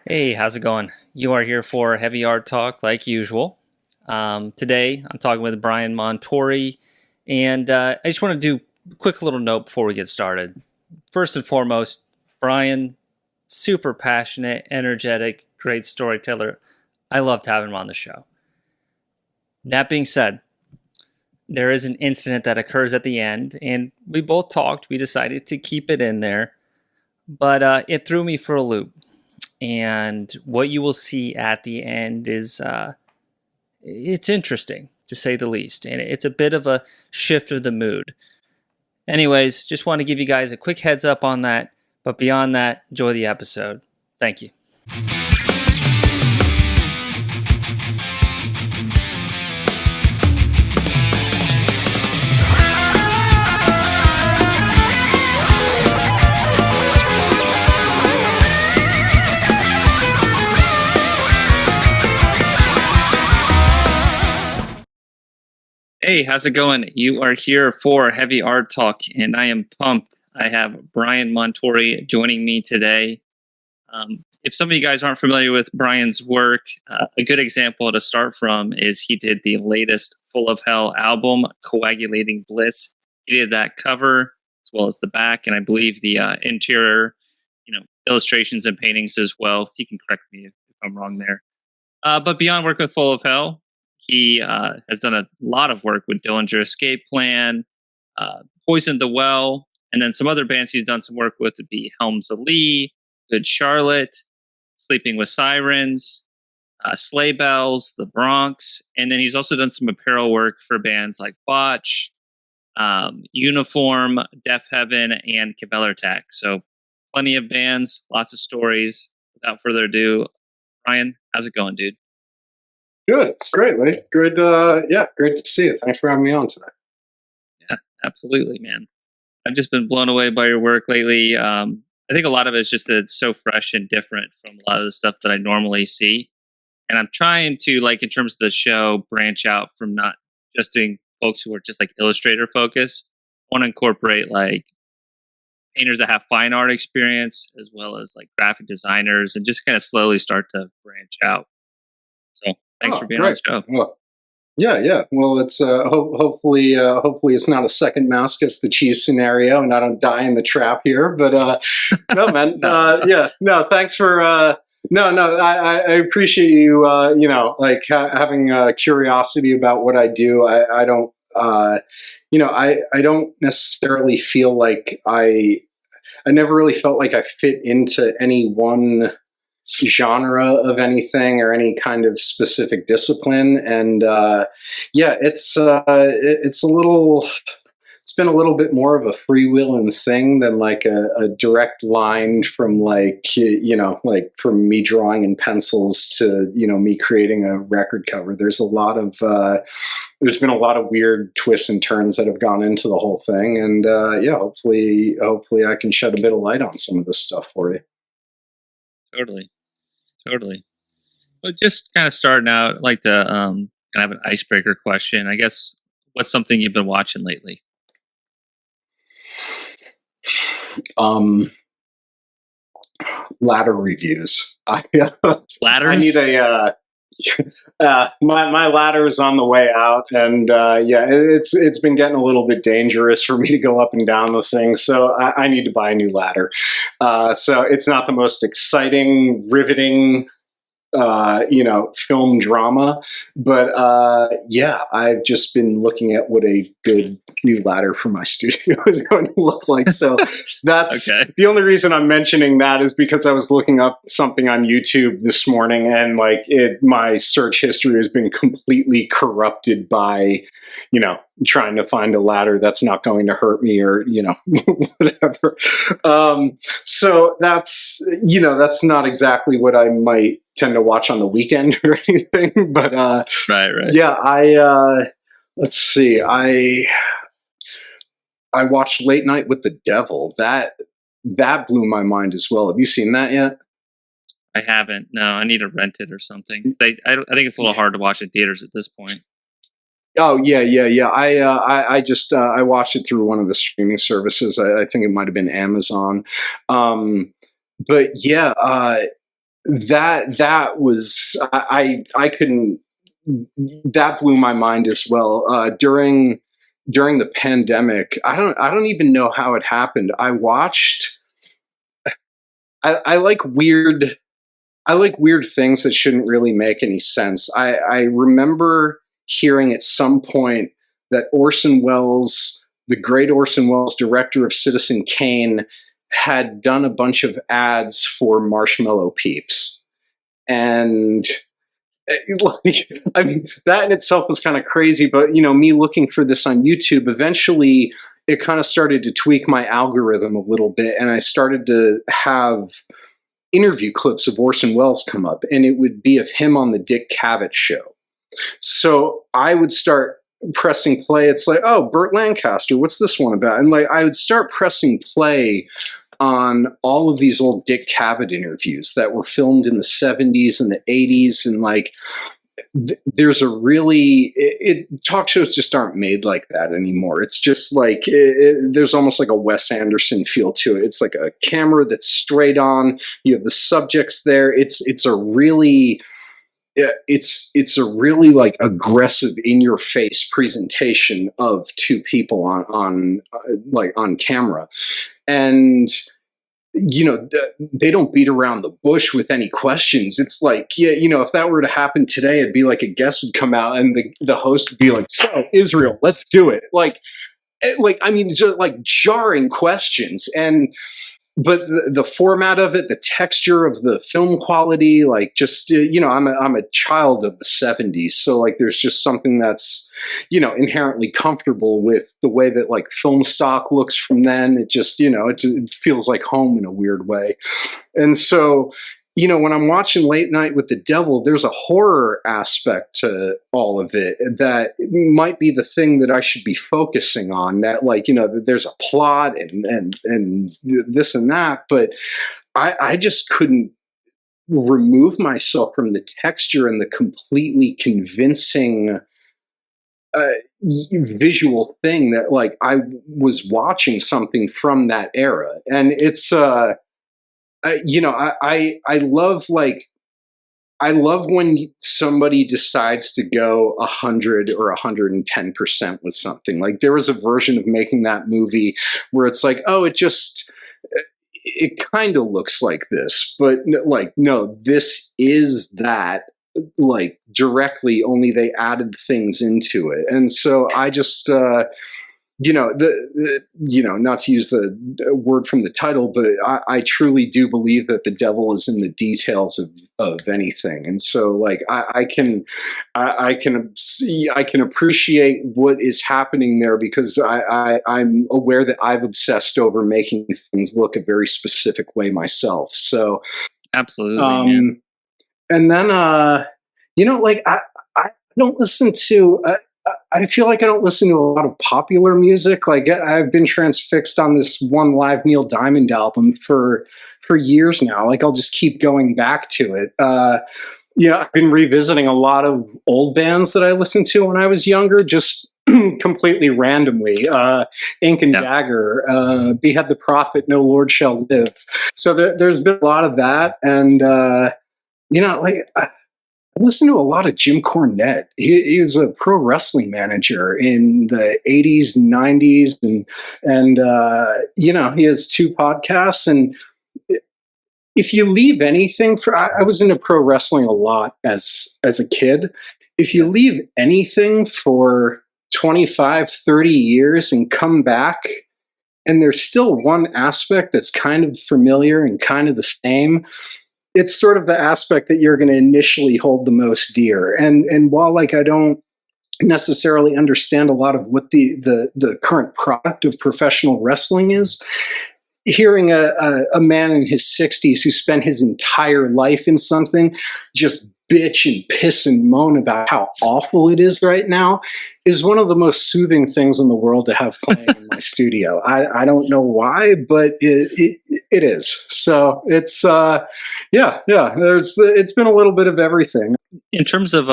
Hey, how's it going? You are here for Heavy Art Talk like usual. Today, I'm talking with Brian Montuori, and I just want to do a quick little note before we get started. First and foremost, Brian, super passionate, energetic, great storyteller. I loved having him on the show. That being said, there is an incident that occurs at the end, and we both talked. We decided to keep it in there, but it threw me for a loop. And what you will see at the end is it's interesting to say the least, and it's a bit of a shift of the mood. Anyways, just want to give you guys a quick heads up on that, but beyond that, enjoy the episode. Thank you. Hey, how's it going? You are here for Heavy Art Talk, and I am pumped. I have Brian Montuori joining me today. If some of you guys aren't familiar with Brian's work, a good example to start from is he did the latest Full of Hell album, Coagulated Bliss. He did that cover as well as the back, and I believe the interior, illustrations and paintings as well. You can correct me if I'm wrong there. But beyond work with Full of Hell, he has done a lot of work with Dillinger Escape Plan, Poison the Well, and then some other bands he's done some work with would be Helms Ali, Good Charlotte, Sleeping with Sirens, Sleigh Bells, The Bronx, and then he's also done some apparel work for bands like Botch, Uniform, Deaf Heaven, and Cabeller Attack. So plenty of bands, lots of stories. Without further ado, Brian, how's it going, dude? Good. Great, Lee. Good. Great to see you. Thanks for having me on today. Yeah, absolutely, man. I've just been blown away by your work lately. I think a lot of it is just that it's so fresh and different from a lot of the stuff that I normally see. And I'm trying to, in terms of the show, branch out from not just doing folks who are just illustrator focused. I want to incorporate painters that have fine art experience as well as graphic designers and just kind of slowly start to branch out. So thanks for being on the show. Well, yeah. Well, it's hopefully it's not a second mouse gets the cheese scenario, and I don't die in the trap here. But no, man. Thanks for. I appreciate you. Having curiosity about what I do. I don't. I don't necessarily feel like I never really felt like I fit into any one genre of anything or any kind of specific discipline, and it's been a little bit more of a freewheeling thing than a direct line from from me drawing in pencils to me creating a record cover. There's been a lot of weird twists and turns that have gone into the whole thing, and hopefully I can shed a bit of light on some of this stuff for you. Totally. But just kind of starting out, kind of have an icebreaker question. I guess, what's something you've been watching lately? Ladder reviews. Ladders? I need my ladder is on the way out, and it's been getting a little bit dangerous for me to go up and down the thing, so I need to buy a new ladder. So it's not the most exciting, riveting film drama, but I've just been looking at what a good new ladder for my studio is going to look like. So that's okay. The only reason I'm mentioning that is because I was looking up something on YouTube this morning, and my search history has been completely corrupted by trying to find a ladder that's not going to hurt me or whatever. So that's not exactly what I might tend to watch on the weekend or anything, but right. Yeah, let's see. I watched Late Night with the Devil. That blew my mind as well. Have you seen that yet? I haven't. No, I need to rent it or something. I think it's a little hard to watch in theaters at this point. Oh yeah. I just I watched it through one of the streaming services. I think it might have been Amazon. but yeah, that was I couldn't. That blew my mind as well. During the pandemic, I don't even know how it happened. I watched. I like weird. I like weird things that shouldn't really make any sense. I remember hearing at some point that Orson Welles, the great Orson Welles, director of Citizen Kane, had done a bunch of ads for Marshmallow Peeps. And I mean, that in itself was kind of crazy, but me looking for this on YouTube, eventually it kind of started to tweak my algorithm a little bit, and I started to have interview clips of Orson Welles come up, and it would be of him on the Dick Cavett show. So I would start pressing play. It's like, oh, Burt Lancaster, what's this one about? And like I would start pressing play on all of these old Dick Cavett interviews that were filmed in the 70s and the 80s, and like there's a really talk shows just aren't made like that anymore. It's just like there's almost like a Wes Anderson feel to it. It's like a camera that's straight on. You have the subjects there. It's a really like aggressive in your face presentation of two people on like on camera. And they don't beat around the bush with any questions. It's like, yeah, if that were to happen today, it'd be like a guest would come out and the host would be like, so Israel, let's do it. Like, I mean, just like jarring questions. But the format of it, the texture of the film quality, like just, I'm a child of the 70s. So like, there's just something that's, inherently comfortable with the way that like film stock looks from then. It just, it feels like home in a weird way. And so, when I'm watching Late Night with the Devil, there's a horror aspect to all of it that might be the thing that I should be focusing on. That, like, there's a plot and this and that, but I just couldn't remove myself from the texture and the completely convincing visual thing that, like, I was watching something from that era, and it's. I love when somebody decides to go 100 or 110% with something. Like there was a version of making that movie where it's like, oh, it kind of looks like this, but like, no, this is that, like directly, only they added things into it. And so I just, not to use the word from the title, but I truly do believe that the devil is in the details of anything. And so like, I can appreciate what is happening there because I'm aware that I've obsessed over making things look a very specific way myself. So absolutely. Man. And then, like I don't listen to, I feel like I don't listen to a lot of popular music. Like I've been transfixed on this one live Neil Diamond album for years now. Like I'll just keep going back to it. I've been revisiting a lot of old bands that I listened to when I was younger, just completely randomly. Ink and Dagger, Behead the Prophet, No Lord Shall Live. So there's been a lot of that. And, I listened to a lot of Jim Cornette. He was a pro wrestling manager in the 80s and 90s. And he has two podcasts. And if you leave anything I was into pro wrestling a lot as a kid. If you leave anything for 25, 30 years and come back, and there's still one aspect that's kind of familiar and kind of the same, it's sort of the aspect that you're going to initially hold the most dear. And while like I don't necessarily understand a lot of what the current product of professional wrestling is, hearing a man in his 60s who spent his entire life in something just bitch and piss and moan about how awful it is right now is one of the most soothing things in the world to have playing in my studio. I don't know why, but it is. So it's it's been a little bit of everything. In terms of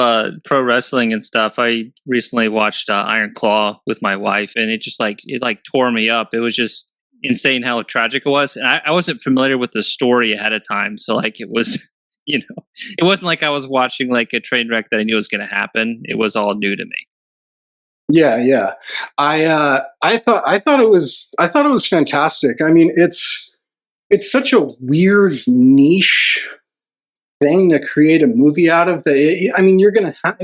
pro wrestling and stuff, I recently watched Iron Claw with my wife, and it tore me up. It was just insane how tragic it was. And I wasn't familiar with the story ahead of time, so like it was, it wasn't like I was watching like a train wreck that I knew was going to happen. It was all new to me. Yeah. I thought it was fantastic. I mean, it's such a weird niche thing to create a movie out of. I mean, you're gonna have.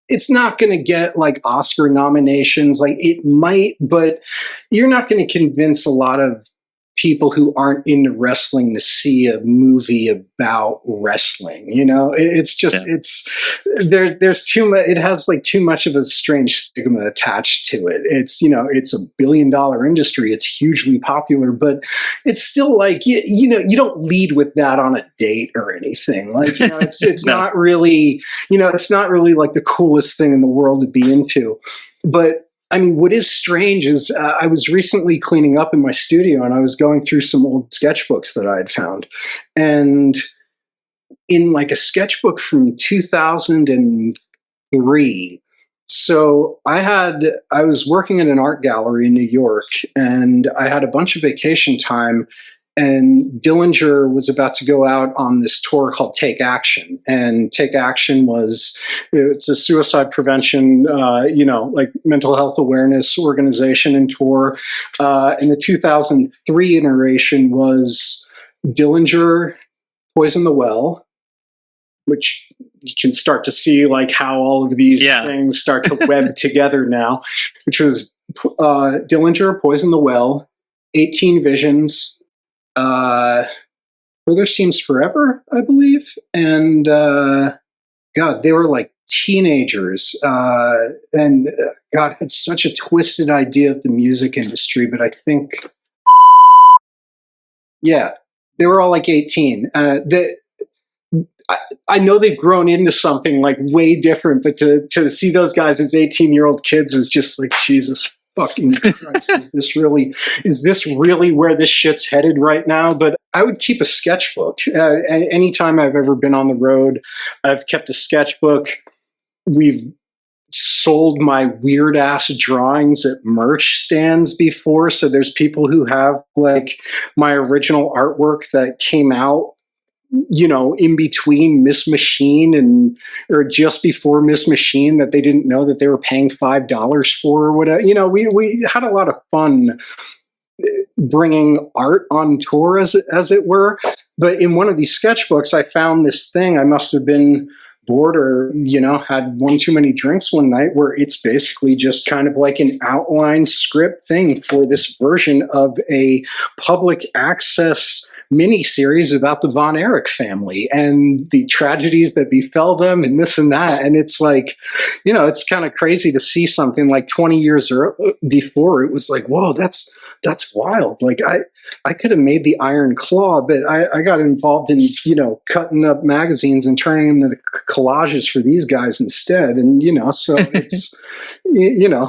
It's not going to get like Oscar nominations. Like it might, but you're not going to convince a lot of people who aren't into wrestling to see a movie about wrestling. It's just there's too much. It has like too much of a strange stigma attached to it. It's it's $1 billion industry. It's hugely popular, but it's still like you don't lead with that on a date or anything. Like it's No. not really it's not really like the coolest thing in the world to be into, but. I mean, what is strange is I was recently cleaning up in my studio and I was going through some old sketchbooks that I had found. And in like a sketchbook from 2003, so I was working in an art gallery in New York and I had a bunch of vacation time. And Dillinger was about to go out on this tour called Take Action. And Take Action it's a suicide prevention, like mental health awareness organization and tour. And the 2003 iteration was Dillinger, Poison the Well, which you can start to see like how all of these things start to web together now, which was Dillinger, Poison the Well, 18 Visions, Further Seems Forever, I believe. And God, they were like teenagers. And God, had such a twisted idea of the music industry, but I think, they were all like 18. I know they've grown into something like way different, but to see those guys as 18-year-old kids was just like, Jesus fucking Christ, is this really where this shit's headed right now? But I would keep a sketchbook. Anytime I've ever been on the road, I've kept a sketchbook. We've sold my weird ass drawings at merch stands before. So there's people who have like my original artwork that came out in between Miss Machine or just before Miss Machine that they didn't know that they were paying $5 for or whatever. We had a lot of fun bringing art on tour as it were. But in one of these sketchbooks, I found this thing. I must have been bored or, had one too many drinks one night, where it's basically just kind of like an outline script thing for this version of a public access mini-series about the Von Erich family and the tragedies that befell them and this and that. And it's like, it's kind of crazy to see something like 20 years before. It was like, whoa, that's wild. Like I could have made the Iron Claw, but I got involved in, cutting up magazines and turning them into collages for these guys instead. And, so it's,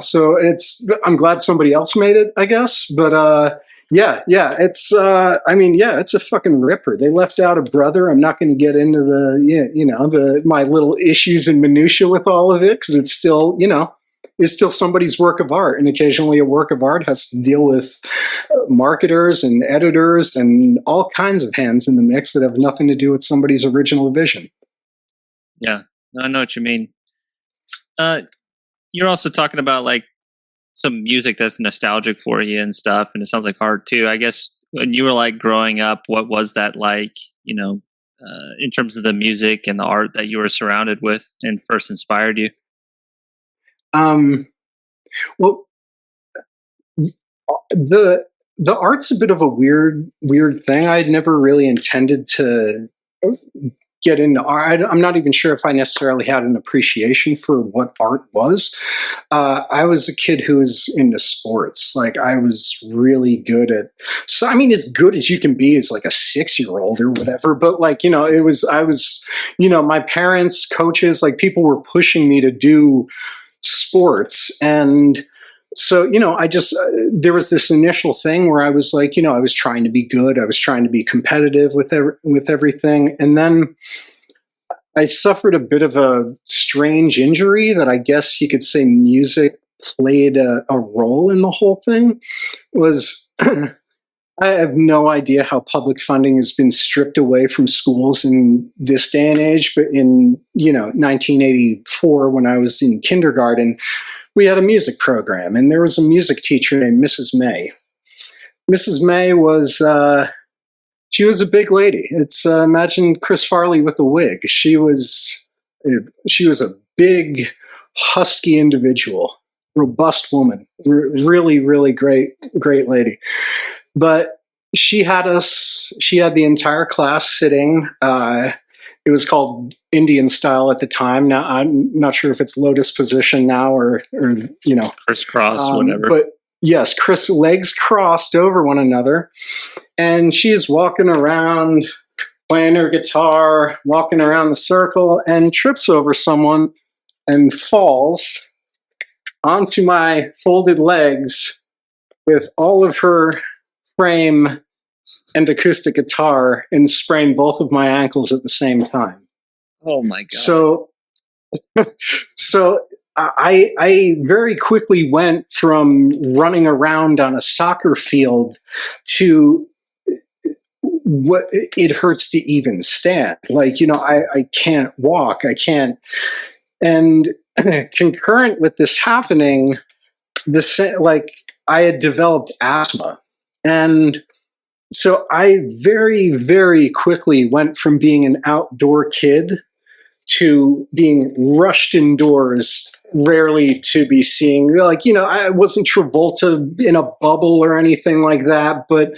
so it's, I'm glad somebody else made it, I guess. But, it's, it's a fucking ripper. They left out a brother. I'm not going to get into my little issues and minutia with all of it, because it's still, it's still somebody's work of art. And occasionally a work of art has to deal with marketers and editors and all kinds of hands in the mix that have nothing to do with somebody's original vision. Yeah, I know what you mean. You're also talking about like some music that's nostalgic for you and stuff, and it sounds like art too. I guess when you were like growing up, what was that like, in terms of the music and the art that you were surrounded with and first inspired you? Well, the art's a bit of a weird thing. I had never really intended to get into art. I'm not even sure if I necessarily had an appreciation for what art was. I was a kid who was into sports. Like I was really good at, so I mean, as good as you can be as like a 6-year-old or whatever. But like, I was, my parents, coaches, like people were pushing me to do sports. And so, there was this initial thing where I was like, I was trying to be good. I was trying to be competitive with everything. And then I suffered a bit of a strange injury that I guess you could say music played a role in the whole thing. Was I have no idea how public funding has been stripped away from schools in this day and age, but in 1984, when I was in kindergarten, we had a music program, and there was a music teacher named Mrs. May. Mrs. May was she was a big lady. It's imagine Chris Farley with a wig. She was a big, husky individual, robust woman, really, really great lady. But she had the entire class sitting. It was called Indian style at the time. Now, I'm not sure if it's lotus position now or crisscross, whatever. But yes, legs crossed over one another. And she's walking around, playing her guitar, walking around the circle, and trips over someone and falls onto my folded legs with all of her frame and acoustic guitar, and sprained both of my ankles at the same time. Oh my God. So I very quickly went from running around on a soccer field to what it hurts to even stand. I can't walk. I can't. And concurrent with this happening, I had developed asthma. And so I very, very quickly went from being an outdoor kid to being rushed indoors, rarely to be seeing. I wasn't Travolta in a bubble or anything like that, but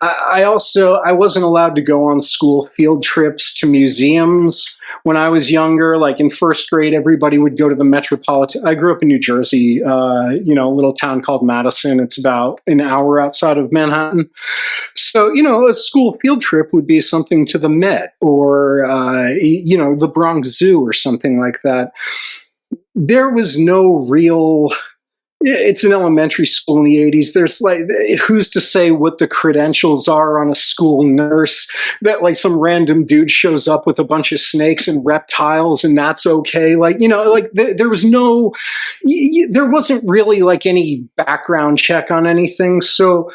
I wasn't allowed to go on school field trips to museums when I was younger. Like in first grade, everybody would go to the Metropolitan. I grew up in New Jersey, a little town called Madison. It's about an hour outside of Manhattan. So, a school field trip would be something to the Met or, the Bronx Zoo or something like that. There was no real. It's an elementary school in the 80s. There's who's to say what the credentials are on a school nurse that some random dude shows up with a bunch of snakes and reptiles and that's okay. There was there wasn't really any background check on anything. So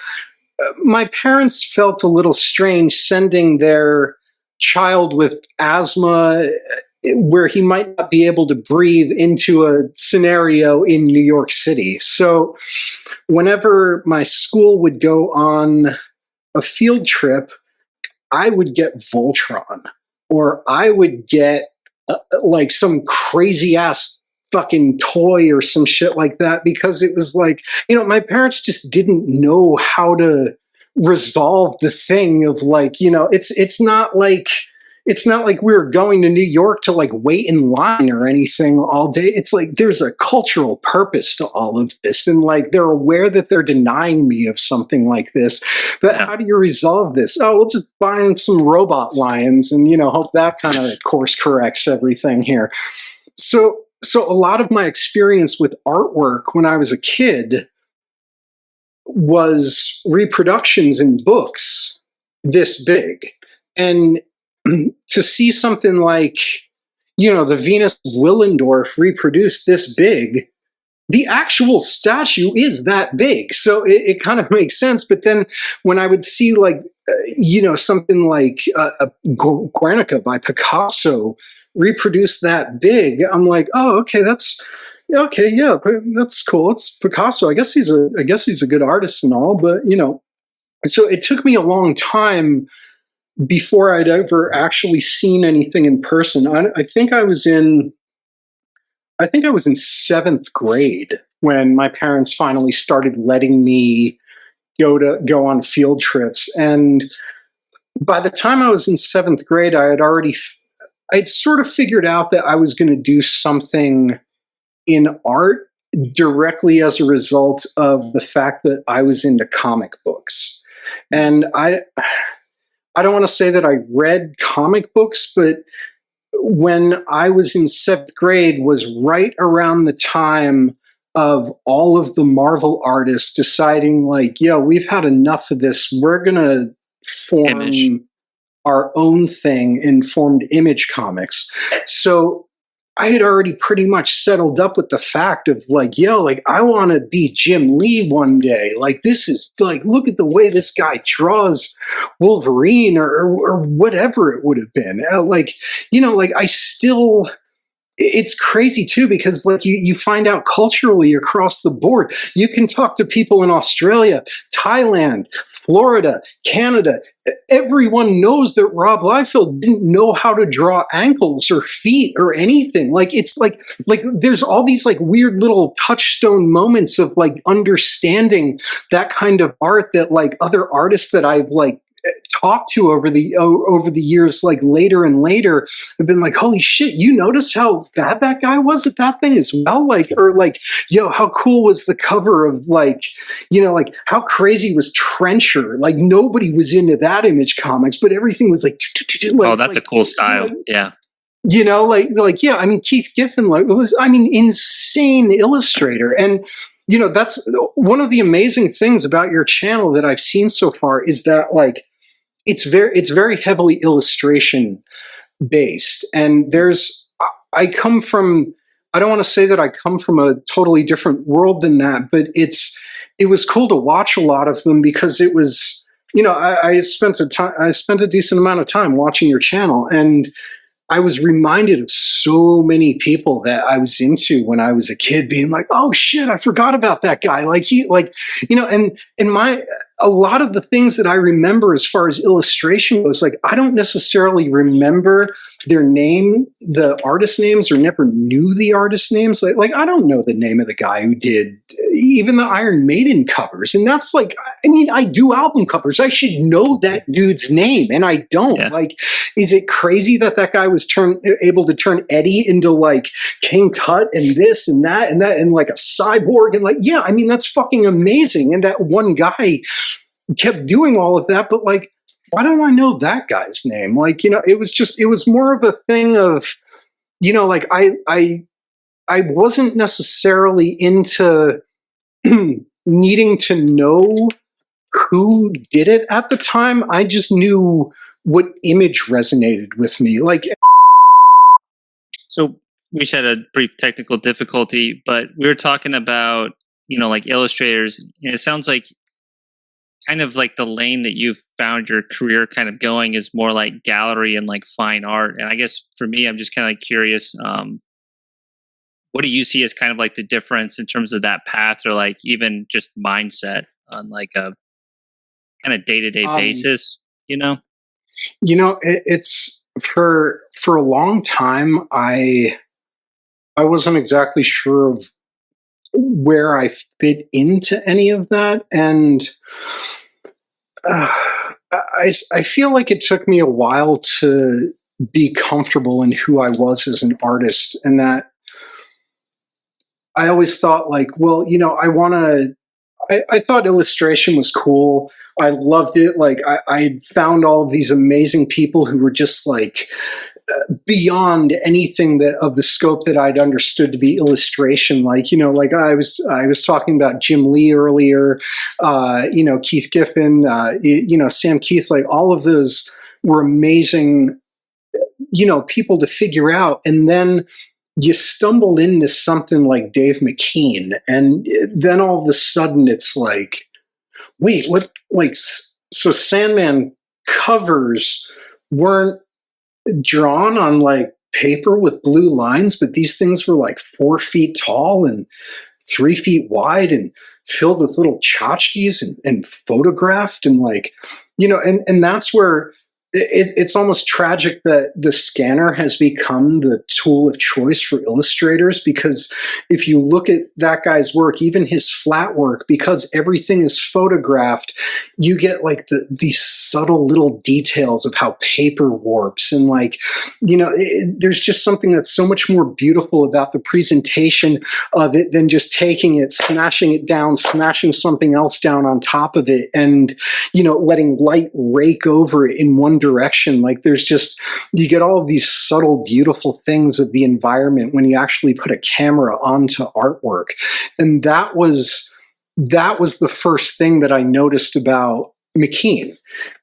my parents felt a little strange sending their child with asthma where he might not be able to breathe into a scenario in New York City. So whenever my school would go on a field trip, I would get Voltron, or I would get some crazy ass fucking toy or some shit like that, because it was my parents just didn't know how to resolve the thing of it's not like we were going to New York to wait in line or anything all day. It's there's a cultural purpose to all of this. And they're aware that they're denying me of something like this. But how do you resolve this? Oh, we'll just buy them some robot lions and, hope that kind of course corrects everything here. So a lot of my experience with artwork when I was a kid was reproductions in books this big. And to see something like, the Venus of Willendorf reproduced this big, the actual statue is that big. So it kind of makes sense. But then when I would see something like Guernica by Picasso reproduce that big, I'm like, oh, okay, that's cool. It's Picasso. I guess he's a good artist and all, but so it took me a long time before I'd ever actually seen anything in person. I think I was in seventh grade when my parents finally started letting me go on field trips. And by the time I was in seventh grade, I'd sort of figured out that I was going to do something in art directly as a result of the fact that I was into comic books. And I don't want to say that I read comic books, but when I was in seventh grade was right around the time of all of the Marvel artists deciding we've had enough of this. We're going to form our own thing and formed Image Comics. So I had already pretty much settled up with the fact of like, yo, like I want to be Jim Lee one day. Like this is like, look at the way this guy draws Wolverine or whatever it would have been. Like, you know, like I still, it's crazy too, because like you find out culturally across the board, you can talk to people in Australia, Thailand, Florida, Canada. Everyone knows that Rob Liefeld didn't know how to draw ankles or feet or anything. Like it's like there's all these like weird little touchstone moments of like understanding that kind of art that like other artists that I've like talked to over the years, like later and later, have been like, holy shit, you notice how bad that guy was at that thing as well? Like, or like, yo, how cool was the cover of like, you know, like how crazy was Trencher? Like nobody was into that Image Comics, but everything was like, oh, that's a cool style. Yeah. You know, like, yeah, I mean, Keith Giffen, like, was, I mean, insane illustrator. And, you know, that's one of the amazing things about your channel that I've seen so far is that like, it's very heavily illustration based. And I come from, I don't want to say that I come from a totally different world than that, but it was cool to watch a lot of them because it was, you know, I spent a decent amount of time watching your channel, and I was reminded of so many people that I was into when I was a kid, being like, oh shit, I forgot about that guy. Like he, like, you know, and a lot of the things that I remember as far as illustration goes, like I don't necessarily remember their name, the artist names, or never knew the artist names. Like I don't know the name of the guy who did even the Iron Maiden covers. And that's like, I mean, I do album covers. I should know that dude's name, and I don't. Yeah. Like, is it crazy that guy was able to turn Eddie into like King Tut and this and that and like a cyborg? And like, yeah, I mean, that's fucking amazing. And that one guy kept doing all of that, but like, why don't I know that guy's name? Like, you know, it was more of a thing of, you know, like I wasn't necessarily into needing to know who did it at the time. I just knew what image resonated with me. Like, so we just had a brief technical difficulty, but we were talking about, you know, like illustrators, and it sounds like kind of like the lane that you've found your career kind of going is more like gallery and like fine art. And I guess for me, I'm just kind of like curious, what do you see as kind of like the difference in terms of that path, or like even just mindset on like a kind of day-to-day basis, you know? You know, it's for a long time, I wasn't exactly sure of where I fit into any of that. And I feel like it took me a while to be comfortable in who I was as an artist, and that I always thought like, well, you know, I thought illustration was cool. I loved it. Like I found all of these amazing people who were just like beyond anything that of the scope that I'd understood to be illustration. Like, you know, like I was talking about Jim Lee earlier, you know, Keith Giffen, you know, Sam Keith, like all of those were amazing, you know, people to figure out. And then you stumble into something like Dave McKean, and then all of a sudden it's like, wait, what? Like, so Sandman covers weren't drawn on like paper with blue lines, but these things were like 4 feet tall and 3 feet wide and filled with little tchotchkes and photographed, and like, you know, and that's where it's almost tragic that the scanner has become the tool of choice for illustrators, because if you look at that guy's work, even his flat work, because everything is photographed, you get like these subtle little details of how paper warps. And like, you know, there's just something that's so much more beautiful about the presentation of it than just taking it, smashing it down, smashing something else down on top of it, and, you know, letting light rake over it in one direction. Like there's just, you get all of these subtle, beautiful things of the environment when you actually put a camera onto artwork. And that was the first thing that I noticed about McKean.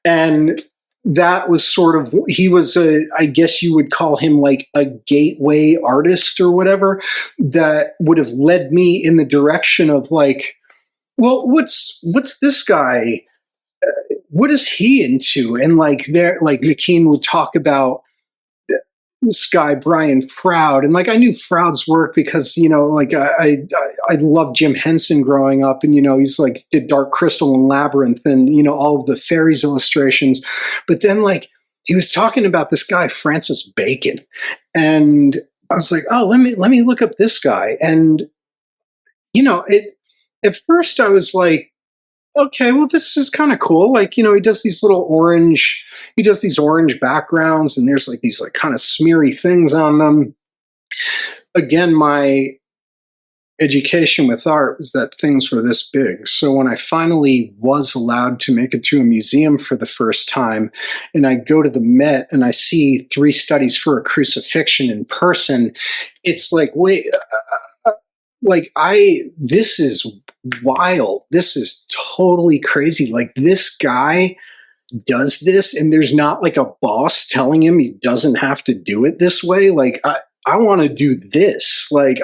And that was sort of, he was I guess you would call him like a gateway artist or whatever, that would have led me in the direction of like, well, what's this guy? What is he into? And like McKean would talk about this guy Brian Froud, and like I knew Froud's work because like I loved Jim Henson growing up, and he's like did Dark Crystal and Labyrinth, and all of the fairies illustrations. But then like he was talking about this guy Francis Bacon, and I was like, oh, let me look up this guy, and at first I was like, okay, well, this is kind of cool. Like, he does these orange backgrounds, and there's like these like kind of smeary things on them. Again, my education with art was that things were this big. So when I finally was allowed to make it to a museum for the first time, and I go to the Met and I see 3 studies for a crucifixion in person, it's like, wait, this is wild. This is totally crazy. Like, this guy does this, and there's not like a boss telling him he doesn't have to do it this way. Like, I want to do this. I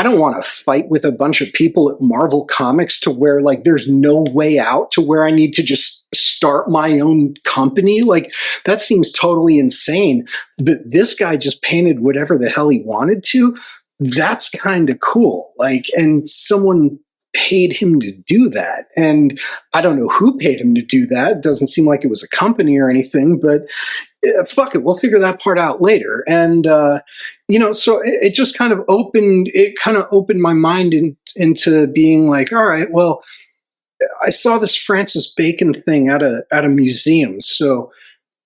don't want to fight with a bunch of people at Marvel Comics to where like there's no way out, to where I need to just start my own company. Like, that seems totally insane. But this guy just painted whatever the hell he wanted to. That's kind of cool. Like, and someone paid him to do that. And I don't know who paid him to do that. It doesn't seem like it was a company or anything, but fuck it, we'll figure that part out later. And so it just kind of opened my mind into being like, all right, well, I saw this Francis Bacon thing at a museum, so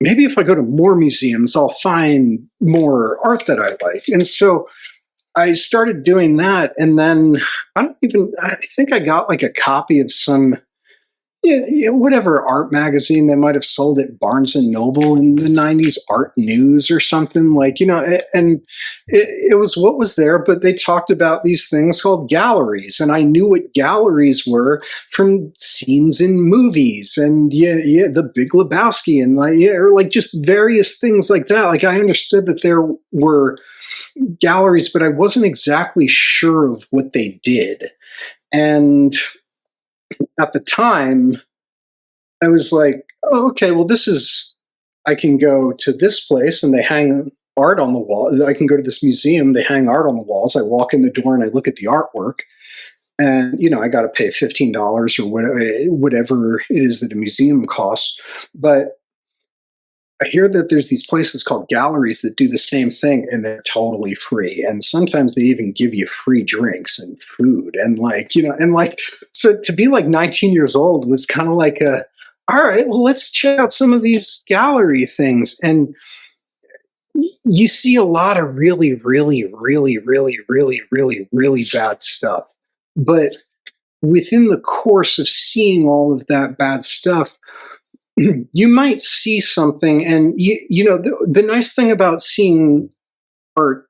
maybe if I go to more museums, I'll find more art that I like. And so I started doing that, and then I think I got like a copy of some, whatever art magazine they might have sold at Barnes and Noble in the 90s, Art News or something, and it was what was there, but they talked about these things called galleries, and I knew what galleries were from scenes in movies, and The Big Lebowski, and or like just various things like that. Like, I understood that there were galleries, but I wasn't exactly sure of what they did. And at the time, I was like, oh, okay, well, I can go to this place and they hang art on the wall. I can go to this museum, they hang art on the walls. I walk in the door and I look at the artwork, and, I got to pay $15 or whatever it is that a museum costs. But I hear that there's these places called galleries that do the same thing, and they're totally free. And sometimes they even give you free drinks and food. And so to be like 19 years old was kind of like all right, well, let's check out some of these gallery things. And you see a lot of really, really, really, really, really, really, really bad stuff. But within the course of seeing all of that bad stuff, you might see something, and the nice thing about seeing art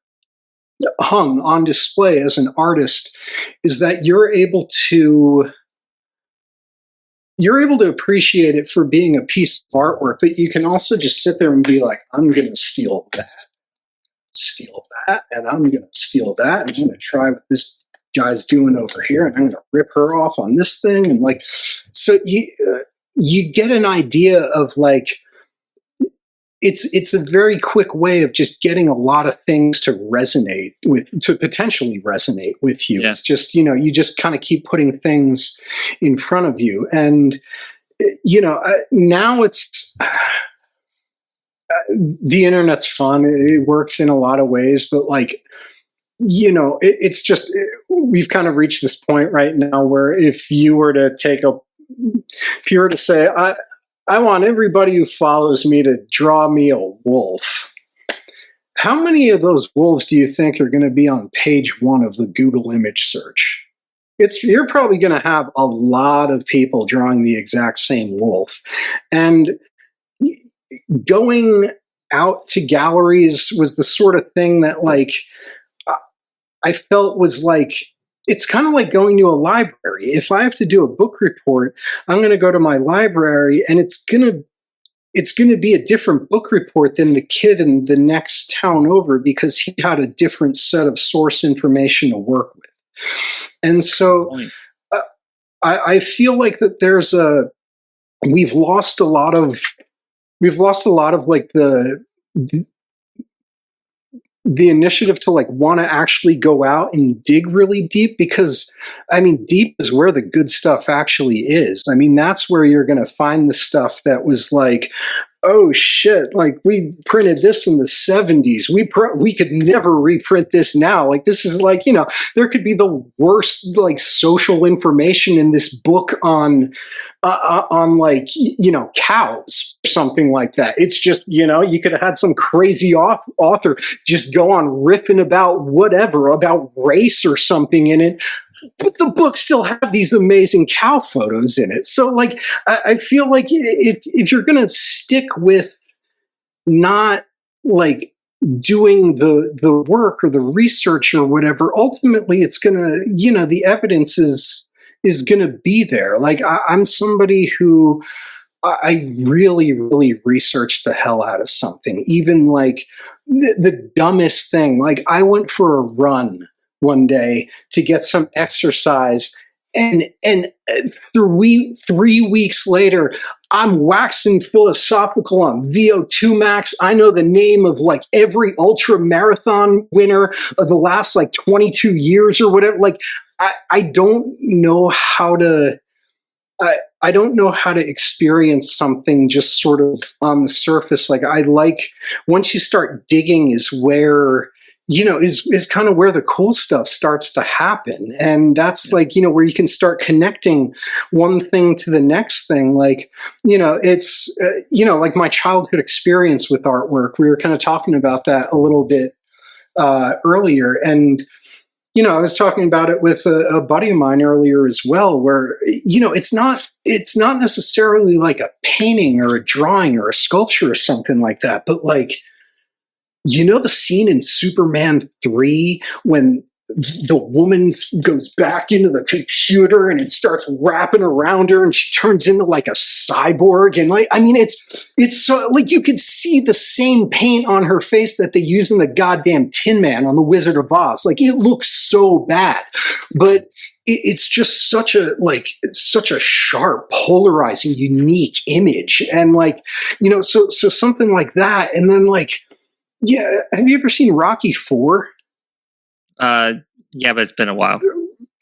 hung on display as an artist is that you're able to appreciate it for being a piece of artwork, but you can also just sit there and be like, I'm going to steal that, and I'm going to steal that, and I'm going to try what this guy's doing over here, and I'm going to rip her off on this thing, and like, so you get an idea of like, it's a very quick way of just getting a lot of things to potentially resonate with you. Yeah. It's just, you just kind of keep putting things in front of you. And, now it's, the internet's fun. It works in a lot of ways, but like, it's just, we've kind of reached this point right now where if you were to say, I want everybody who follows me to draw me a wolf, how many of those wolves do you think are going to be on page 1 of the Google image search? You're probably going to have a lot of people drawing the exact same wolf. And going out to galleries was the sort of thing that like I felt was like it's kind of like going to a library. If I have to do a book report, I'm going to go to my library, and it's going to be a different book report than the kid in the next town over, because he had a different set of source information to work with. And so I feel like that we've lost a lot of like the initiative to like want to actually go out and dig really deep, because I mean, deep is where the good stuff actually is. I mean, that's where you're going to find the stuff that was like, oh shit, like we printed this in the 70s. We could never reprint this now. Like, this is like, there could be the worst like social information in this book on like, cows or something like that. It's just, you could have had some crazy author just go on riffing about whatever, about race or something in it. But the book still had these amazing cow photos in it. So, like, I feel like if you're going to stick with not, like, doing the work or the research or whatever, ultimately it's going to, the evidence is going to be there. Like, I'm somebody who I really, really researched the hell out of something. Even, like, the dumbest thing. Like, I went for a run one day to get some exercise, and 3 weeks later I'm waxing philosophical on VO2 max. I know the name of like every ultra marathon winner of the last like 22 years or whatever. Like, I don't know how to I don't know how to experience something just sort of on the surface. Like, once you start digging is where is kind of where the cool stuff starts to happen. And that's like, where you can start connecting one thing to the next thing. Like, it's, like my childhood experience with artwork. We were kind of talking about that a little bit earlier. And, I was talking about it with a buddy of mine earlier as well, where, it's not necessarily like a painting or a drawing or a sculpture or something like that, but like, the scene in Superman 3 when the woman goes back into the computer and it starts wrapping around her and she turns into like a cyborg, and like, I mean, it's so like you could see the same paint on her face that they use in the goddamn Tin Man on The Wizard of Oz. Like, it looks so bad, but it's just such a sharp, polarizing, unique image. And like, so something like that. And then like, yeah, have you ever seen Rocky IV? Yeah, but it's been a while.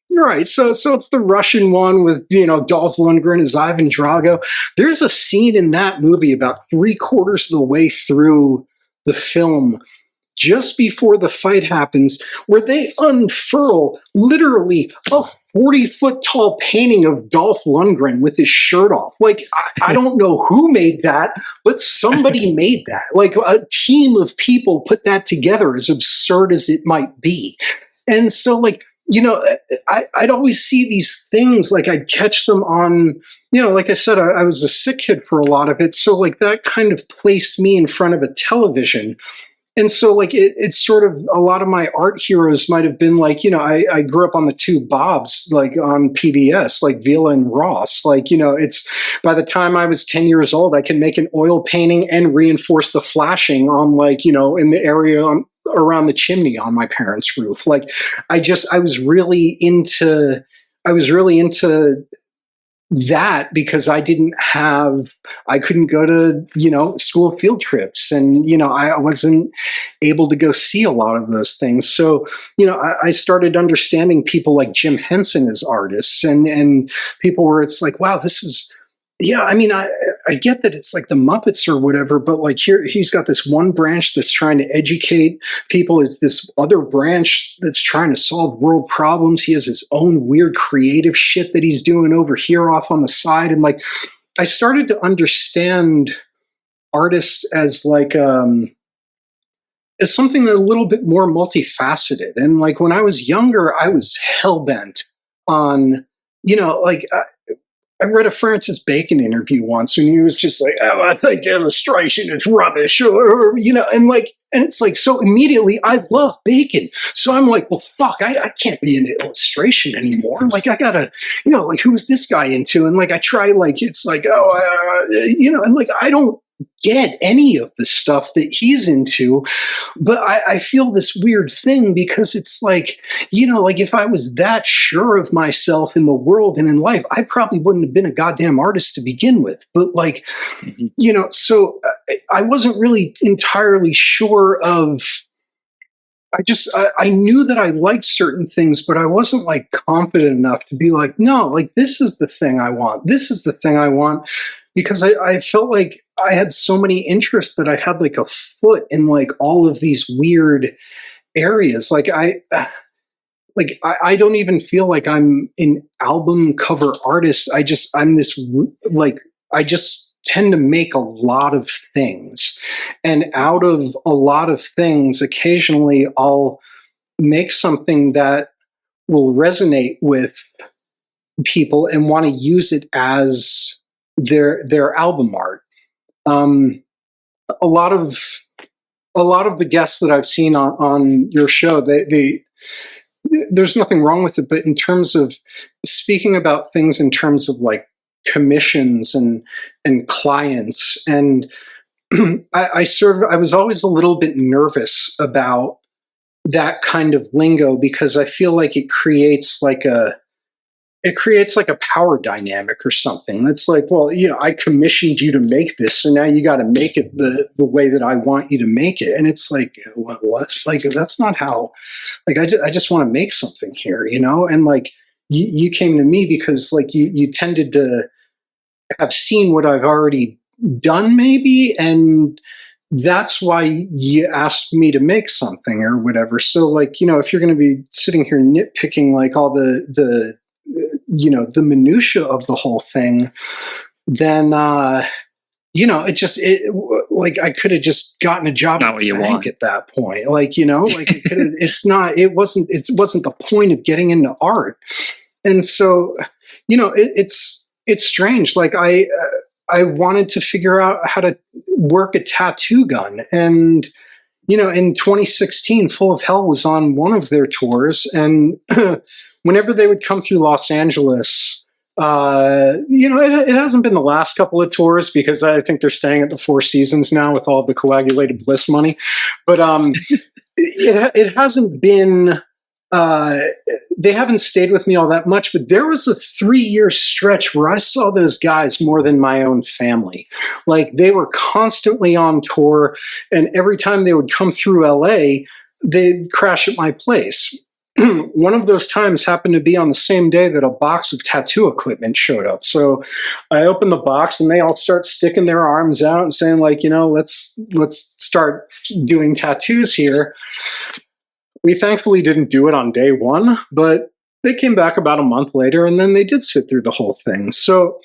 Right. So it's the Russian one with, Dolph Lundgren as Ivan Drago. There's a scene in that movie about 3/4 of the way through the film, just before the fight happens, where they unfurl literally a 40-foot tall painting of Dolph Lundgren with his shirt off. Like, I don't know who made that, but somebody made that. Like, a team of people put that together, as absurd as it might be. And so, like, I'd always see these things, like I'd catch them on, like I said, I was a sick kid for a lot of it. So like that kind of placed me in front of a television. And so like it's sort of, a lot of my art heroes might have been like, I grew up on the two Bobs, like on PBS, like Vila and Ross. Like, it's, by the time I was 10 years old, I can make an oil painting and reinforce the flashing on like, in the area around the chimney on my parents' roof. Like, I was really into that, because I couldn't go to, school field trips, and, I wasn't able to go see a lot of those things. So, I started understanding people like Jim Henson as artists, and people where it's like, wow, this is, yeah, I mean, I get that it's like the Muppets or whatever, but like here, he's got this one branch that's trying to educate people. It's this other branch that's trying to solve world problems. He has his own weird creative shit that he's doing over here off on the side. And like, I started to understand artists as like, as something a little bit more multifaceted. And like, when I was younger, I was hell-bent on, I read a Francis Bacon interview once, and he was just like, "Oh, I think illustration is rubbish," or and it's like, so immediately I love Bacon, so I'm like, well, fuck, I can't be into illustration anymore. Like, I gotta, like, who is this guy into? And like, I try, like, it's like, and like, I don't get any of the stuff that he's into, but I feel this weird thing because it's like, like, if I was that sure of myself in the world and in life, I probably wouldn't have been a goddamn artist to begin with. But like, so I wasn't really entirely sure of, I knew that I liked certain things, but I wasn't like confident enough to be like, no, like, this is the thing I want. This is the thing I want. Because I felt like I had so many interests that I had like a foot in like all of these weird areas. Like I don't even feel like I'm an album cover artist. I'm this, like, I just tend to make a lot of things. And out of a lot of things, occasionally I'll make something that will resonate with people and want to use it as their album art. A lot of the guests that I've seen on your show, they there's nothing wrong with it, but in terms of speaking about things in terms of like commissions and clients, and I was always a little bit nervous about that kind of lingo because I feel like it creates like a power dynamic or something. It's like, well, I commissioned you to make this, so now you got to make it the way that I want you to make it. And it's like, what? Like, that's not how. Like, I just want to make something here, And like, you came to me because like you tended to have seen what I've already done, maybe, and that's why you asked me to make something or whatever. So like, if you're going to be sitting here nitpicking like all the minutia of the whole thing, then like, I could have just gotten a job not what you want at that point. Like, like, it wasn't the point of getting into art. And so, it's strange. Like, I wanted to figure out how to work a tattoo gun, and in 2016, Full of Hell was on one of their tours, and whenever they would come through Los Angeles, it hasn't been the last couple of tours because I think they're staying at the Four Seasons now with all the Coagulated Bliss money. But it hasn't been, they haven't stayed with me all that much, but there was a 3-year stretch where I saw those guys more than my own family. Like, they were constantly on tour, and every time they would come through LA, they'd crash at my place. One of those times happened to be on the same day that a box of tattoo equipment showed up. So I opened the box and they all start sticking their arms out and saying like, let's start doing tattoos here. We thankfully didn't do it on day one, but they came back about a month later and then they did sit through the whole thing. So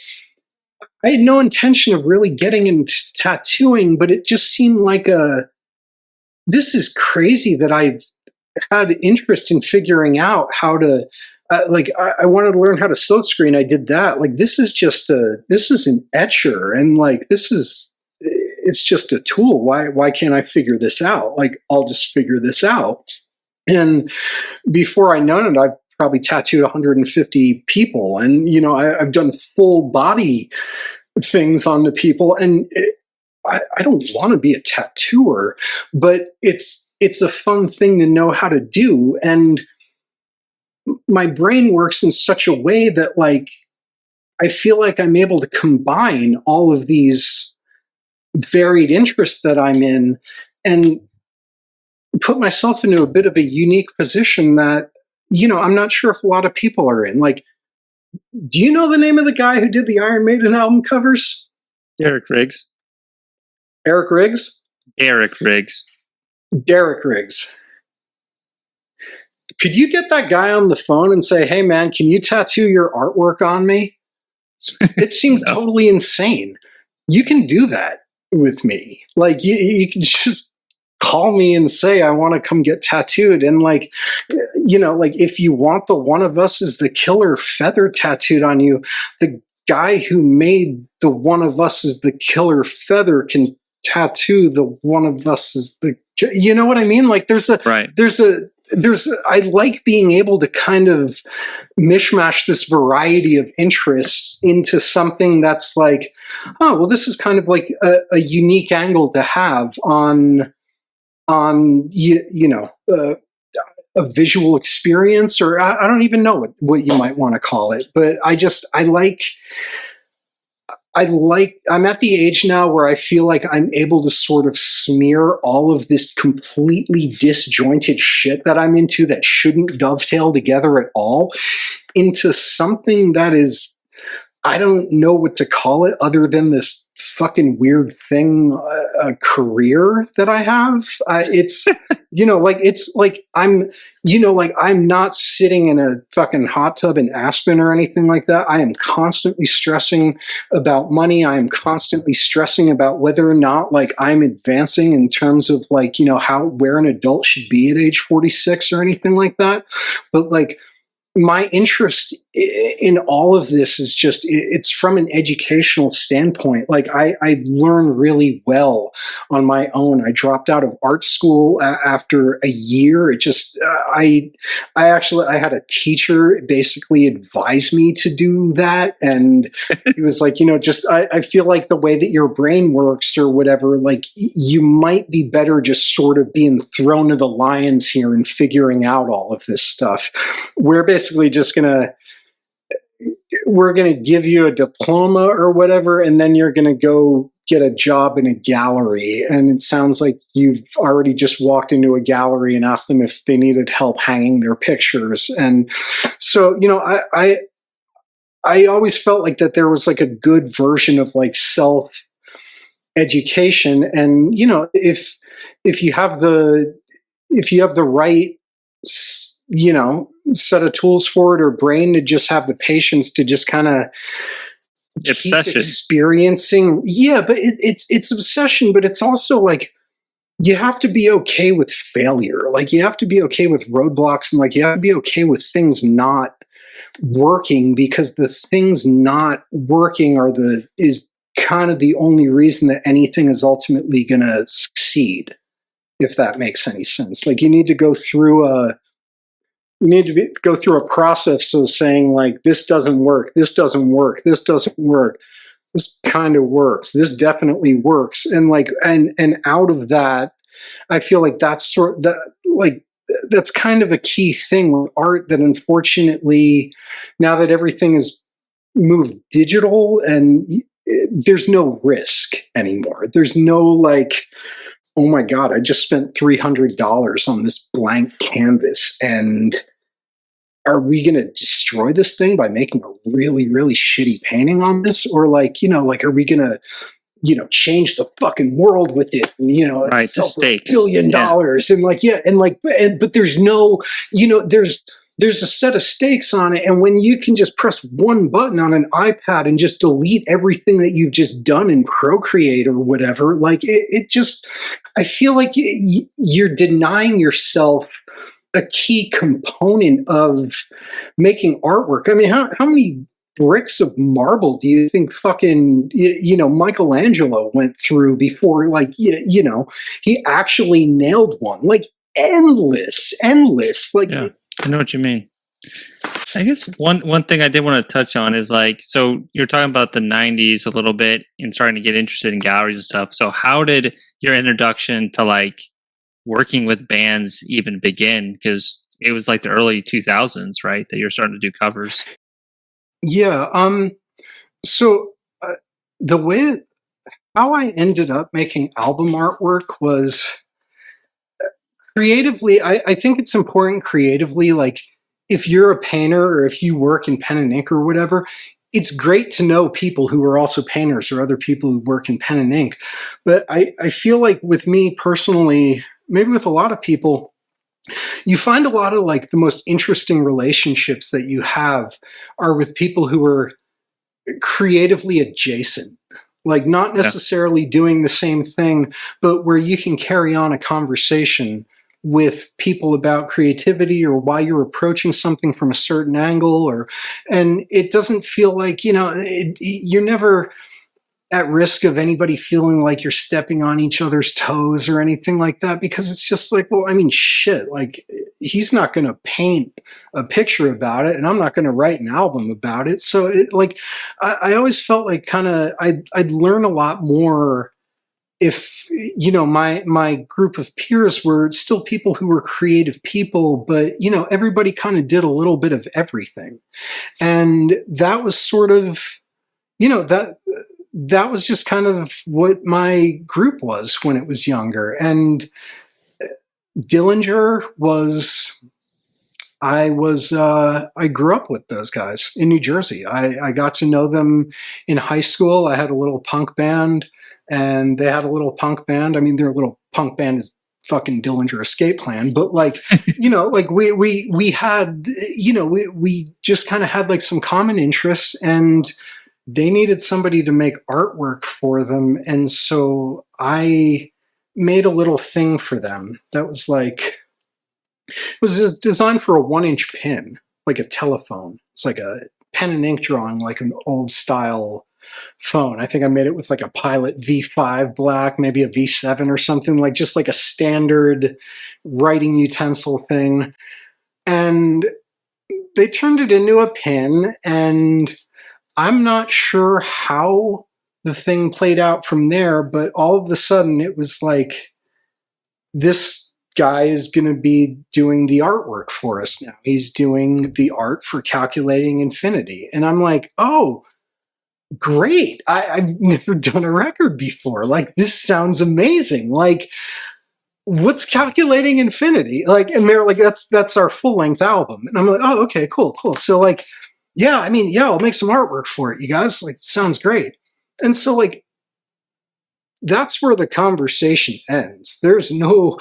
I had no intention of really getting into tattooing, but it just seemed like this is crazy that I've had interest in figuring out how to, I wanted to learn how to silkscreen. I did that. Like, this is an etcher, and like, it's just a tool. Why can't I figure this out? Like, I'll just figure this out. And before I known it, I've probably tattooed 150 people, and I've done full body things onto people, and I don't want to be a tattooer, but it's a fun thing to know how to do. And my brain works in such a way that like, I feel like I'm able to combine all of these varied interests that I'm in and put myself into a bit of a unique position that, I'm not sure if a lot of people are in. Like, do you know the name of the guy who did the Iron Maiden album covers? Derek Riggs. Eric Riggs? Derek Riggs. Derek Riggs. Could you get that guy on the phone and say, hey man, can you tattoo your artwork on me? It seems totally insane. You can do that with me. Like, you can just call me and say, I want to come get tattooed. And like, like, if you want the one of us is the killer feather tattooed on you, the guy who made the one of us is the killer feather can tattoo the one of us is the, you know what I mean? Like Right. I like being able to kind of mishmash this variety of interests into something that's like, oh, well, this is kind of like a unique angle to have on a visual experience, or I don't even know what you might want to call it, but I'm at the age now where I feel like I'm able to sort of smear all of this completely disjointed shit that I'm into that shouldn't dovetail together at all into something that is, I don't know what to call it other than this fucking weird thing, a career that I have. It's, I'm not sitting in a fucking hot tub in Aspen or anything like that. I am constantly stressing about money. I am constantly stressing about whether or not like I'm advancing in terms of like, where an adult should be at age 46 or anything like that. But like, my interest in all of this is just, it's from an educational standpoint. Like I learn really well on my own. I dropped out of art school after a year. It just, I had a teacher basically advise me to do that. And he was like, I feel like the way that your brain works or whatever, like you might be better just sort of being thrown to the lions here and figuring out all of this stuff. We're basically just we're going to give you a diploma or whatever, and then you're going to go get a job in a gallery. And it sounds like you've already just walked into a gallery and asked them if they needed help hanging their pictures. And so, I always felt like that there was like a good version of like self education. And, if you have the right, set of tools for it or brain to just have the patience to just kind of keep experiencing. Yeah, but it's obsession, but it's also like you have to be okay with failure. Like you have to be okay with roadblocks, and like you have to be okay with things not working, because the things not working is kind of the only reason that anything is ultimately going to succeed, if that makes any sense. Like you need to go through a process of saying like, this doesn't work, this doesn't work, this doesn't work, this kind of works, this definitely works. And like, and out of that, I feel like that's that's kind of a key thing with art, that unfortunately, now that everything is moved digital and there's no risk anymore. There's no like, oh my God, I just spent $300 on this blank canvas, and are we going to destroy this thing by making a really, really shitty painting on this? Or like, are we going to, change the fucking world with it? And, right, the stakes, $1 billion. And like, yeah. And like, but there's no, there's a set of stakes on it. And when you can just press one button on an iPad and just delete everything that you've just done in Procreate or whatever, like it just, I feel like you're denying yourself a key component of making artwork. I mean, how many bricks of marble do you think fucking, Michelangelo went through before, like, he actually nailed one? Like endless. Like, yeah, I know what you mean. I guess one thing I did want to touch on is like, so you're talking about the 90s a little bit and starting to get interested in galleries and stuff. So how did your introduction to like working with bands even begin? Because it was like the early 2000s, right, that you're starting to do covers. Yeah. So how I ended up making album artwork was creatively. I think it's important creatively. Like if you're a painter or if you work in pen and ink or whatever, it's great to know people who are also painters or other people who work in pen and ink. But I feel like with me personally, maybe with a lot of people, you find a lot of like the most interesting relationships that you have are with people who are creatively adjacent, like not necessarily doing the same thing, but where you can carry on a conversation with people about creativity or why you're approaching something from a certain angle, and it doesn't feel like, you're never at risk of anybody feeling like you're stepping on each other's toes or anything like that, because it's just like, well, I mean, shit, like he's not going to paint a picture about it and I'm not going to write an album about it. So I always felt like I'd learn a lot more if, my group of peers were still people who were creative people, but, everybody kind of did a little bit of everything. And that was sort of, that was just kind of what my group was when it was younger. And Dillinger I grew up with those guys in New Jersey. I got to know them in high school. I had a little punk band and they had a little punk band. I mean, their little punk band is fucking Dillinger Escape Plan, but like, like we had, we just kind of had like some common interests, and they needed somebody to make artwork for them. And so I made a little thing for them that was like, it was designed for a 1-inch pin, like a telephone. It's like a pen and ink drawing, like an old style phone. I think I made it with like a Pilot V5 black, maybe a V7 or something, like just like a standard writing utensil thing. And they turned it into a pin, and I'm not sure how the thing played out from there, but all of a sudden it was like, this guy is going to be doing the artwork for us now. He's doing the art for Calculating Infinity. And I'm like, oh, great. I've never done a record before. Like, this sounds amazing. Like, what's Calculating Infinity? Like, and they're like, that's our full length album. And I'm like, oh, okay, cool. So like, yeah, I mean, yeah, I'll make some artwork for it, you guys. Like, sounds great. And so like, that's where the conversation ends. There's no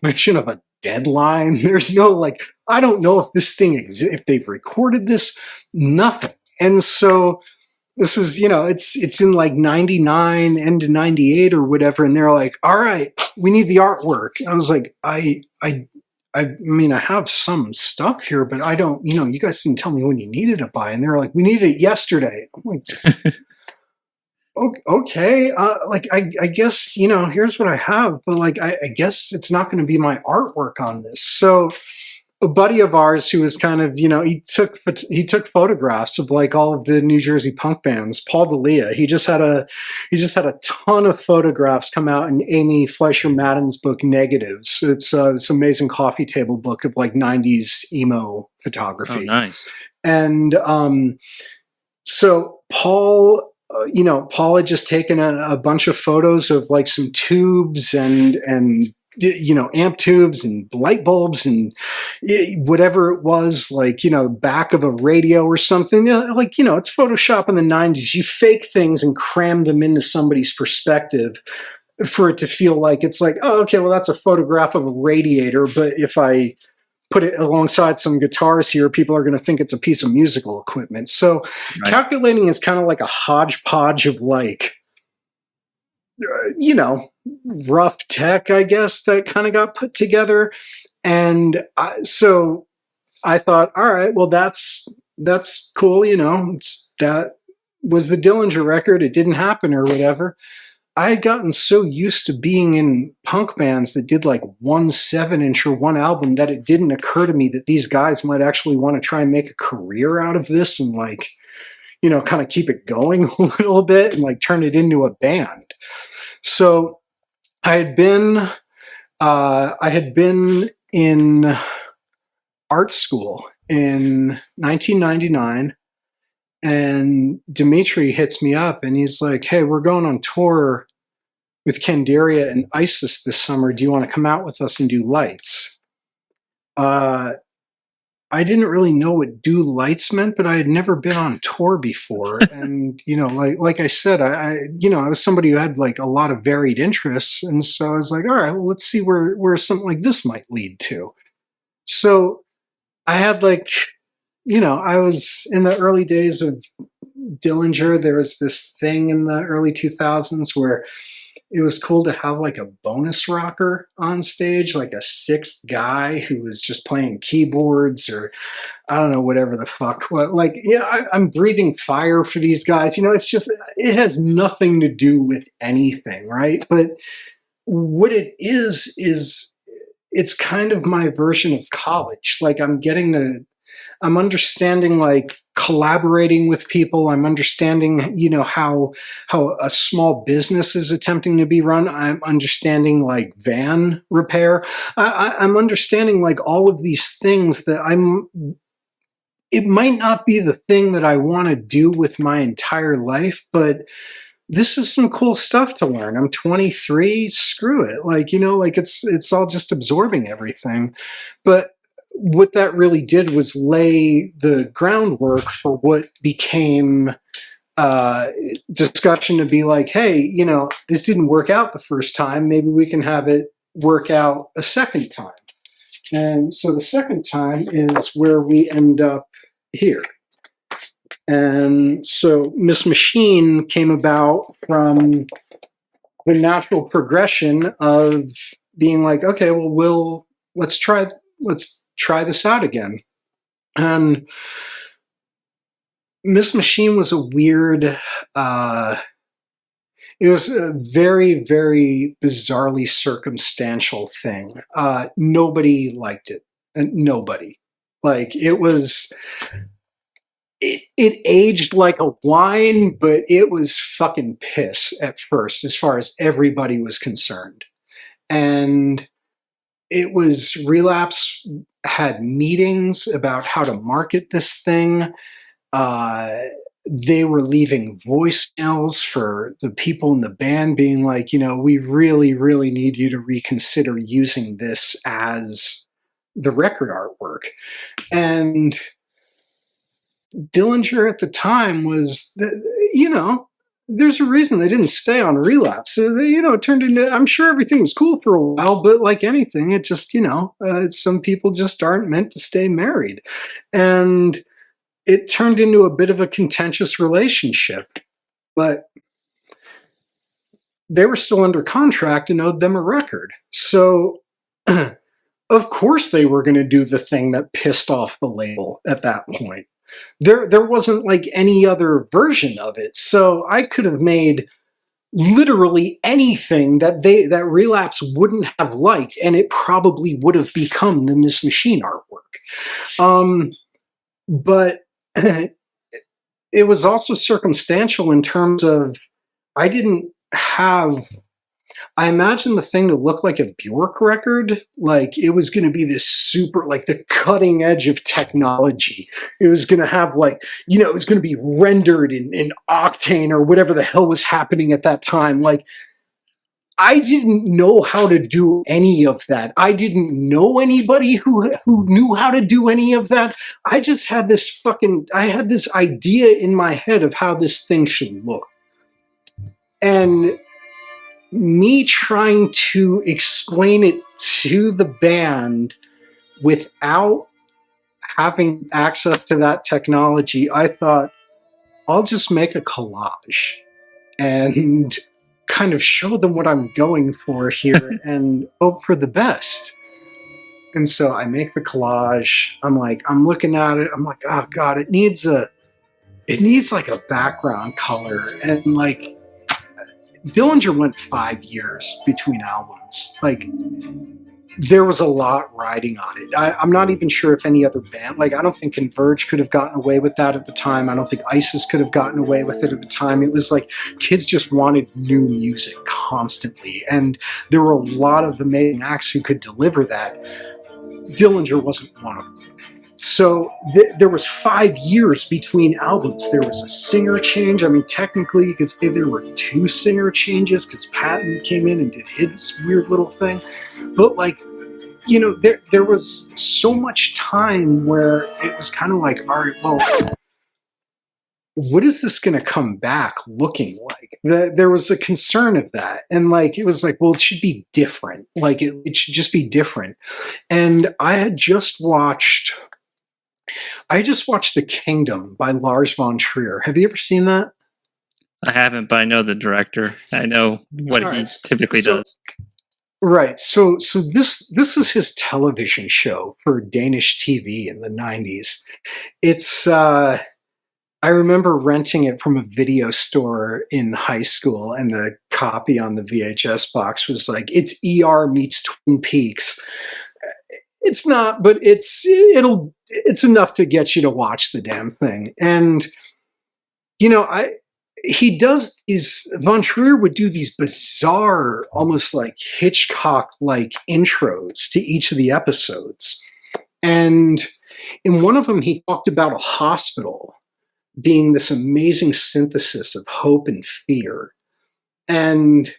mention of a deadline. There's no like, I don't know if this thing exists, if they've recorded this, nothing. And so this is, it's in like 99, end of 98 or whatever. And they're like, all right, we need the artwork. And I was like, I mean, I have some stuff here, but I don't, you guys didn't tell me when you needed it by. And they're like, we needed it yesterday. I'm like, okay, like I guess, here's what I have, but like I guess it's not going to be my artwork on this. So a buddy of ours who was kind of, he took photographs of like all of the New Jersey punk bands. Paul D'Elia, he just had a ton of photographs come out in Amy Fleischer Madden's book Negatives. It's this amazing coffee table book of like 90s emo photography. Oh, nice. And so Paul had just taken a bunch of photos of like some tubes and amp tubes and light bulbs and whatever it was, like, the back of a radio or something. Like, it's Photoshop in the 90s. You fake things and cram them into somebody's perspective for it to feel like it's like, oh, okay, well, that's a photograph of a radiator. But if I put it alongside some guitars here, people are going to think it's a piece of musical equipment. So right. Calculating is kind of like a hodgepodge of like, rough tech, I guess, that kind of got put together. And so I thought, all right, well, that's cool. That was the Dillinger record. It didn't happen or whatever. I had gotten so used to being in punk bands that did like 1 7-inch or one album that it didn't occur to me that these guys might actually want to try and make a career out of this and like, kind of keep it going a little bit and like turn it into a band. So I had been in art school in 1999. And Dimitri hits me up and he's like, hey, we're going on tour with Candaria and Isis this summer. Do you want to come out with us and do lights? I didn't really know what do lights meant, but I had never been on tour before. And, like I said, I was somebody who had like a lot of varied interests. And so I was like, all right, well, let's see where something like this might lead to. So I had like, I was in the early days of Dillinger. There was this thing in the early 2000s where it was cool to have like a bonus rocker on stage, like a sixth guy who was just playing keyboards or I don't know, whatever the fuck. What, like, yeah, I'm breathing fire for these guys. It's just, it has nothing to do with anything, right? But what it is it's kind of my version of college. Like, I'm understanding like collaborating with people. I'm understanding, how a small business is attempting to be run. I'm understanding like van repair. I'm understanding like all of these things that it might not be the thing that I want to do with my entire life, but this is some cool stuff to learn. I'm 23. Screw it. Like it's all just absorbing everything. But what that really did was lay the groundwork for what became discussion to be like, hey, this didn't work out the first time. Maybe we can have it work out a second time. And so the second time is where we end up here. And so Miss Machine came about from the natural progression of being like, okay, well, let's try this out again. And Miss Machine was a weird, it was a very, very bizarrely circumstantial thing. Nobody liked it. And nobody. Like, it was... It aged like a wine, but it was fucking piss at first, as far as everybody was concerned. And it was Relapse had meetings about how to market this thing. They were leaving voicemails for the people in the band being like, we really, really need you to reconsider using this as the record artwork. And Dillinger at the time was, there's a reason they didn't stay on Relapse. So it turned into, I'm sure everything was cool for a while, but like anything, it just, some people just aren't meant to stay married. And it turned into a bit of a contentious relationship. But they were still under contract and owed them a record. So, of course, they were going to do the thing that pissed off the label at that point. There wasn't like any other version of it. So I could have made literally anything that Relapse wouldn't have liked, and it probably would have become the Miss Machine artwork. But it was also circumstantial in terms of I imagined the thing to look like a Bjork record. Like, it was going to be this super, like, the cutting edge of technology. It was going to have, like, it was going to be rendered in Octane or whatever the hell was happening at that time. Like, I didn't know how to do any of that. I didn't know anybody who knew how to do any of that. I just had this idea in my head of how this thing should look. And me trying to explain it to the band without having access to that technology, I thought, I'll just make a collage and kind of show them what I'm going for here and hope for the best. And so I make the collage. I'm looking at it. I'm like, oh God, it needs like a background color. And like, Dillinger went 5 years between albums. Like, there was a lot riding on it. I'm not even sure if any other band, like, I don't think Converge could have gotten away with that at the time. I don't think ISIS could have gotten away with it at the time. It was like kids just wanted new music constantly. And there were a lot of amazing acts who could deliver that. Dillinger wasn't one of them. So there was 5 years between albums. There was a singer change. I mean, technically, you could say there were 2 singer changes because Patton came in and did his weird little thing. But like, there was so much time where it was kind of like, all right, well, what is this going to come back looking like? There was a concern of that. And like, it was like, well, it should be different. Like, it should just be different. And I just watched The Kingdom by Lars von Trier. Have you ever seen that? I haven't, but I know the director. I know what he typically does. Right. So this is his television show for Danish TV in the 90s. It's I remember renting it from a video store in high school, and the copy on the VHS box was like, it's ER meets Twin Peaks. It's not, but it's enough to get you to watch the damn thing. And you know, he does these, Von Trier would do these bizarre, almost like Hitchcock-like intros to each of the episodes. And in one of them, he talked about a hospital being this amazing synthesis of hope and fear. And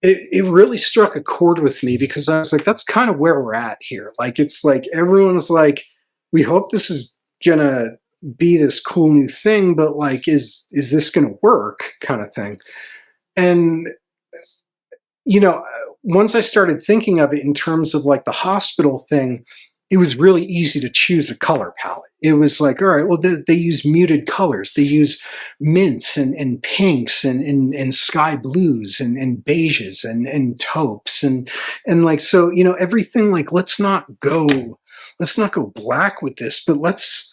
it really struck a chord with me, because I was like, that's kind of where we're at here. Like, it's like everyone's like, we hope this is gonna be this cool new thing, but like, is this gonna work, kind of thing. And you know, once I started thinking of it in terms of like the hospital thing, it was really easy to choose a color palette. It was like, all right, well, they use muted colors. They use mints and pinks and sky blues and beiges and taupes and like, so, you know, everything, like, let's not go black with this, but let's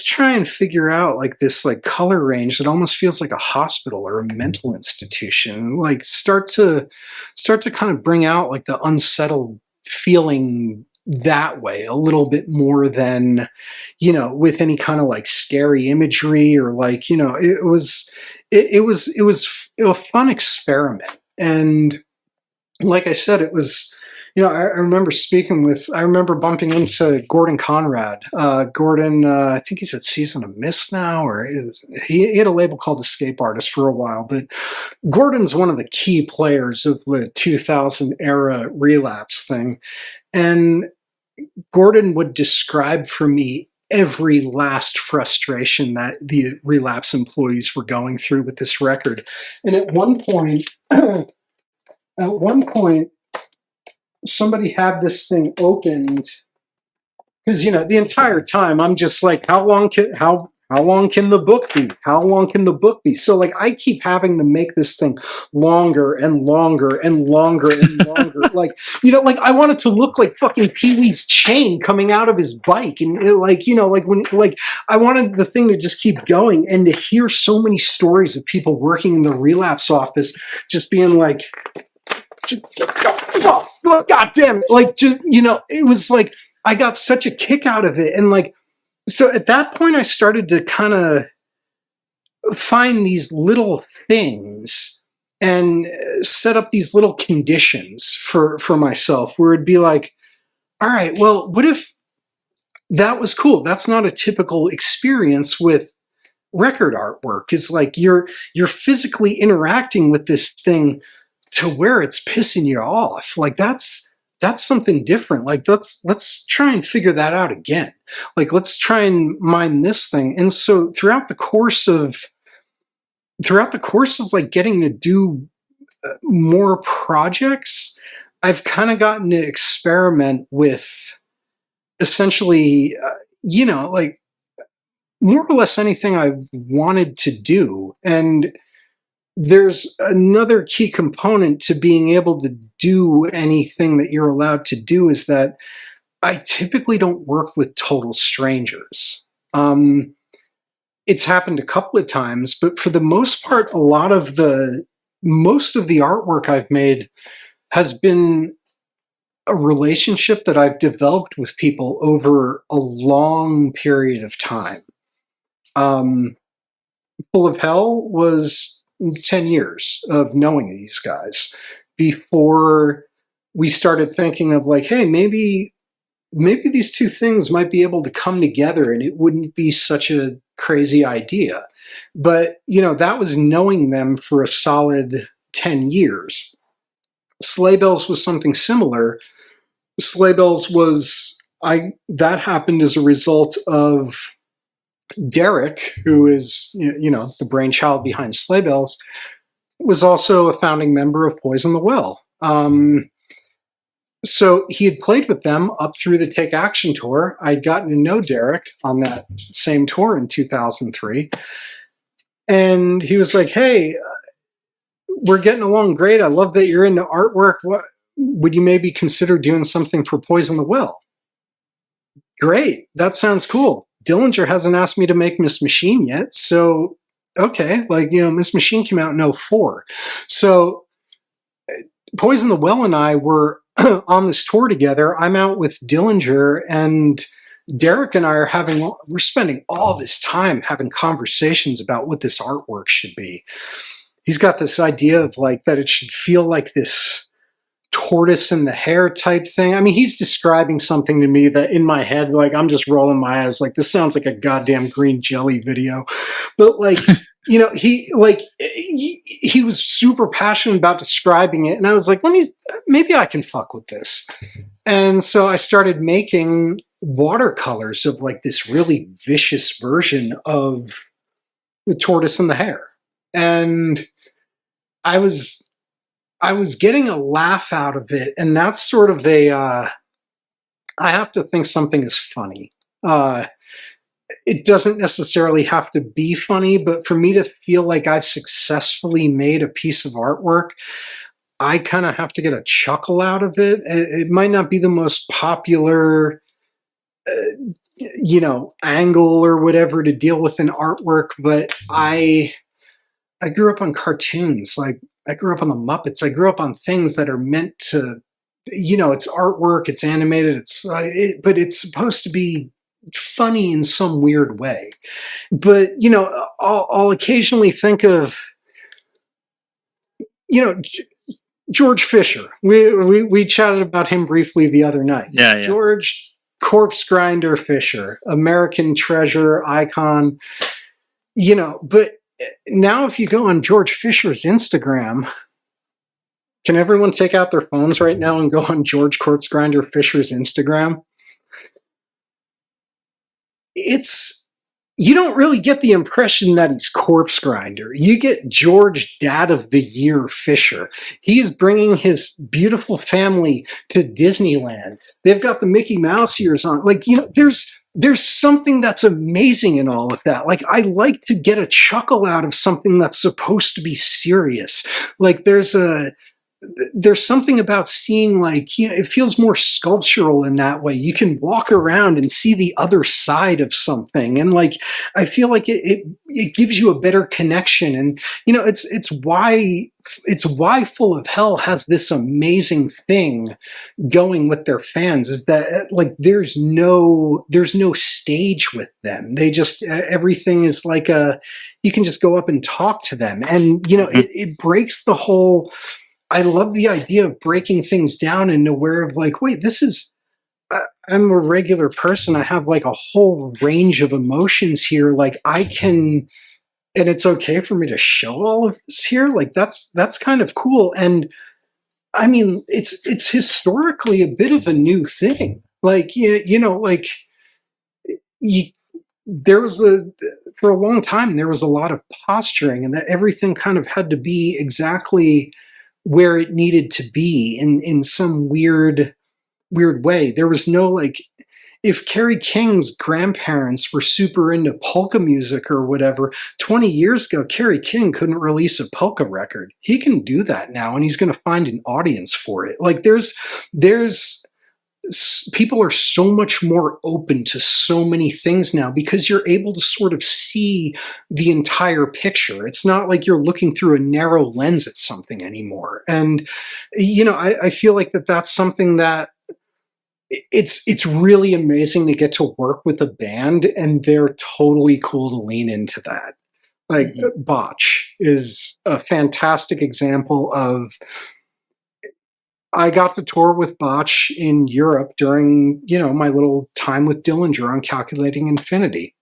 try and figure out like this like color range that almost feels like a hospital or a mental institution. Like start to kind of bring out like the unsettled feeling that way a little bit more than, you know, with any kind of like scary imagery, or like, you know, it was a fun experiment. And like I said, it was, you know, I remember bumping into Gordon Conrad. Gordon, I think he's at Season of Mist now, or he had a label called Escape Artist for a while, but Gordon's one of the key players of the 2000 era relapse thing. And Gordon would describe for me every last frustration that the relapse employees were going through with this record. And at one point, somebody had this thing opened, because, you know, the entire time I'm just like, how long can the book be? How long can the book be? So like, I keep having to make this thing longer and longer and longer and longer. Like, you know, like I want it to look like fucking Pee-wee's chain coming out of his bike. And it, like, you know, like when, like I wanted the thing to just keep going, and to hear so many stories of people working in the relapse office just being like, God damn it. Like, just, you know, it was like, I got such a kick out of it. And like, so at that point I started to kind of find these little things and set up these little conditions for myself, where it'd be like, all right, well, what if that was cool? That's not a typical experience with record artwork. It's like you're physically interacting with this thing to where it's pissing you off. Like that's something different. Like let's try and figure that out again. Like let's try and mine this thing. And so throughout the course of like getting to do more projects, I've kind of gotten to experiment with essentially, you know, like more or less anything I wanted to do. And there's another key component to being able to do anything that you're allowed to do, is that I typically don't work with total strangers. It's happened a couple of times, but for the most part, most of the artwork I've made has been a relationship that I've developed with people over a long period of time. Full of Hell was 10 years of knowing these guys before we started thinking of like, hey, maybe these two things might be able to come together and it wouldn't be such a crazy idea. But, you know, that was knowing them for a solid 10 years. Sleigh Bells was something similar. Sleigh Bells was, that happened as a result of Derek, who is, you know, the brainchild behind Sleigh Bells, was also a founding member of Poison the Well. So he had played with them up through the Take Action tour. I'd gotten to know Derek on that same tour in 2003. And he was like, hey, we're getting along great. I love that you're into artwork. What would you maybe consider doing something for Poison the Well? Great. That sounds cool. Dillinger hasn't asked me to make Miss Machine yet. So, okay. Like, Miss Machine came out in '04. So Poison the Well and I were on this tour together. I'm out with Dillinger, and Derek and I we're spending all this time having conversations about what this artwork should be. He's got this idea of like that it should feel like this tortoise in the hare type thing. I mean, he's describing something to me that in my head, like I'm just rolling my eyes, like this sounds like a goddamn green jelly video. But like, he was super passionate about describing it, and I was like, maybe I can fuck with this. And so I started making watercolors of like this really vicious version of the tortoise and the hare. And I was getting a laugh out of it, and that's sort of I have to think something is funny. It doesn't necessarily have to be funny, but for me to feel like I've successfully made a piece of artwork, I kind of have to get a chuckle out of it. It might not be the most popular, angle or whatever to deal with an artwork, but I grew up on cartoons. Like I grew up on the Muppets. I grew up on things that are meant to, it's artwork, it's animated, but it's supposed to be funny in some weird way. But, I'll occasionally think of, George Fisher. We chatted about him briefly the other night. Yeah. George Corpse Grinder Fisher, American treasure, icon, but now if you go on George Fisher's Instagram, can everyone take out their phones right now and go on George Corpse Grinder Fisher's Instagram? You don't really get the impression that he's Corpse Grinder. You get George Dad of the Year Fisher. He's bringing his beautiful family to Disneyland. They've got the Mickey Mouse ears on. Like, there's something that's amazing in all of that. Like, I like to get a chuckle out of something that's supposed to be serious. Like, there's something about seeing, like, it feels more sculptural in that way. You can walk around and see the other side of something. And like, I feel like it gives you a better connection. And, it's why Full of Hell has this amazing thing going with their fans, is that like, there's no stage with them. They just, everything is like you can just go up and talk to them. And, it breaks the whole, I love the idea of breaking things down into where of like, wait, I'm a regular person. I have like a whole range of emotions here. Like and it's okay for me to show all of this here. Like that's kind of cool. And I mean, it's historically a bit of a new thing. Like, there was for a long time, there was a lot of posturing, and that everything kind of had to be exactly where it needed to be in some weird way. There was no, like, if Kerry King's grandparents were super into polka music or whatever, 20 years ago, Kerry King couldn't release a polka record. He can do that now, and he's going to find an audience for it. Like, people are so much more open to so many things now because you're able to sort of see the entire picture. It's not like you're looking through a narrow lens at something anymore. And, I feel like that's something that it's really amazing to get to work with a band, and they're totally cool to lean into that. Like, Botch is a fantastic example of, I got to tour with Botch in Europe during, my little time with Dillinger on Calculating Infinity.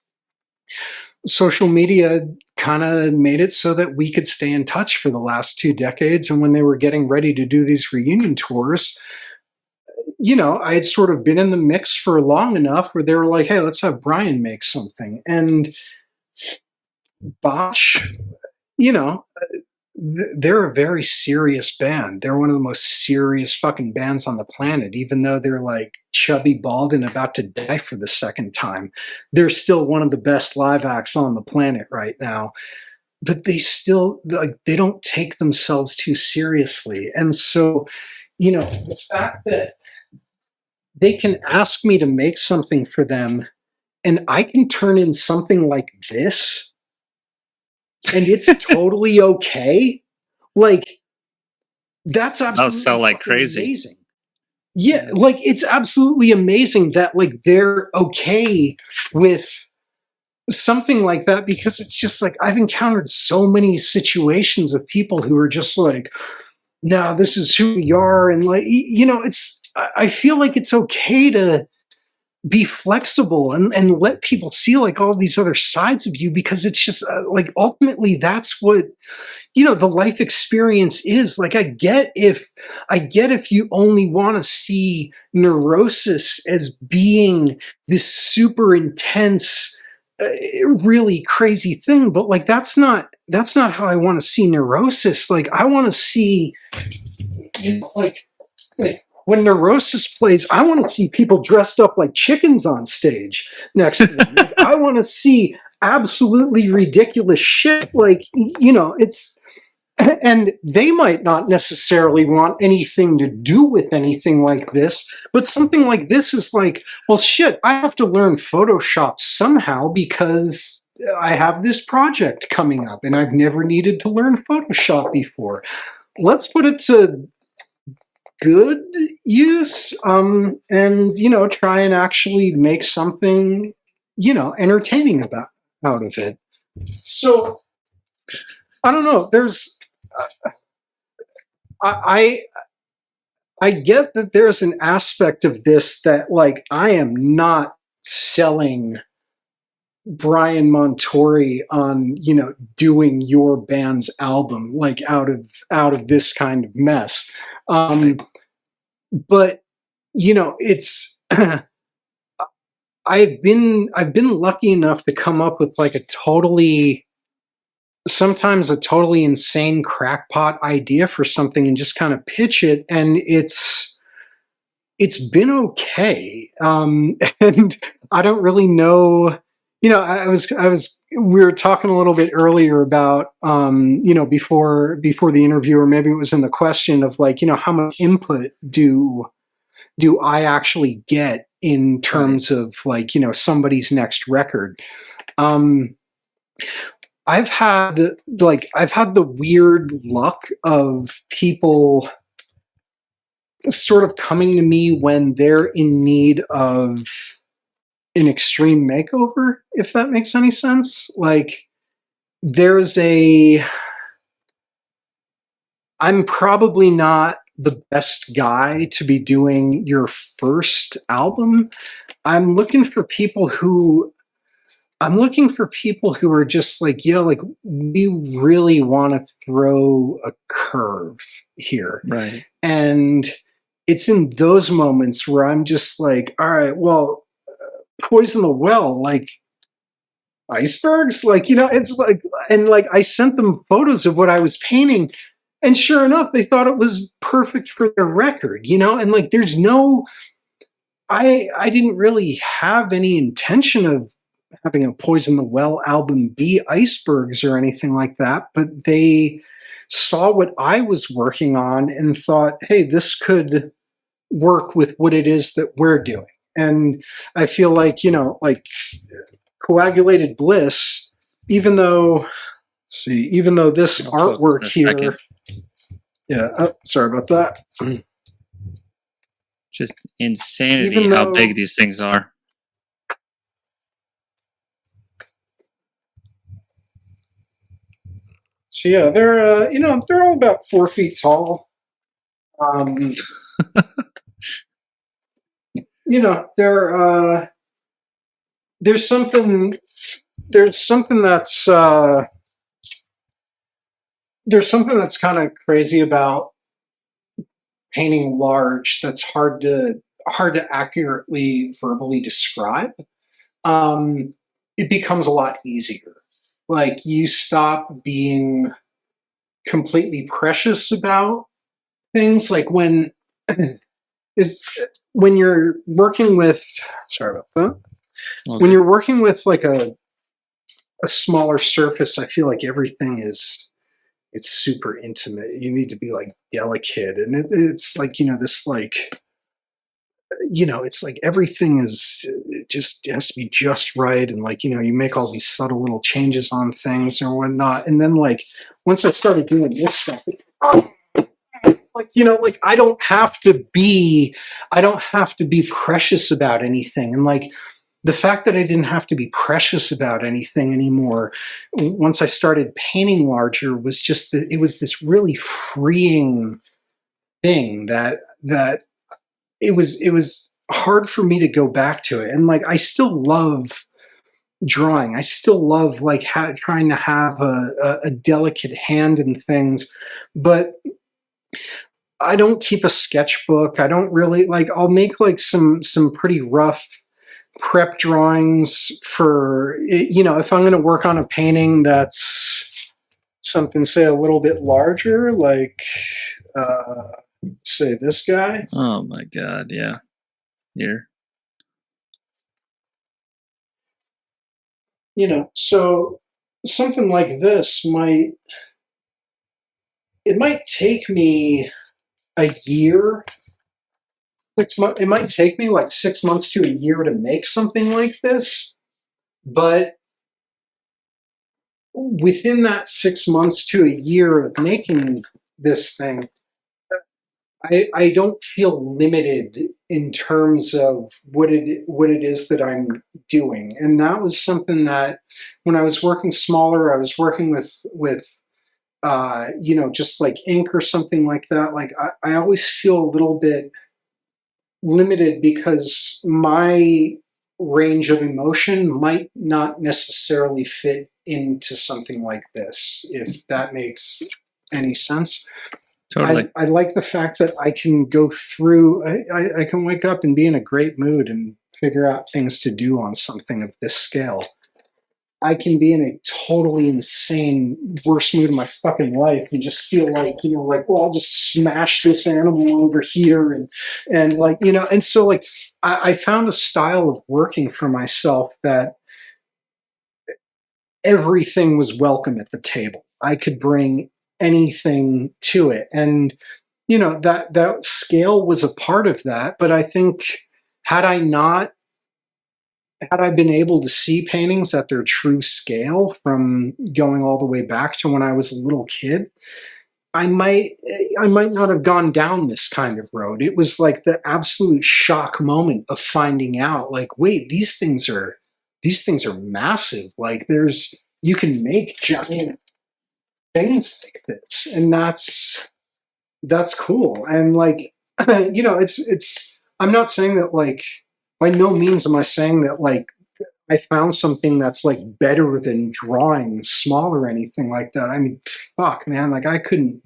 Social media kind of made it so that we could stay in touch for the last 2 decades. And when they were getting ready to do these reunion tours, I had sort of been in the mix for long enough where they were like, hey, let's have Brian make something. And Botch, they're a very serious band. They're one of the most serious fucking bands on the planet. Even though they're like chubby, bald, and about to die for the second time, they're still one of the best live acts on the planet right now. but they still, like, they don't take themselves too seriously. And so, the fact that they can ask me to make something for them and I can turn in something like this and it's totally okay. Like, that's That'll absolutely sell like fucking crazy. amazing. Yeah, like, it's absolutely amazing that, like, they're okay with something like that, because it's just like, I've encountered so many situations of people who are just like, no, this is who we are. And, like, I feel like it's okay to be flexible and let people see, like, all these other sides of you, because it's just like, ultimately, that's what the life experience is. Like, I get if you only want to see neurosis as being this super intense, really crazy thing, but, like, that's not how I want to see neurosis. Like, I want to see, like, when neurosis plays, I want to see people dressed up like chickens on stage next to them. Like, I want to see absolutely ridiculous shit. Like, it's, and they might not necessarily want anything to do with anything like this, but something like this is like, well, shit, I have to learn Photoshop somehow because I have this project coming up and I've never needed to learn Photoshop before. Let's put it to good use, and try and actually make something entertaining out of it. So I don't know, there's I get that there's an aspect of this that, like, I am not selling Brian Montuori on doing your band's album, like, out of this kind of mess. But it's I've been lucky enough to come up with, like, sometimes a totally insane crackpot idea for something and just kind of pitch it, and it's been okay. And I don't really know. We were talking a little bit earlier about, before the interview, or maybe it was in the question of, like, how much input do I actually get in terms of, like, somebody's next record. I've had the weird luck of people sort of coming to me when they're in need of an extreme makeover, if that makes any sense. Like, I'm probably not the best guy to be doing your first album. I'm looking for people who are just like, yeah, like, we really want to throw a curve here. Right. And it's in those moments where I'm just like, all right, well, poison the well, like, icebergs, like, it's like, and, like, I sent them photos of what I was painting, and sure enough, they thought it was perfect for their record, and, like, there's no, I didn't really have any intention of having a Poison the Well album be icebergs or anything like that, but they saw what I was working on and thought, hey, this could work with what it is that we're doing. And I feel like, like, Coagulated Bliss, even though this artwork here, sorry about that. Just insanity how big these things are. So yeah, they're they're all about 4 feet tall. There's something that's kind of crazy about painting large. That's hard to accurately verbally describe. It becomes a lot easier. Like, you stop being completely precious about things. Like, when you're working with, sorry about that. Okay. When you're working with, like, a a smaller surface, I feel like everything is, it's super intimate. You need to be like delicate, and it's like, this like, it's like everything is, it just has to be just right, and like, you make all these subtle little changes on things or whatnot, and then like once I started doing this stuff, it's like, like I don't have to be precious about anything, and like the fact that I didn't have to be precious about anything anymore once I started painting larger was just that it was this really freeing thing that it was hard for me to go back to it. And like I still love drawing. I still love like trying to have a delicate hand in things, but I don't keep a sketchbook. I don't really like, I'll make like some pretty rough prep drawings for, if I'm going to work on a painting that's something, say, a little bit larger, like say this guy. Oh my God. Yeah. Here. So something like this might take me a year. It might take me like 6 months to a year to make something like this, but within that 6 months to a year of making this thing, I don't feel limited in terms of what it is that I'm doing. And that was something that when I was working smaller, I was working with just like ink or something like that. Like I always feel a little bit limited because my range of emotion might not necessarily fit into something like this, if that makes any sense. Totally. I like the fact that I can go through, I can wake up and be in a great mood and figure out things to do on something of this scale. I can be in a totally insane, worst mood of my fucking life and just feel like, well, I'll just smash this animal over here and like, and so like I found a style of working for myself that everything was welcome at the table. I could bring anything to it. And, that scale was a part of that. But I think had I been able to see paintings at their true scale from going all the way back to when I was a little kid, I might not have gone down this kind of road. It was like the absolute shock moment of finding out, like, wait, these things are massive. Like you can make giant things like this, and that's cool. And like, it's I'm not saying that, like, by no means am I saying that like I found something that's like better than drawing small or anything like that. I mean, fuck, man, like I couldn't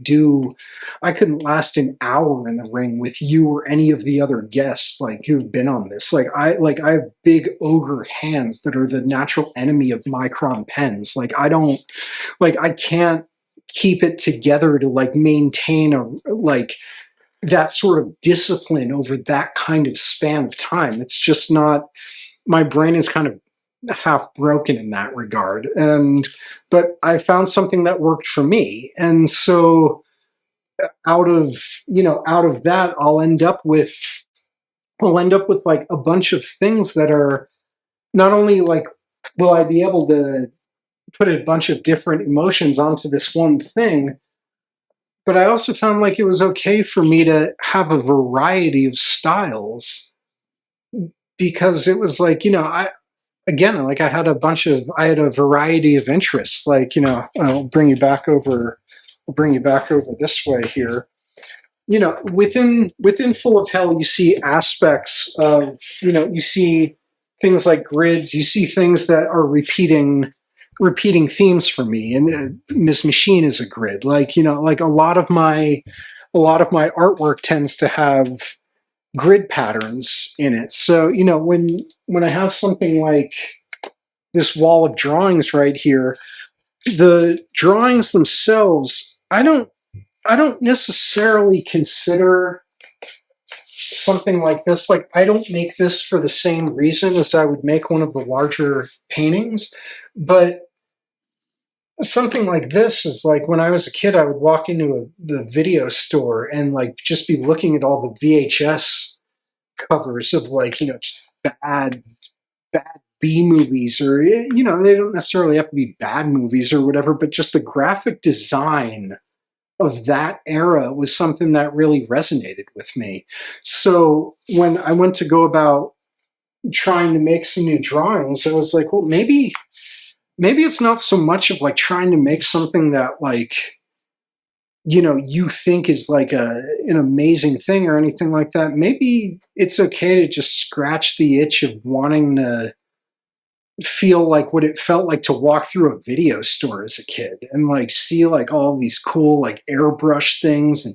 last an hour in the ring with you or any of the other guests like who've been on this. Like I have big ogre hands that are the natural enemy of micron pens. Like I can't keep it together to like maintain that sort of discipline over that kind of span of time. It's just not, my brain is kind of half broken in that regard. But I found something that worked for me. And so out of that, I'll end up with like a bunch of things that are not only like, will I be able to put a bunch of different emotions onto this one thing, but I also found like it was okay for me to have a variety of styles, because it was like, I had a variety of interests. Like, I'll bring you back over this way here. Within Full of Hell, you see aspects of, you see things like grids, you see things that are repeating themes for me. And Miss Machine is a grid. Like, like a lot of my artwork tends to have grid patterns in it. So, when I have something like this wall of drawings right here, the drawings themselves, I don't necessarily consider something like this, like I don't make this for the same reason as I would make one of the larger paintings, but something like this is like when I was a kid, I would walk into the video store and like just be looking at all the VHS covers of like, just bad B movies, or they don't necessarily have to be bad movies or whatever, but just the graphic design of that era was something that really resonated with me. So when I went to go about trying to make some new drawings, I was like, well, maybe it's not so much of like trying to make something that like you think is like an amazing thing or anything like that. Maybe it's okay to just scratch the itch of wanting to feel like what it felt like to walk through a video store as a kid and like see like all of these cool like airbrush things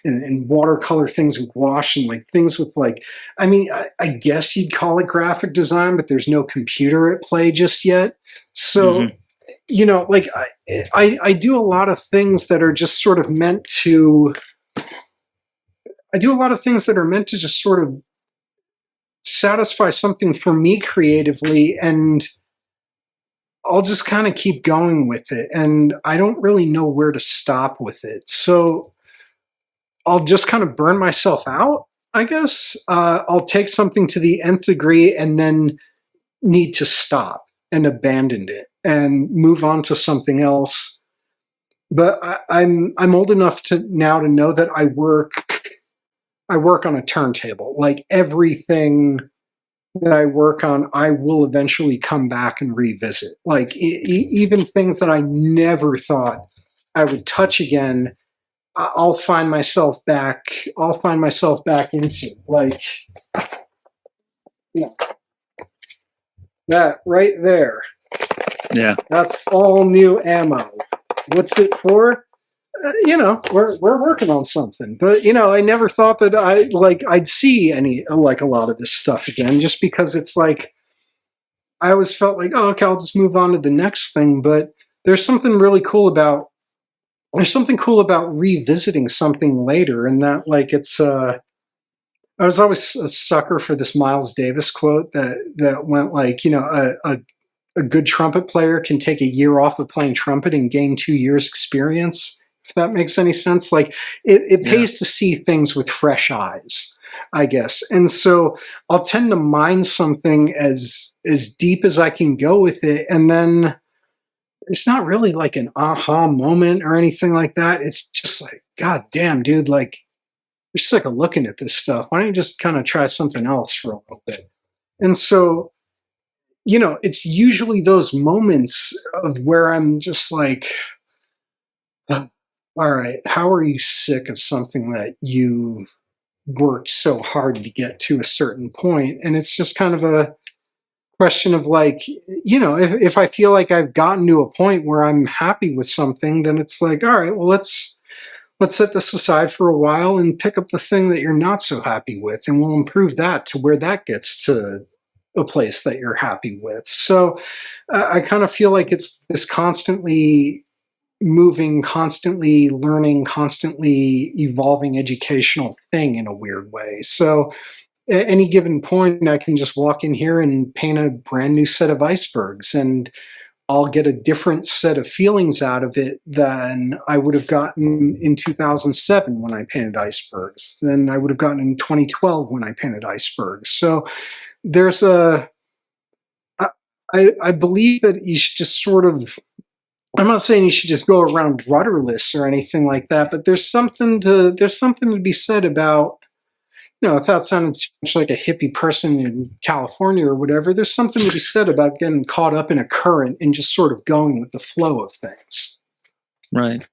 and watercolor things with gouache and like things with like, I guess you'd call it graphic design, but there's no computer at play just yet. So, like I do a lot of things that are just sort of meant to, just sort of satisfy something for me creatively, and I'll just kind of keep going with it, and I don't really know where to stop with it. So I'll just kind of burn myself out, I guess. I'll take something to the nth degree and then need to stop and abandon it and move on to something else. But I'm old enough now to know that I work on a turntable. Like everything that I work on, I will eventually come back and revisit. Like even things that I never thought I would touch again, I'll find myself back into. Like, that right there. Yeah, that's all new ammo. What's it for? We're working on something, but I never thought that I'd see any like a lot of this stuff again, just because it's like I always felt like, oh, okay, I'll just move on to the next thing. But there's something really cool about revisiting something later, and that like it's I was always a sucker for this Miles Davis quote that went like, a good trumpet player can take a year off of playing trumpet and gain 2 years experience. If that makes any sense. Like it pays to see things with fresh eyes, I guess. And so I'll tend to mine something as deep as I can go with it. And then it's not really like an aha moment or anything like that. It's just like, God damn, dude, like you're sick of looking at this stuff. Why don't you just kind of try something else for a little bit? And so, it's usually those moments of where I'm just like, all right, how are you sick of something that you worked so hard to get to a certain point? And it's just kind of a question of like, if I feel like I've gotten to a point where I'm happy with something, then it's like, all right, well, let's set this aside for a while and pick up the thing that you're not so happy with, and we'll improve that to where that gets to a place that you're happy with. So I kind of feel like it's this constantly moving, constantly learning, constantly evolving educational thing in a weird way. So at any given point, I can just walk in here and paint a brand new set of icebergs, and I'll get a different set of feelings out of it than I would have gotten in 2007 when I painted icebergs, than I would have gotten in 2012 when I painted icebergs. So there's I believe that you should just sort of, I'm not saying you should just go around rudderless or anything like that, but there's something to be said about, without sounding too much like a hippie person in California or whatever, there's something to be said about getting caught up in a current and just sort of going with the flow of things. Right.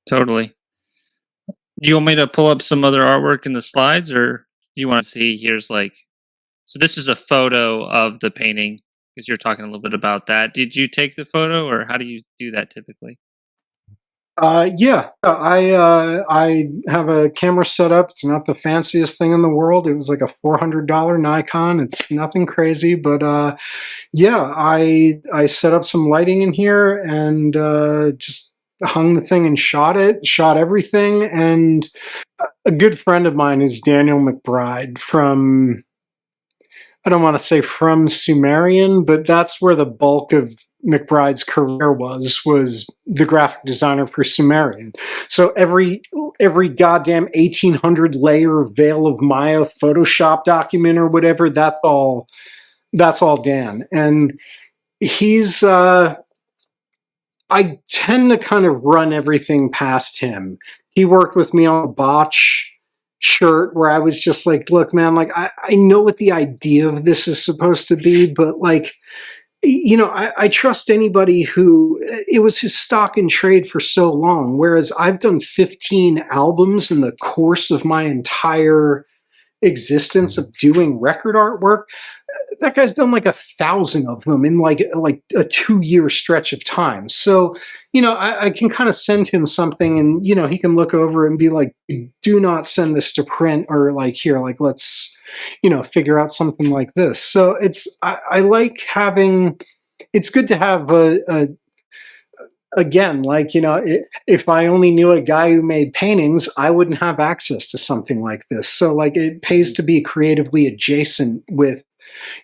Totally. Do you want me to pull up some other artwork in the slides, or do you want to see, here's like, so this is a photo of the painting, because you're talking a little bit about that. Did you take the photo, or how do you do that typically? Yeah, I have a camera set up. It's not the fanciest thing in the world. It was like a $400 Nikon. It's nothing crazy, but yeah, I set up some lighting in here and just hung the thing and shot everything. And a good friend of mine is Daniel McBride from, I don't want to say from Sumerian, but that's where the bulk of McBride's career was the graphic designer for Sumerian. So every goddamn 1800 layer Veil of Maya Photoshop document or whatever, that's all Dan. And he's I tend to kind of run everything past him. He worked with me on a botch shirt where I was just like, look, man, like I know what the idea of this is supposed to be, but like, I trust anybody who, it was his stock in trade for so long, whereas I've done 15 albums in the course of my entire existence of doing record artwork. That guy's done like 1,000 of them in like a 2-year stretch of time. So, I can kind of send him something and, he can look over and be like, do not send this to print, or like, here, like, let's, figure out something like this. So I like having, it's good to have again, like, if I only knew a guy who made paintings, I wouldn't have access to something like this. So like, it pays to be creatively adjacent with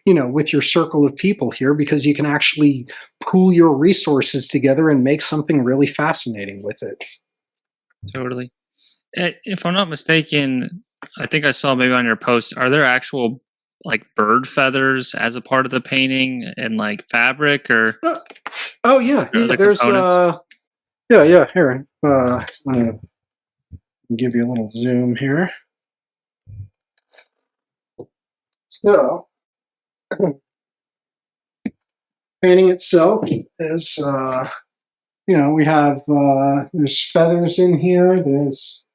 your circle of people here, because you can actually pool your resources together and make something really fascinating with it. Totally. If I'm not mistaken, I think I saw maybe on your post, are there actual like bird feathers as a part of the painting and like fabric, or oh yeah, there's components? yeah here, I'm gonna give you a little zoom here. So painting itself is we have there's feathers in here, there's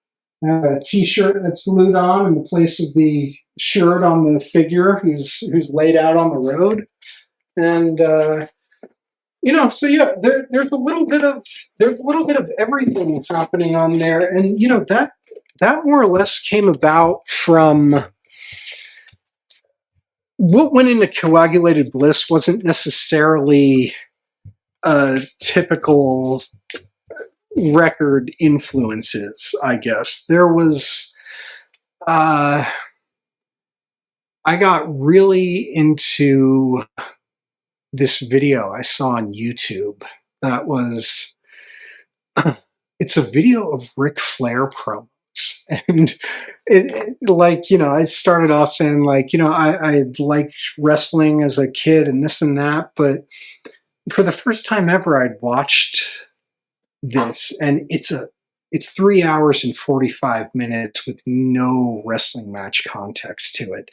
a t-shirt that's glued on in the place of the shirt on the figure who's laid out on the road. And so yeah, there's a little bit of everything happening on there. And that more or less came about from what went into Coagulated Bliss. Wasn't necessarily a typical record influences, I guess. There was I got really into this video I saw on YouTube that was it's a video of Ric Flair promos. And I started off saying like, I liked wrestling as a kid and this and that, but for the first time ever, I'd watched this, and it's 3 hours and 45 minutes with no wrestling match context to it.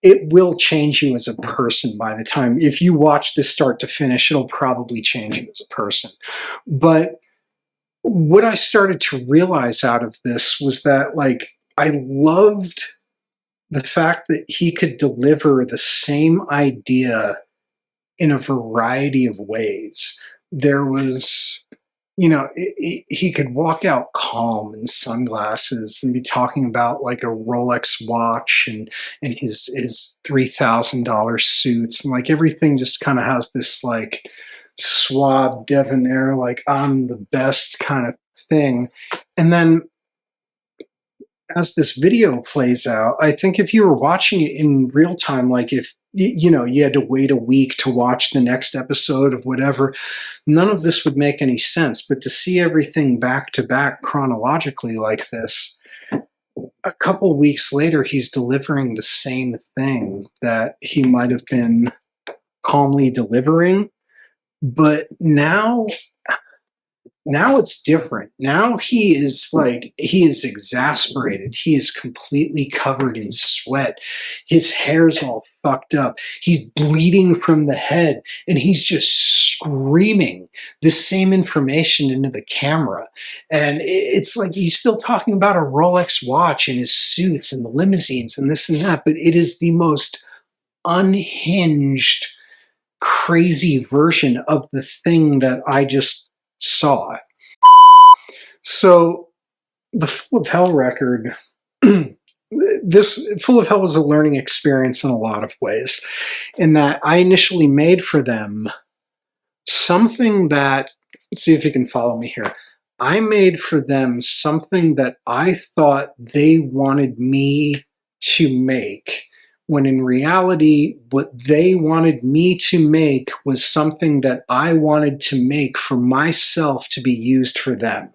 It will change you as a person by the time, if you watch this start to finish, it'll probably change you as a person. But what I started to realize out of this was that, like, I loved the fact that he could deliver the same idea in a variety of ways. There was, he could walk out calm in sunglasses and be talking about like a Rolex watch and his $3,000 suits, and like everything just kind of has this like suave, debonair, like I'm the best kind of thing. And then as this video plays out, I think if you were watching it in real time, like if you had to wait a week to watch the next episode of whatever, none of this would make any sense. But to see everything back to back chronologically like this, a couple weeks later, he's delivering the same thing that he might have been calmly delivering. But now it's different. Now he is exasperated. He is completely covered in sweat. His hair's all fucked up. He's bleeding from the head, and he's just screaming this same information into the camera. And it's like he's still talking about a Rolex watch and his suits and the limousines and this and that, but it is the most unhinged, crazy version of the thing that I just saw. So the Full of Hell record, this Full of Hell was a learning experience in a lot of ways, in that I initially made for them something that, see if you can follow me here. I made for them something that I thought they wanted me to make when in reality, what they wanted me to make was something that I wanted to make for myself to be used for them.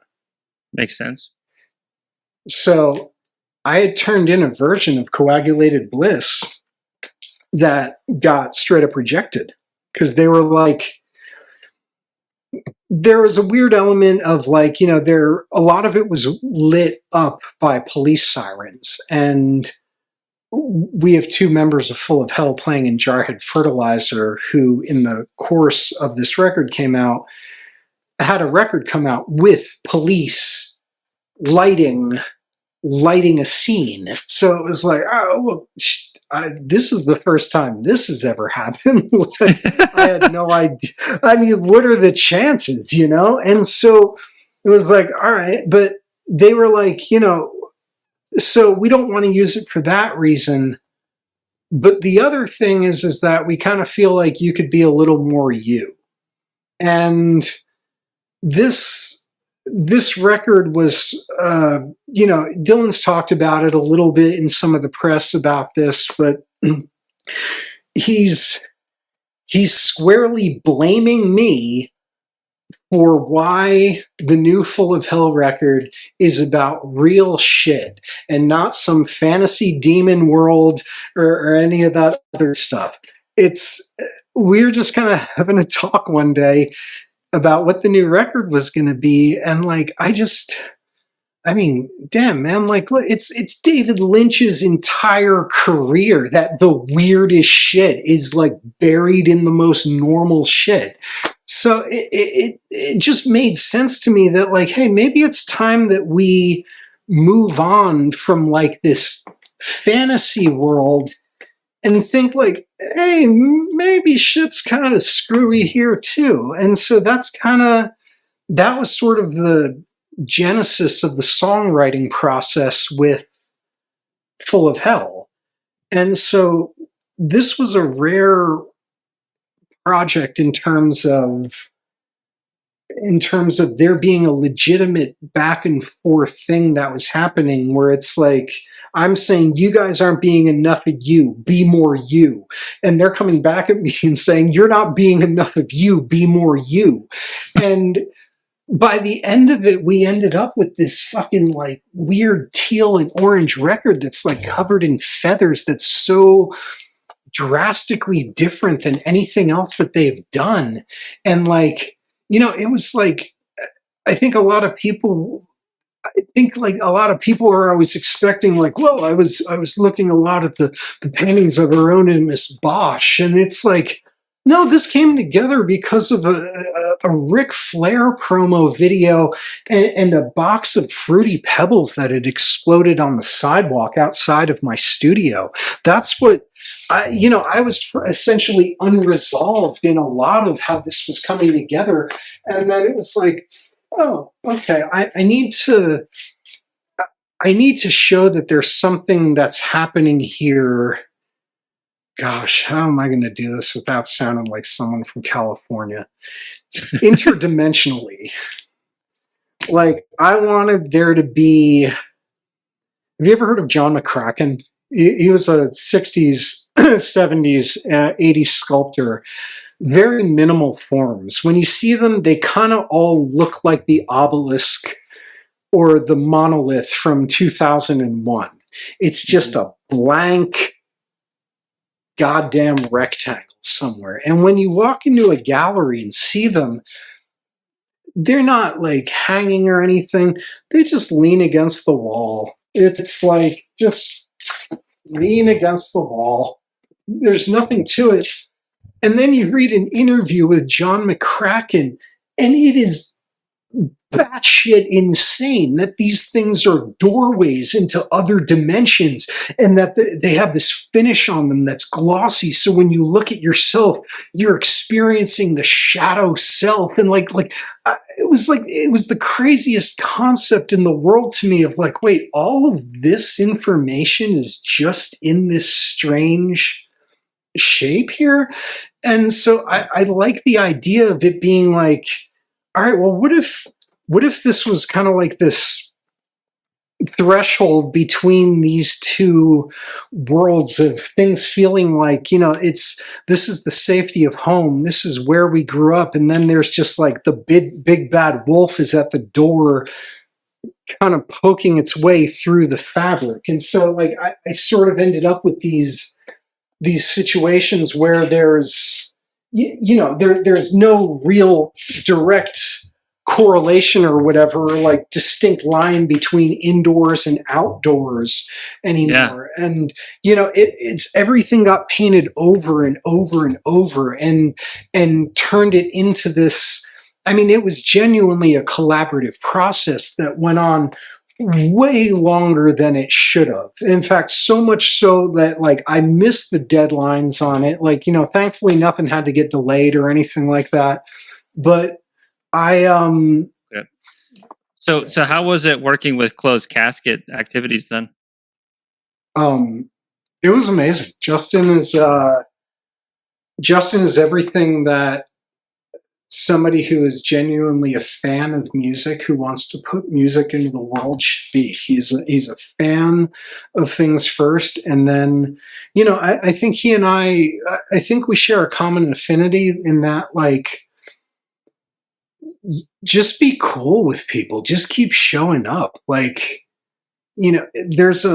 Makes sense. So I had turned in a version of Coagulated Bliss that got straight up rejected because they were like, there was a weird element of like, a lot of it was lit up by police sirens. And we have two members of Full of Hell playing in Jarhead Fertilizer who, in the course of this record had a record come out with police lighting a scene. So it was like, oh, well, this is the first time this has ever happened. I had no idea. I mean, what are the chances, And so it was like, all right, but they were like, so we don't want to use it for that reason. But the other thing is that we kind of feel like you could be a little more you. And this record was, Dylan's talked about it a little bit in some of the press about this, but he's squarely blaming me for why the new Full of Hell record is about real shit and not some fantasy demon world or any of that other stuff. We're just kind of having a talk one day about what the new record was going to be. And like, damn, man, like it's David Lynch's entire career that the weirdest shit is like buried in the most normal shit. So it just made sense to me that like, hey, maybe it's time that we move on from like this fantasy world and think like, hey, maybe shit's kind of screwy here too. And so that was sort of the genesis of the songwriting process with Full of Hell. And so this was a rare project in terms of there being a legitimate back and forth thing that was happening where it's like, I'm saying you guys aren't being enough of you, be more you. And they're coming back at me and saying, you're not being enough of you, be more you. And by the end of it, we ended up with this fucking like weird teal and orange record that's like covered in feathers that's so drastically different than anything else that they've done. And like, it was like, I think a lot of people are always expecting like, well, I was looking a lot at the paintings of Hieronymus Bosch, and it's like, no, this came together because of a Ric Flair promo video and a box of Fruity Pebbles that had exploded on the sidewalk outside of my studio. That's what I was essentially unresolved in a lot of how this was coming together. And then it was like, oh, okay, I need to show that there's something that's happening here. Gosh, how am I going to do this without sounding like someone from California? Interdimensionally. Like, I wanted there to be... Have you ever heard of John McCracken? He was a 60s, 70s, 80s sculptor. Very minimal forms. When you see them, they kind of all look like the obelisk or the monolith from 2001. It's just a blank goddamn rectangle somewhere. And when you walk into a gallery and see them, they're not like hanging or anything. They just lean against the wall. It's like just lean against the wall. There's nothing to it. And then you read an interview with John McCracken, and it is batshit insane that these things are doorways into other dimensions, and that they have this finish on them that's glossy. So when you look at yourself, you're experiencing the shadow self, and it was the craziest concept in the world to me. Of like, wait, all of this information is just in this strange shape here. And so I like the idea of it being like, all right, well, what if this was kind of like this threshold between these two worlds of things feeling like, this is the safety of home, this is where we grew up, and then there's just like the big bad wolf is at the door kind of poking its way through the fabric. And so like I sort of ended up with these situations where there's there's no real direct correlation or whatever, or like distinct line between indoors and outdoors anymore. Yeah. And it's everything got painted over and over and over and turned it into this. I mean, it was genuinely a collaborative process that went on way longer than it should have. In fact, so much so that like I missed the deadlines on it. Like, thankfully nothing had to get delayed or anything like that. But Yeah. So how was it working with closed casket activities then? It was amazing. Justin is everything that somebody who is genuinely a fan of music, who wants to put music into the world, should be. He's a fan of things first, and then I think he and I think we share a common affinity in that, like, just be cool with people, just keep showing up. Like, there's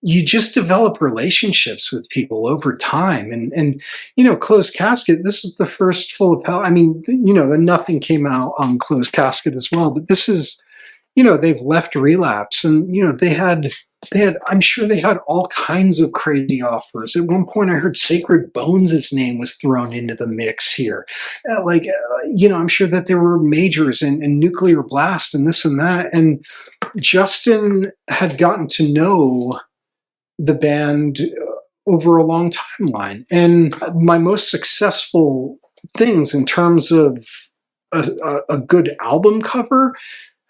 you just develop relationships with people over time, and closed casket, this is the first Full of Hell. I mean, the Nothing came out on closed casket as well, but this is, they've left Relapse, and they had I'm sure they had all kinds of crazy offers. At one point I heard Sacred Bones' name was thrown into the mix here. I'm sure that there were majors and Nuclear Blast and this and that, and Justin had gotten to know the band over a long timeline. And my most successful things in terms of a good album cover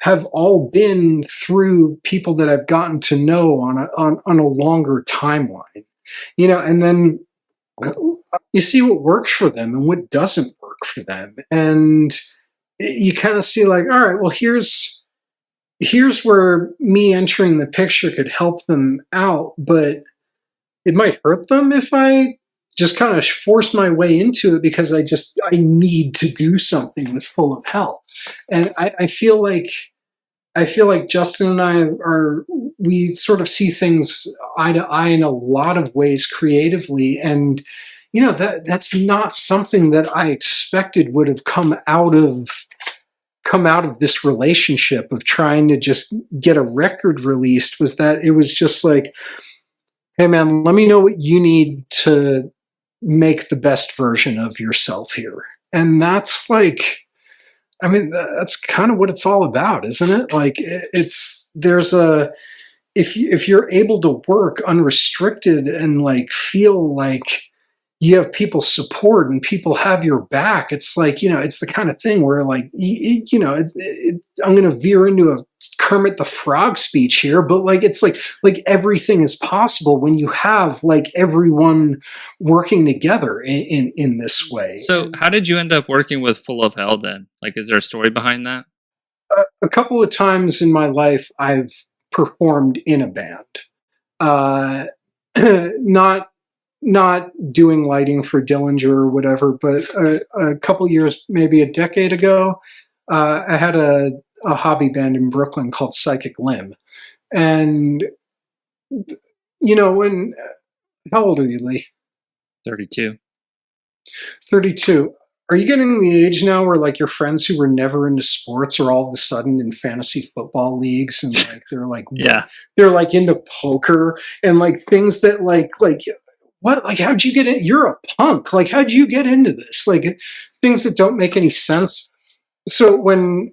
have all been through people that I've gotten to know on a longer timeline. And then you see what works for them and what doesn't work for them. And you kind of see like, all right, well, here's where me entering the picture could help them out, but it might hurt them if I just kind of force my way into it because I need to do something with Full of Hell. And I feel like Justin and we sort of see things eye to eye in a lot of ways creatively. And, that's not something that I expected would have come out of this relationship of trying to just get a record released. Was that it was just like, hey man, let me know what you need to make the best version of yourself here. And that's like, I mean, that's kind of what it's all about, isn't it? Like if you're able to work unrestricted and like feel like you have people's support and people have your back, it's like, it's the kind of thing where like, I'm going to veer into a Kermit the Frog speech here, but like, it's like everything is possible when you have like everyone working together in this way. So how did you end up working with Full of Hell then? Like, is there a story behind that? A couple of times in my life, I've performed in a band, not doing lighting for Dillinger or whatever, but a couple years, maybe a decade ago, I had a hobby band in Brooklyn called Psychic Limb. And, how old are you, Lee? 32. 32. Are you getting the age now where like your friends who were never into sports are all of a sudden in fantasy football leagues and like they're like they're like into poker and like things that like what, like how'd you get in? You're a punk. Like how'd you get into this? Like things that don't make any sense. So when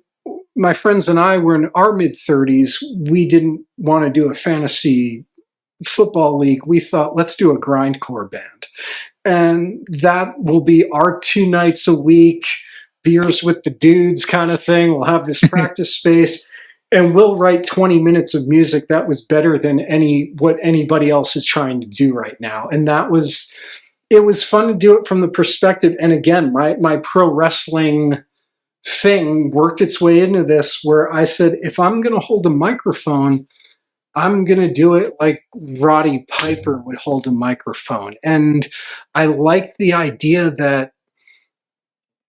my friends and I were in our mid-30s, we didn't want to do a fantasy football league. We thought, let's do a grindcore band. And that will be our 2 nights a week, beers with the dudes kind of thing. We'll have this practice space and we'll write 20 minutes of music that was better than what anybody else is trying to do right now. And it was fun to do it from the perspective. And again, my pro wrestling thing worked its way into this where I said, if I'm going to hold a microphone, I'm going to do it like Roddy Piper would hold a microphone. And I like the idea that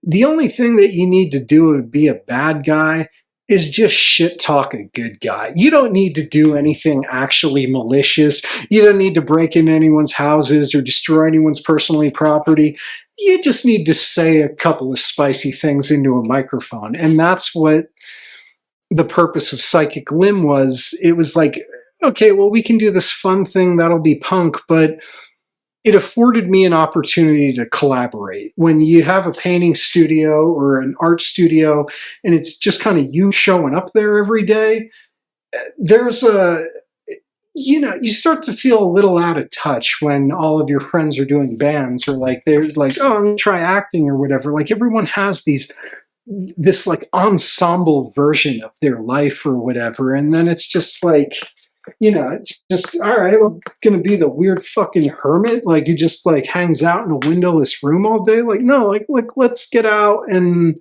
the only thing that you need to do to be a bad guy is just shit talk a good guy. You don't need to do anything actually malicious. You don't need to break into anyone's houses or destroy anyone's personal property. You just need to say a couple of spicy things into a microphone. And that's what the purpose of Psychic Limb was. It was like, okay, well, we can do this fun thing that'll be punk, but it afforded me an opportunity to collaborate. When you have a painting studio or an art studio and it's just kind of you showing up there every day, there's a, you start to feel a little out of touch when all of your friends are doing bands, or like they're like, oh, I'm gonna try acting or whatever. Like everyone has this like ensemble version of their life or whatever. And then it's just like, it's just, all right, I'm going to be the weird fucking hermit. Like, who just like hangs out in a windowless room all day. Like, no, like let's get out and,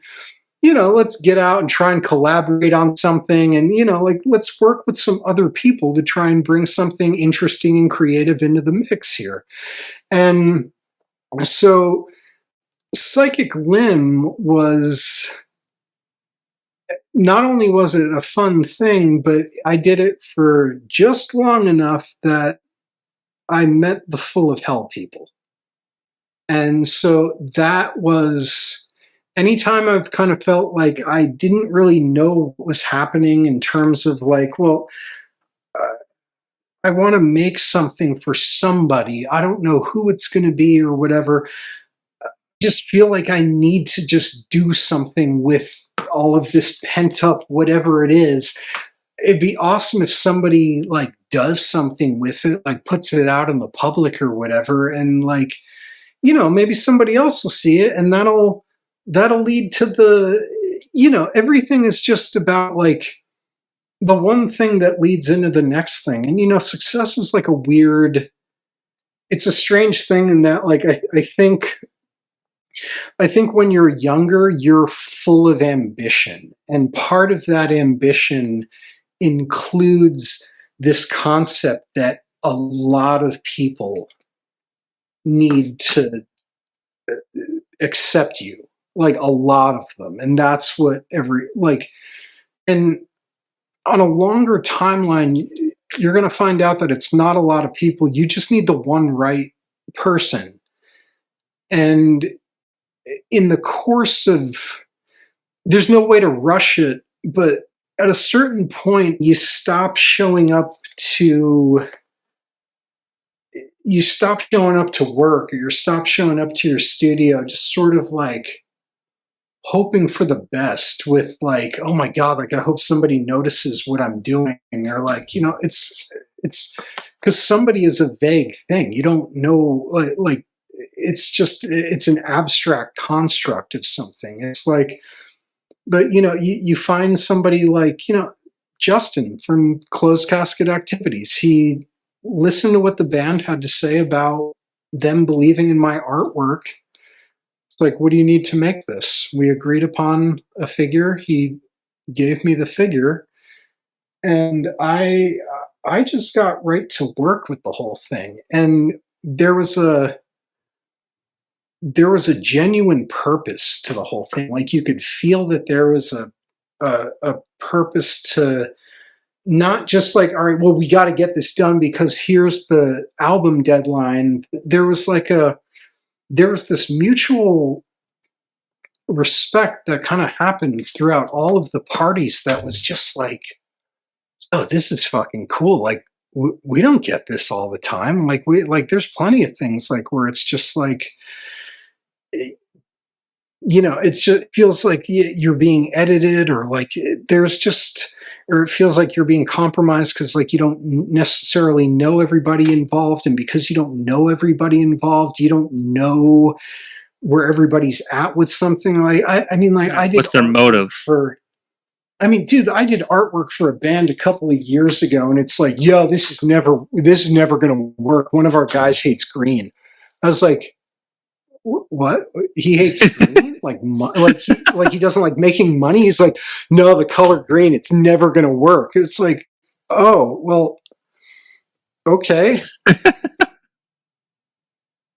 let's get out and try and collaborate on something. And, like, let's work with some other people to try and bring something interesting and creative into the mix here. And so Psychic Limb was, not only was it a fun thing, but I did it for just long enough that I met the Full of Hell people. And so that was, anytime I've kind of felt like I didn't really know what was happening in terms of like, well, I want to make something for somebody. I don't know who it's going to be or whatever. I just feel like I need to just do something with all of this pent up whatever it is. It'd be awesome if somebody like does something with it, like puts it out in the public or whatever, and like, maybe somebody else will see it, and that'll lead to the, everything is just about like the one thing that leads into the next thing. And success is like it's a strange thing in that, like, I think when you're younger, you're full of ambition. And part of that ambition includes this concept that a lot of people need to accept you, like a lot of them. And that's what and on a longer timeline, you're going to find out that it's not a lot of people. You just need the one right person. And in the course of, there's no way to rush it, but at a certain point, you stop showing up to work, or you stop showing up to your studio, just sort of like hoping for the best with like, oh my God, like I hope somebody notices what I'm doing. And they're like, it's because somebody is a vague thing. You don't know, like it's an abstract construct of something. It's like, but you find somebody like, Justin from Closed Casket Activities. He listened to what the band had to say about them believing in my artwork. It's like, what do you need to make this? We agreed upon a figure. He gave me the figure, and I just got right to work with the whole thing. And there was a genuine purpose to the whole thing. Like, you could feel that there was a purpose to not just like, all right, well, we got to get this done because here's the album deadline. There was this mutual respect that kind of happened throughout all of the parties that was just like, oh, this is fucking cool. Like, we don't get this all the time. Like, there's plenty of things like where it's just like, it's just, it feels like you're being edited, or like or it feels like you're being compromised because like you don't necessarily know everybody involved. And because you don't know everybody involved, you don't know where everybody's at with something. Like, I mean, like, I did. What's their motive? Dude, I did artwork for a band a couple of years ago, and it's like, yo, this is never going to work. One of our guys hates green. I was like, what? He hates green? like like he doesn't like making money. He's like, no, the color green, it's never going to work. It's like, oh well, okay.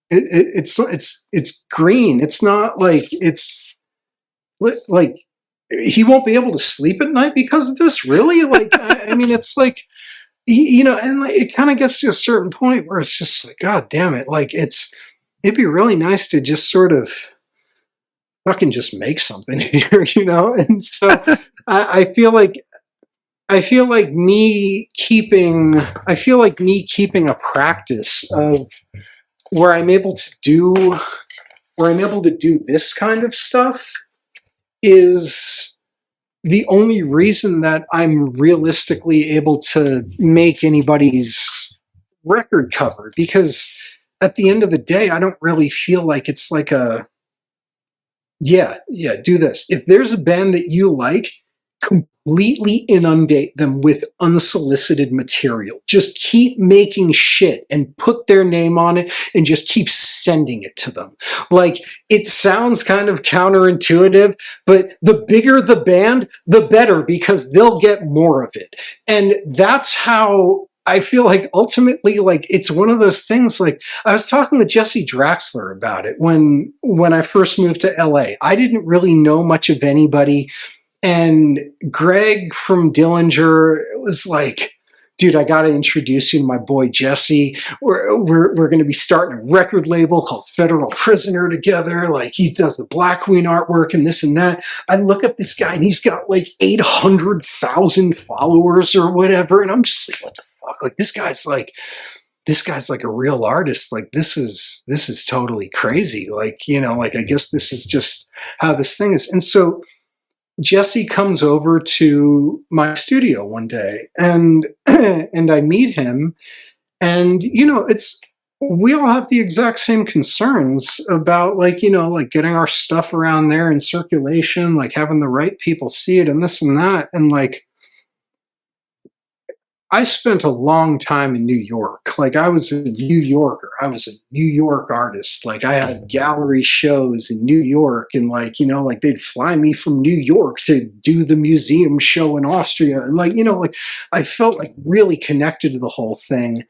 It's green. It's not like it's like he won't be able to sleep at night because of this. Really? Like, I mean, it's like, you know, and like, it kind of gets to a certain point where it's just like, God damn it. Like it'd be really nice to just sort of fucking just make something here, you know? And so I feel like me keeping a practice of where I'm able to do this kind of stuff is the only reason that I'm realistically able to make anybody's record cover, because at the end of the day, I don't really feel like it's like a, yeah, do this. If there's a band that you like, completely inundate them with unsolicited material. Just keep making shit and put their name on it and just keep sending it to them. Like, it sounds kind of counterintuitive, but the bigger the band, the better, because they'll get more of it. And that's how I feel like ultimately, like, it's one of those things. Like, I was talking with Jesse Draxler about it when I first moved to LA. I didn't really know much of anybody. And Greg from Dillinger was like, dude, I got to introduce you to my boy Jesse. We're going to be starting a record label called Federal Prisoner together. Like, he does the Black Queen artwork and this and that. I look up this guy and he's got like 800,000 followers or whatever. And I'm just like, what the fuck? Like, this guy's like a real artist. Like, this is totally crazy. Like, you know, like, I guess this is just how this thing is. And so Jesse comes over to my studio one day and I meet him, and, you know, we all have the exact same concerns about, like, you know, like getting our stuff around there in circulation, like having the right people see it and this and that. And like, I spent a long time in New York. Like, I was a New Yorker. I was a New York artist. Like, I had gallery shows in New York, and like, you know, like they'd fly me from New York to do the museum show in Austria. And like, you know, like I felt like really connected to the whole thing.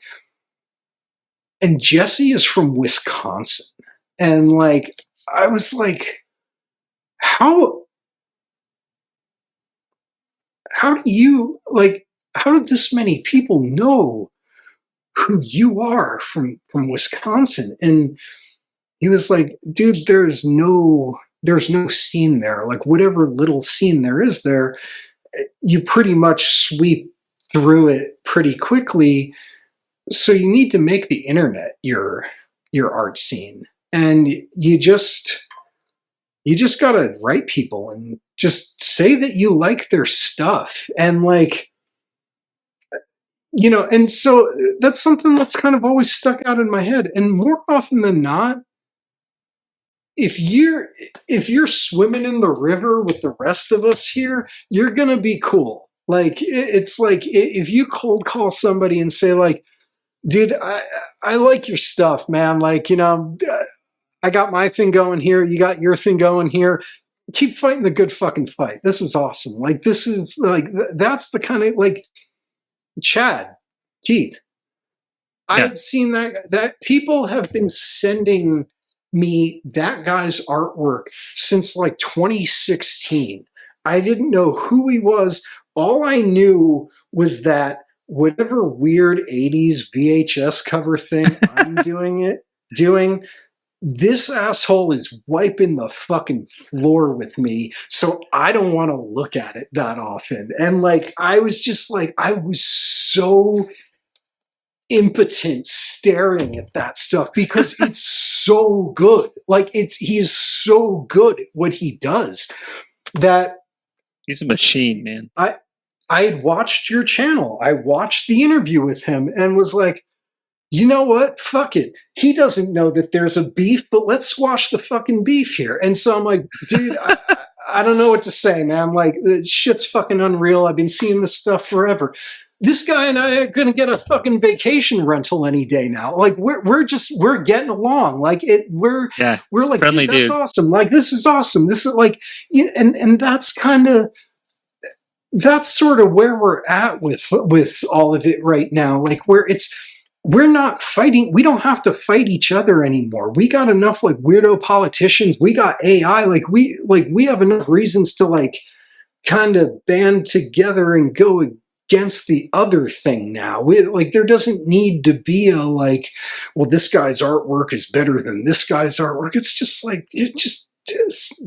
And Jesse is from Wisconsin. And like, I was like, how how did this many people know who you are from Wisconsin? And he was like, dude, there's no scene there. Like, whatever little scene there is there, you pretty much sweep through it pretty quickly. So you need to make the internet your art scene. And you just gotta write people and just say that you like their stuff. And like, you know, and so that's something that's kind of always stuck out in my head. And more often than not, if you're swimming in the river with the rest of us here, you're gonna be cool. Like, it's like, if you cold call somebody and say like, dude, I like your stuff, man. Like, you know, I got my thing going here, you got your thing going here. Keep fighting the good fucking fight. This is awesome. Like, this is like, that's the kind of, like, Chad, Keith, yeah. I've seen that people have been sending me that guy's artwork since like 2016. I didn't know who he was. All I knew was that whatever weird 80s VHS cover thing I'm doing, this asshole is wiping the fucking floor with me, so I don't want to look at it that often. And like, I was just like, I was so impotent staring at that stuff because it's so good. Like, he is so good at what he does that he's a machine, man. I had watched your channel. I watched the interview with him and was like, you know what? Fuck it. He doesn't know that there's a beef, but let's squash the fucking beef here. And so I'm like, dude, I don't know what to say, man. Like, the shit's fucking unreal. I've been seeing this stuff forever. this guy and I are going to get a fucking vacation rental any day now. Like we're getting along. Like we're like, friendly that's dude. awesome. Like this is awesome. This is like, and that's sort of where we're at with all of it right now. Like we're not fighting. We don't have to fight each other anymore. We got enough like weirdo politicians. We got AI. Like we have enough reasons to like kind of band together and go against the other thing now. There doesn't need to be a like, well, this guy's artwork is better than this guy's artwork. It's just like, just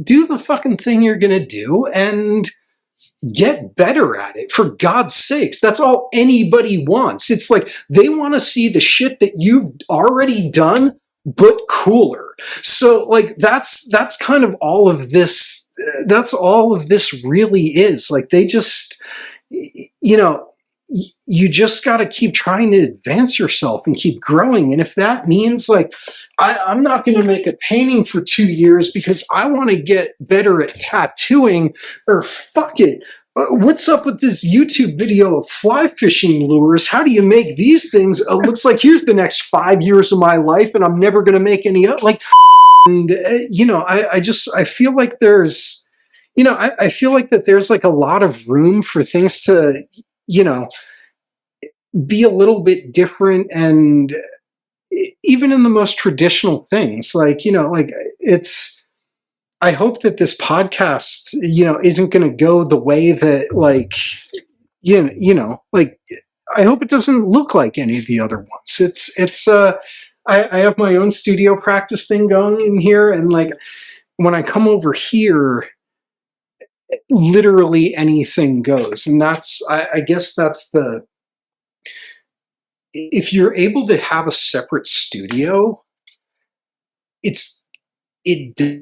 do the fucking thing you're gonna do and get better at it, for God's sakes. That's all anybody wants. It's like they want to see the shit that you've already done, but cooler. So like that's kind of all of this. That's all of this really is. Like they just, you just got to keep trying to advance yourself and keep growing. And if that means like, I'm not going to make a painting for 2 years because I want to get better at tattooing, or fuck it. What's up with this YouTube video of fly fishing lures? How do you make these things? It looks like here's the next 5 years of my life and I'm never going to make any like, and I feel like there's, I feel like that there's like a lot of room for things to, be a little bit different. And even in the most traditional things, like, like it's, I hope that this podcast, isn't going to go the way that like, like, I hope it doesn't look like any of the other ones. I have my own studio practice thing going in here. And like, when I come over here, literally anything goes. And that's, I guess that's if you're able to have a separate studio, it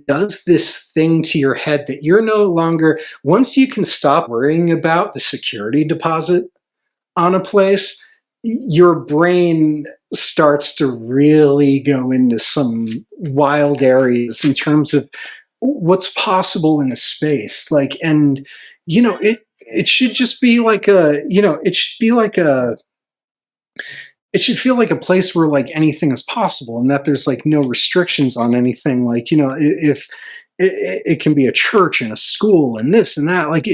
does this thing to your head that you're no longer, once you can stop worrying about the security deposit on a place, your brain starts to really go into some wild areas in terms of what's possible in a space. Like, and, it should just be like it should feel like a place where like anything is possible and that there's like no restrictions on anything. Like, if it can be a church and a school and this and that, like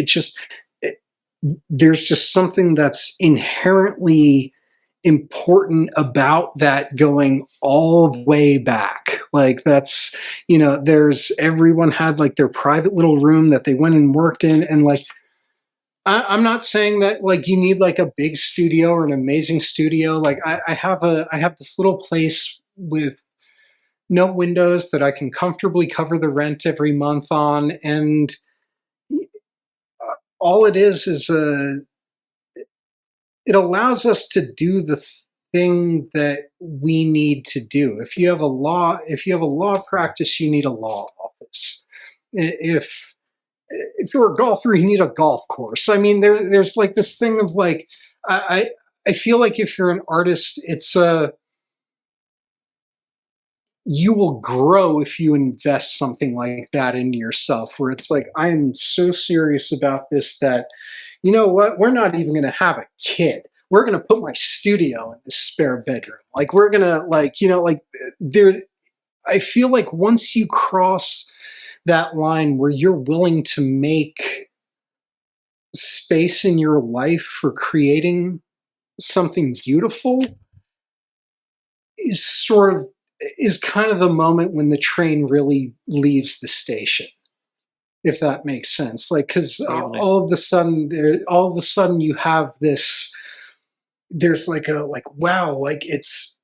there's just something that's inherently important about that going all the way back. Like that's, everyone had like their private little room that they went and worked in. And like, I'm not saying that like you need like a big studio or an amazing studio. Like I have this little place with no windows that I can comfortably cover the rent every month on. And all it is it allows us to do the thing that we need to do. If you have a law practice, you need a law office. If you're a golfer, you need a golf course. I mean, there's like this thing of like, I feel like if you're an artist, it's you will grow if you invest something like that into yourself, where it's like, I am so serious about this that, you know what, we're not even going to have a kid. We're going to put my studio in the spare bedroom. Like we're going to like, I feel like once you cross that line where you're willing to make space in your life for creating something beautiful is kind of the moment when the train really leaves the station, if that makes sense. Like, because all of a sudden you have this, there's like wow, like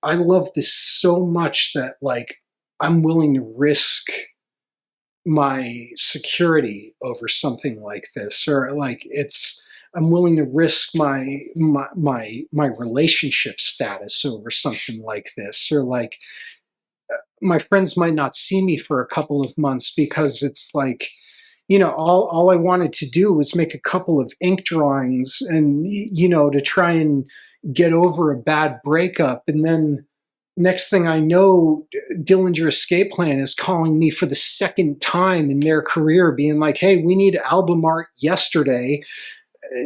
I love this so much that like I'm willing to risk my security over something like this, or like I'm willing to risk my relationship status over something like this, or like my friends might not see me for a couple of months because it's like, all I wanted to do was make a couple of ink drawings and, to try and get over a bad breakup. And then next thing I know, Dillinger Escape Plan is calling me for the second time in their career, being like, hey, we need album art yesterday.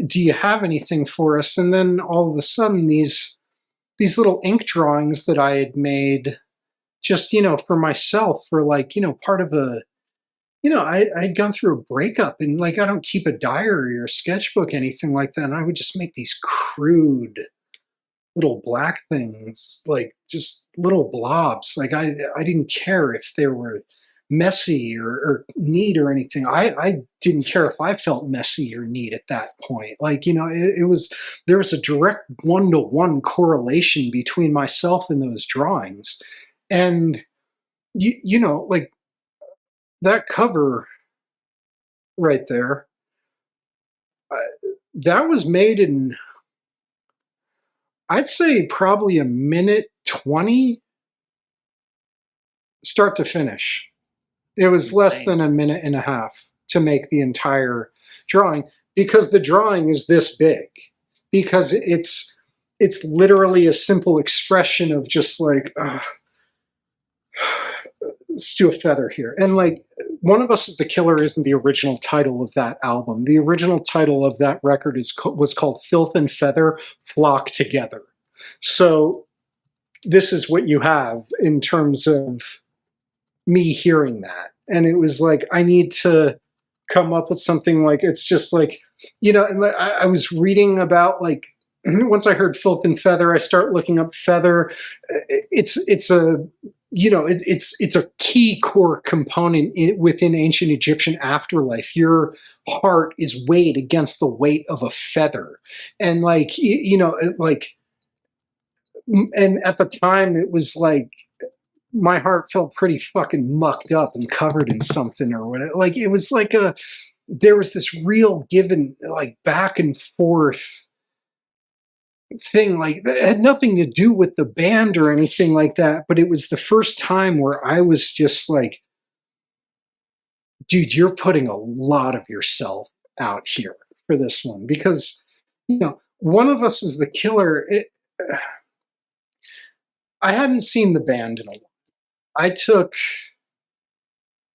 do you have anything for us? And then all of a sudden, these little ink drawings that I had made, just for myself, for like part of a I'd gone through a breakup, and like I don't keep a diary or a sketchbook, anything like that. And I would just make these crude little black things, like just little blobs. Like I didn't care if they were messy or neat or anything. I didn't care if I felt messy or neat at that point. Like, it was, there was a direct 1-to-1 correlation between myself and those drawings. And, like that cover right there, that was made in, I'd say probably a minute 20 start to finish. It was less than a minute and a half to make the entire drawing, because the drawing is this big, because it's literally a simple expression of just like, let's do a feather here. And like, One of Us is the Killer isn't the original title of that album. The original title of that record was called Filth and Feather Flock Together. So this is what you have in terms of me hearing that. And it was like, I need to come up with something like, it's just like, and I was reading about like, once I heard Filth and Feather, I start looking up feather. It's a key core component within ancient Egyptian afterlife. Your heart is weighed against the weight of a feather. And like, and at the time it was like, my heart felt pretty fucking mucked up and covered in something or whatever. Like, it was like there was this real given, like, back and forth thing. Like, it had nothing to do with the band or anything like that, but it was the first time where I was just like, dude, you're putting a lot of yourself out here for this one. Because, One of Us is the Killer. I hadn't seen the band in a while. I took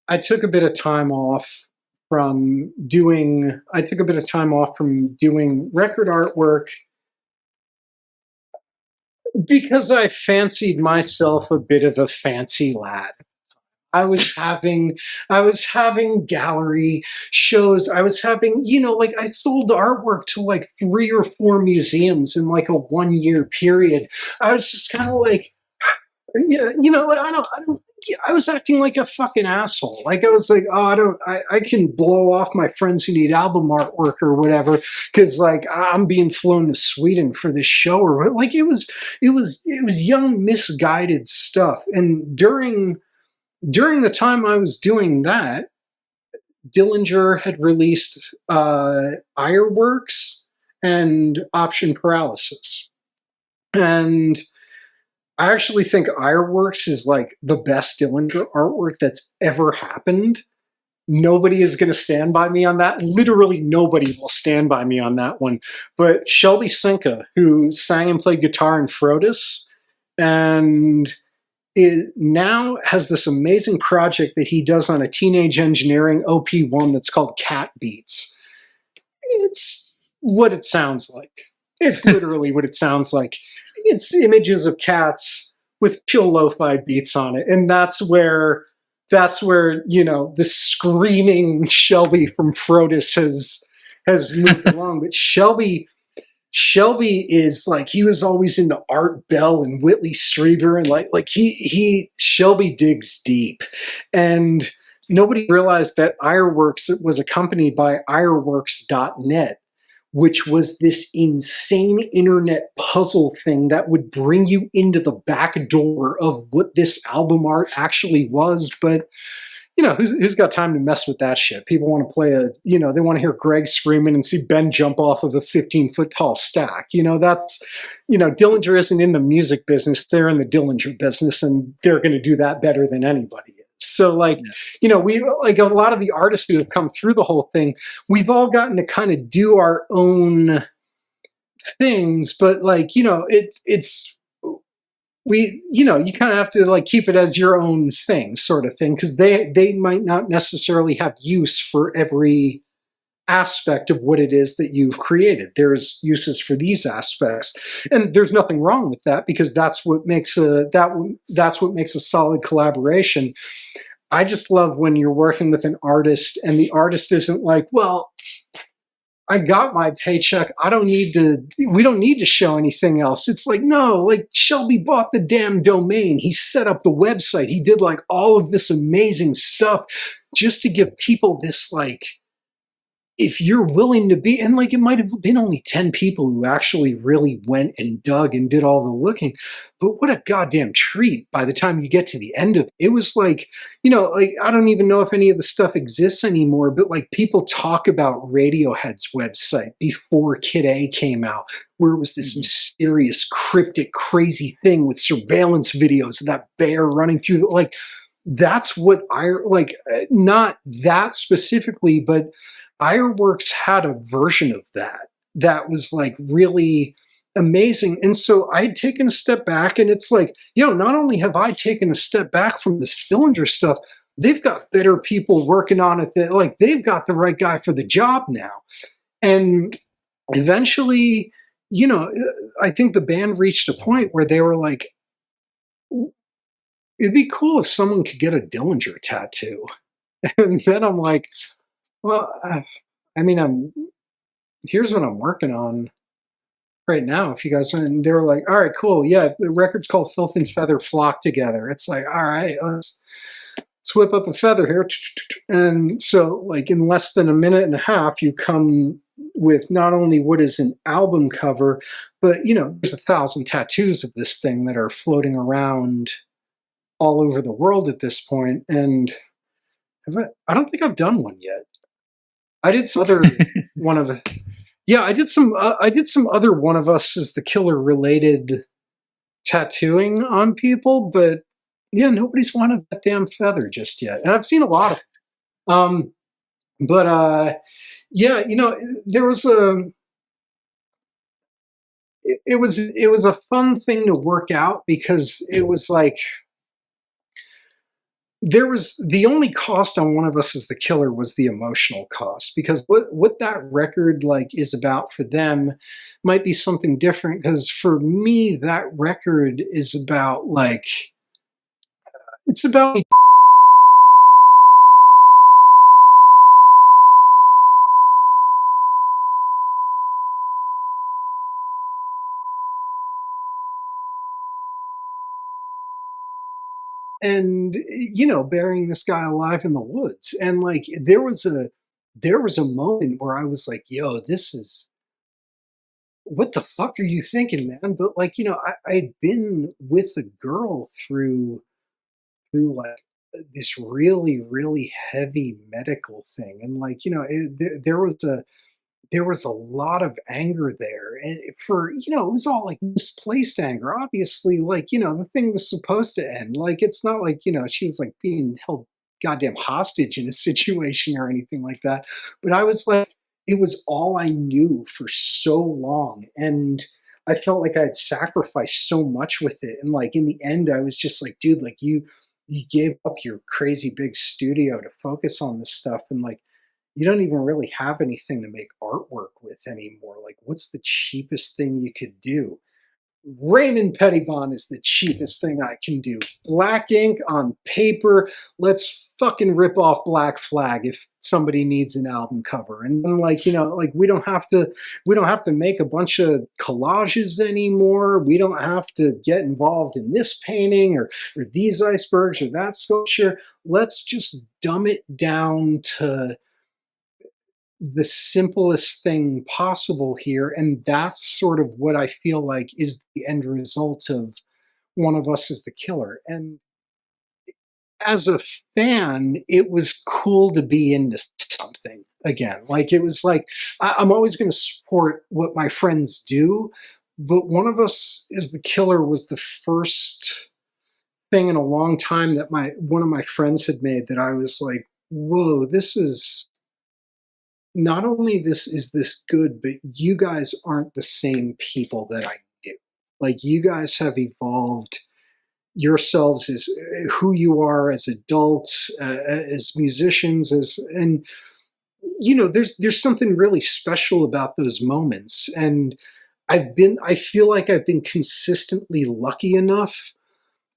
a bit of time off from doing record artwork, because I fancied myself a bit of a fancy lad. I was having gallery shows. I was having, like, I sold artwork to like 3 or 4 museums in like a 1-year period. I was just kind of like, I was acting like a fucking asshole. Like, I was like, oh, I can blow off my friends who need album artwork or whatever, because like I'm being flown to Sweden for this show, or like it was young, misguided stuff. And during the time I was doing that, Dillinger had released Ironworks and Option Paralysis, and I actually think Ironworks is like the best Dillinger artwork that's ever happened. Nobody is going to stand by me on that. Literally nobody will stand by me on that one. But Shelby Sinka, who sang and played guitar in Frodis, and it now has this amazing project that he does on a Teenage Engineering OP1 that's called Cat Beats. It's what it sounds like. It's literally what it sounds like. It's images of cats with chill lo-fi beats on it. And that's where, the screaming Shelby from Frodis has moved along. But Shelby is like, he was always into Art Bell and Whitley Strieber, and like Shelby digs deep. And nobody realized that Ironworks was accompanied by ironworks.net, which was this insane internet puzzle thing that would bring you into the back door of what this album art actually was. But, who's got time to mess with that shit? People want to play they want to hear Greg screaming and see Ben jump off of a 15-foot tall stack. Dillinger isn't in the music business. They're in the Dillinger business, and they're going to do that better than anybody. So like, we, like, a lot of the artists who have come through the whole thing, we've all gotten to kind of do our own things, but like, you kind of have to like keep it as your own thing, sort of thing, because they might not necessarily have use for every aspect of what it is that you've created. There's uses for these aspects, and there's nothing wrong with that, because that's what makes that's what makes a solid collaboration. I just love when you're working with an artist and the artist isn't like, well, I got my paycheck. We don't need to show anything else. It's like, no, like Shelby bought the damn domain. He set up the website. He did like all of this amazing stuff just to give people this, like, if you're willing to be, and like it might have been only 10 people who actually really went and dug and did all the looking, but what a goddamn treat by the time you get to the end of it. It was like, like, I don't even know if any of the stuff exists anymore, but like people talk about Radiohead's website before Kid A came out, where it was this mysterious, cryptic, crazy thing with surveillance videos of that bear running through, like, that's what not that specifically, but Ironworks had a version of that was like really amazing. And so I'd taken a step back, and it's like, not only have I taken a step back from this Dillinger stuff, they've got better people working on it that, like, they've got the right guy for the job now. And eventually, I think the band reached a point where they were like, it'd be cool if someone could get a Dillinger tattoo. And then I'm like, well, I mean, here's what I'm working on right now. If you guys, and they were like, all right, cool. Yeah, the record's called Filth and Feather Flock Together. It's like, all right, let's whip up a feather here. And so, like, in less than a minute and a half, you come with not only what is an album cover, but, there's 1,000 tattoos of this thing that are floating around all over the world at this point. And I don't think I've done one yet. I did some other I did some other One of Us is the Killer related tattooing on people, but yeah, nobody's wanted that damn feather just yet. And I've seen a lot of them. Yeah, there was it was a fun thing to work out, because it was like, there was the only cost on One of Us is the Killer was the emotional cost, because what that record like is about for them might be something different, because for me that record is about, like, it's about and burying this guy alive in the woods. And like there was a moment where I was like, yo, this is, what the fuck are you thinking, man? But like, I'd been with a girl through like this really, really heavy medical thing. And like, there was a lot of anger there, and for, it was all like misplaced anger, obviously. Like, the thing was supposed to end. Like, it's not like, she was like being held goddamn hostage in a situation or anything like that. But I was like, it was all I knew for so long, and I felt like I had sacrificed so much with it. And like in the end, I was just like, dude, like you gave up your crazy big studio to focus on this stuff, and like you don't even really have anything to make artwork with anymore. Like, what's the cheapest thing you could do? Raymond Pettibon is the cheapest thing I can do. Black ink on paper. Let's fucking rip off Black Flag if somebody needs an album cover. And then like, like we don't have to make a bunch of collages anymore. We don't have to get involved in this painting or these icebergs or that sculpture. Let's just dumb it down to the simplest thing possible here. And that's sort of what I feel like is the end result of One of Us is the Killer. And as a fan, it was cool to be into something again. Like, it was like, I'm always going to support what my friends do, but One of Us is the Killer was the first thing in a long time that one of my friends had made that I was like, whoa, this is, not only is this good, but you guys aren't the same people that I knew. Like, you guys have evolved yourselves as who you are as adults, as musicians, and there's something really special about those moments. And I feel like I've been consistently lucky enough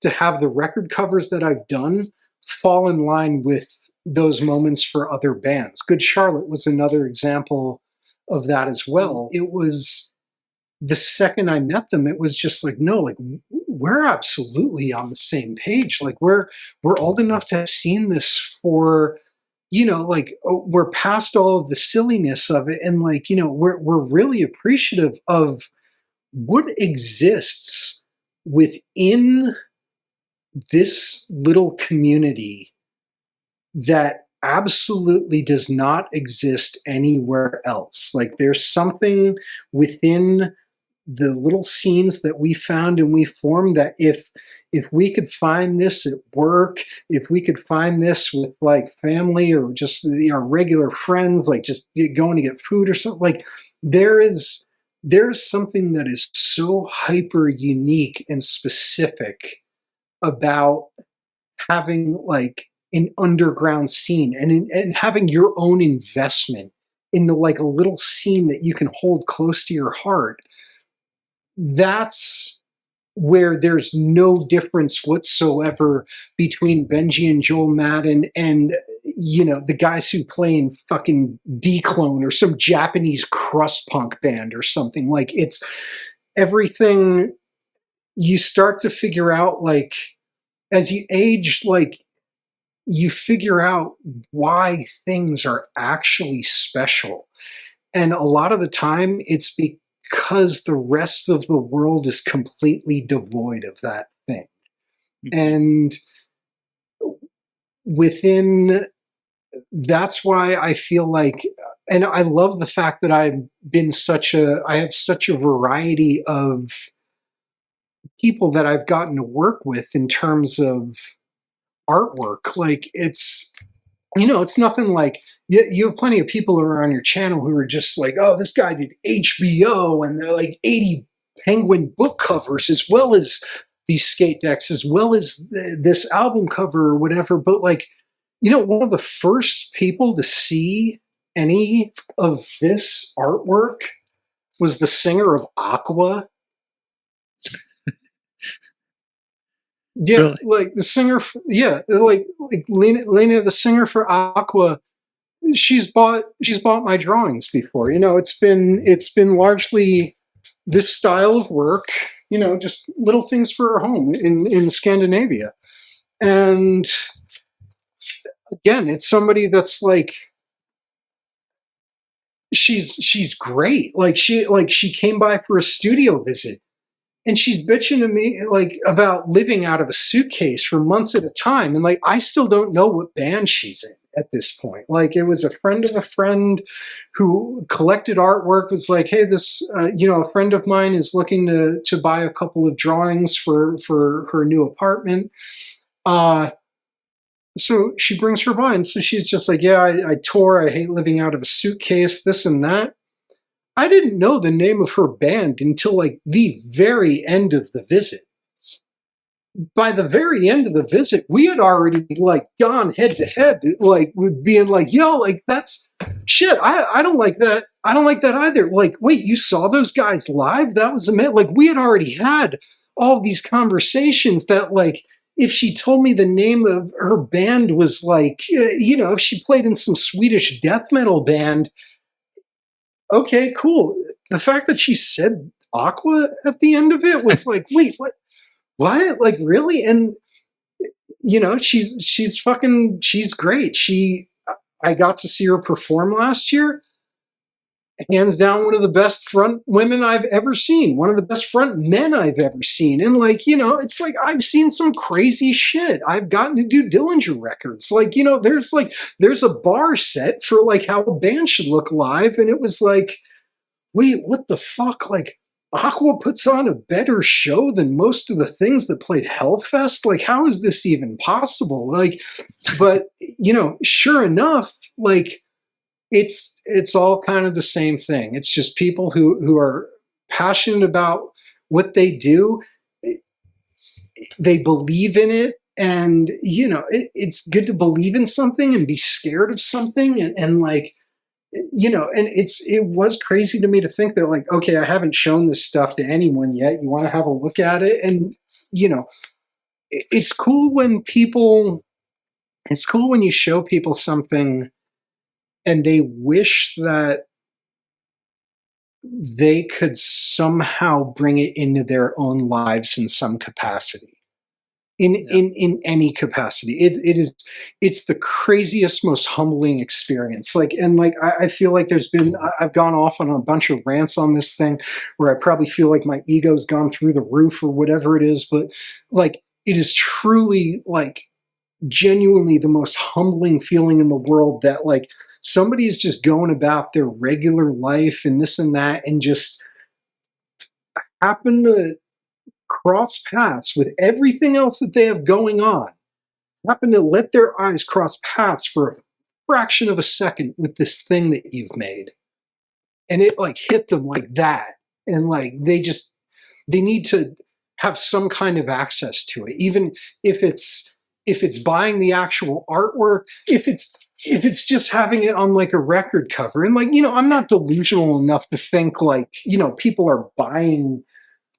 to have the record covers that I've done fall in line with those moments for other bands. Good Charlotte was another example of that as well. It was the second I met them, it was just like, no, like we're absolutely on the same page. Like we're old enough to have seen this for, like we're past all of the silliness of it, and like, we're really appreciative of what exists within this little community that absolutely does not exist anywhere else. Like there's something within the little scenes that we found and we formed that if we could find this at work, if we could find this with like family or just regular friends, like just going to get food or something, like there's something that is so hyper unique and specific about having like an underground scene and having your own investment into like a little scene that you can hold close to your heart. That's where there's no difference whatsoever between Benji and Joel Madden and the guys who play in fucking D-Clone or some Japanese crust punk band or something. Like it's everything. You start to figure out, like, as you age, like you figure out why things are actually special. And a lot of the time it's because the rest of the world is completely devoid of that thing. And that's why I feel like, and I love the fact that I have such a variety of people that I've gotten to work with in terms of artwork. Like it's nothing like you have plenty of people who are on your channel who are just like, oh, this guy did HBO and they're like 80 Penguin book covers as well as these skate decks as well as this album cover or whatever. But like, one of the first people to see any of this artwork was the singer of Aqua. Yeah, Really? like the singer, like Lena, the singer for Aqua. She's bought my drawings before. It's been largely this style of work. Just little things for her home in Scandinavia, and again, it's somebody that's like, she's great. Like she came by for a studio visit. And she's bitching to me like about living out of a suitcase for months at a time. And like, I still don't know what band she's in at this point. Like it was a friend of a friend who collected artwork, was like, hey, this, a friend of mine is looking to buy a couple of drawings for her new apartment. So she brings her by. And so she's just like, yeah, I tour. I hate living out of a suitcase, this and that. I didn't know the name of her band until like the very end of the visit. By the very end of the visit, we had already like gone head to head, like with being like, yo, like that's shit. I don't like that. I don't like that either. Like, wait, you saw those guys live? That was amazing. Like we had already had all these conversations that like, if she told me the name of her band was like, if she played in some Swedish death metal band, okay, cool. The fact that she said Aqua at the end of it was like, wait, what? What? Like, really? And she's great. I got to see her perform last year. Hands down, one of the best front women I've ever seen. One of the best front men I've ever seen. And like, it's like I've seen some crazy shit. I've gotten to do Dillinger records. Like, there's a bar set for like how a band should look live. And it was like, wait, what the fuck? Like, Aqua puts on a better show than most of the things that played Hellfest? Like, how is this even possible? Like, but, sure enough, like, it's all kind of the same thing. It's just people who are passionate about what they do. They believe in it. And, it's good to believe in something and be scared of something and like and it was crazy to me to think that, like, okay, I haven't shown this stuff to anyone yet. You want to have a look at it? And, it's cool when you show people something and they wish that they could somehow bring it into their own lives in some capacity. In any capacity. It's the craziest, most humbling experience. I feel like I've gone off on a bunch of rants on this thing where I probably feel like my ego's gone through the roof or whatever it is, but like, it is truly, like, genuinely the most humbling feeling in the world that, like, somebody is just going about their regular life and this and that and just happen to cross paths with everything else that they have going on, happen to let their eyes cross paths for a fraction of a second with this thing that you've made. And it, like, hit them like that. And, like, they need to have some kind of access to it, even if it's buying the actual artwork, if it's just having it on, like, a record cover. And, like, I'm not delusional enough to think, like, people are buying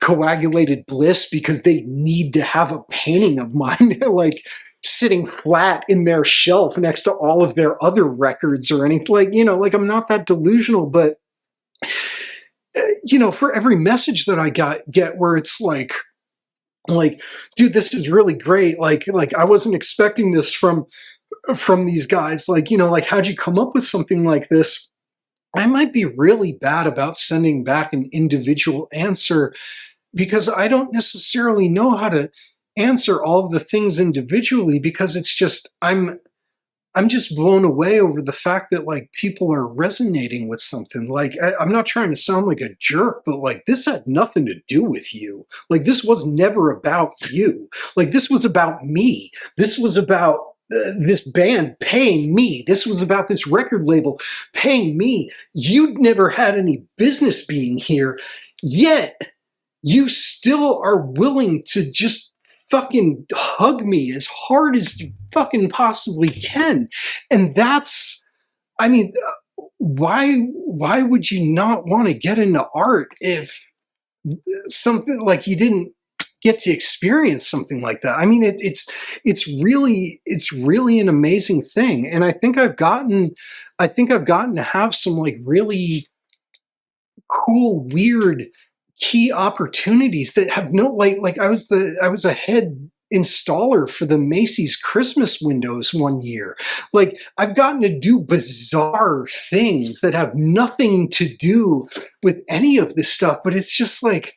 Coagulated Bliss because they need to have a painting of mine like sitting flat in their shelf next to all of their other records or anything. Like, I'm not that delusional, but for every message that I get where it's like, dude, this is really great. Like I wasn't expecting this from these guys. Like, how'd you come up with something like this? I might be really bad about sending back an individual answer because I don't necessarily know how to answer all of the things individually, because it's just, I'm just blown away over the fact that, like, people are resonating with something. Like, I'm not trying to sound like a jerk, but, like, this had nothing to do with you. Like, this was never about you. Like, this was about me. This was about this band paying me. This was about this record label paying me. You'd never had any business being here, yet you still are willing to just fucking hug me as hard as you fucking possibly can. And that's, I mean, why would you not want to get into art if something like you didn't get to experience something like that? I mean, it's really an amazing thing. And I think I've gotten to have some, like, really cool, weird key opportunities that have no, like I was a head installer for the Macy's Christmas windows one year. Like, I've gotten to do bizarre things that have nothing to do with any of this stuff, but it's just like,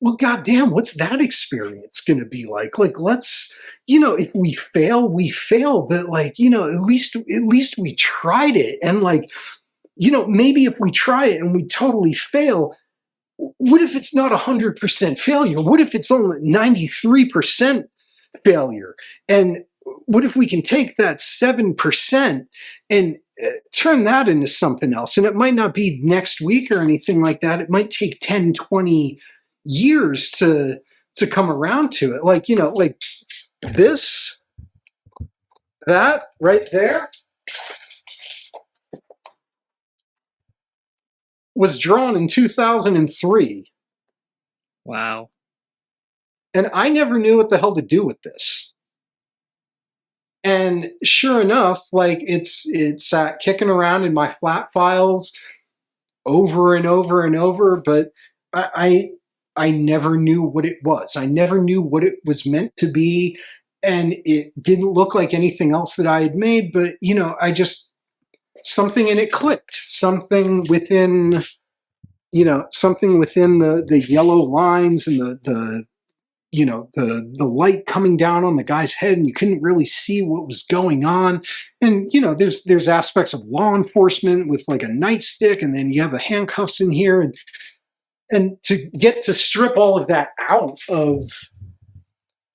well, goddamn, what's that experience going to be like? Like, let's, if we fail, we fail, but, like, at least we tried it. And, like, maybe if we try it and we totally fail, what if it's not 100% failure? What if it's only 93% failure? And what if we can take that 7% and turn that into something else? And it might not be next week or anything like that. It might take 10, 20 years to come around to it. Like, like that right there was drawn in 2003. Wow. And I never knew what the hell to do with this. And sure enough, like, it's kicking around in my flat files over and over and over, but I never knew what it was. I never knew what it was meant to be, and it didn't look like anything else that I had made, but, something in it clicked. Something within the yellow lines and the light coming down on the guy's head, and you couldn't really see what was going on. And, there's aspects of law enforcement with, like, a nightstick, and then you have the handcuffs in here, and to get to strip all of that out of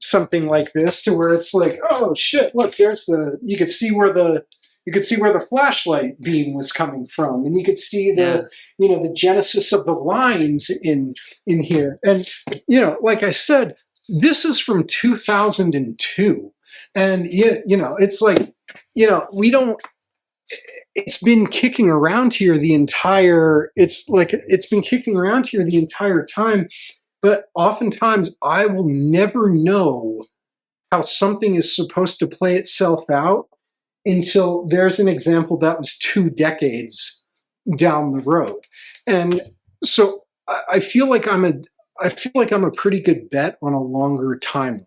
something like this to where it's like, oh shit, look, you could see where the flashlight beam was coming from, and you could see the genesis of the lines in here. And, like I said, this is from 2002. And, it's like, we don't, it's been kicking around here the entire. It's been kicking around here the entire time. But oftentimes, I will never know how something is supposed to play itself out until there's an example that was 2 decades down the road. And so I feel like I feel like I'm a pretty good bet on a longer timeline.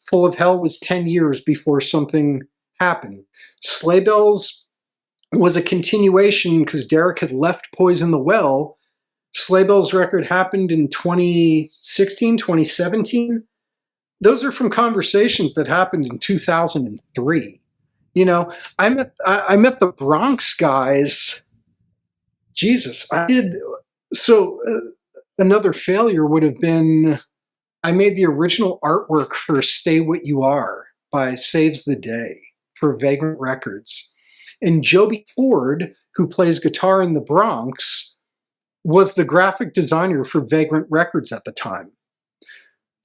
Full of Hell was 10 years before something happened. Sleigh Bells was a continuation because Derek had left Poison the Well. Sleigh Bells record happened in 2016, 2017. Those are from conversations that happened in 2003. You know, I met the Bronx guys. Jesus, I did. So another failure would have been I made the original artwork for Stay What You Are by Saves the Day for Vagrant Records. And Joby Ford, who plays guitar in the Bronx, was the graphic designer for Vagrant Records at the time.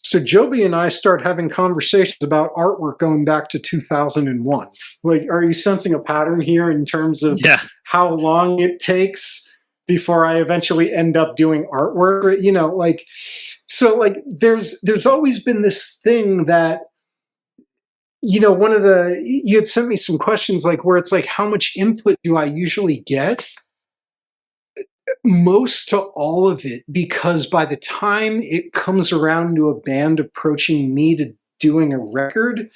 So Joby and I start having conversations about artwork going back to 2001. Like, are you sensing a pattern here in terms of how long it takes before I eventually end up doing artwork? You know, like, so like there's always been this thing that, you know, you had sent me some questions like where it's like, how much input do I usually get? Most to all of it, because by the time it comes around to a band approaching me to doing a record,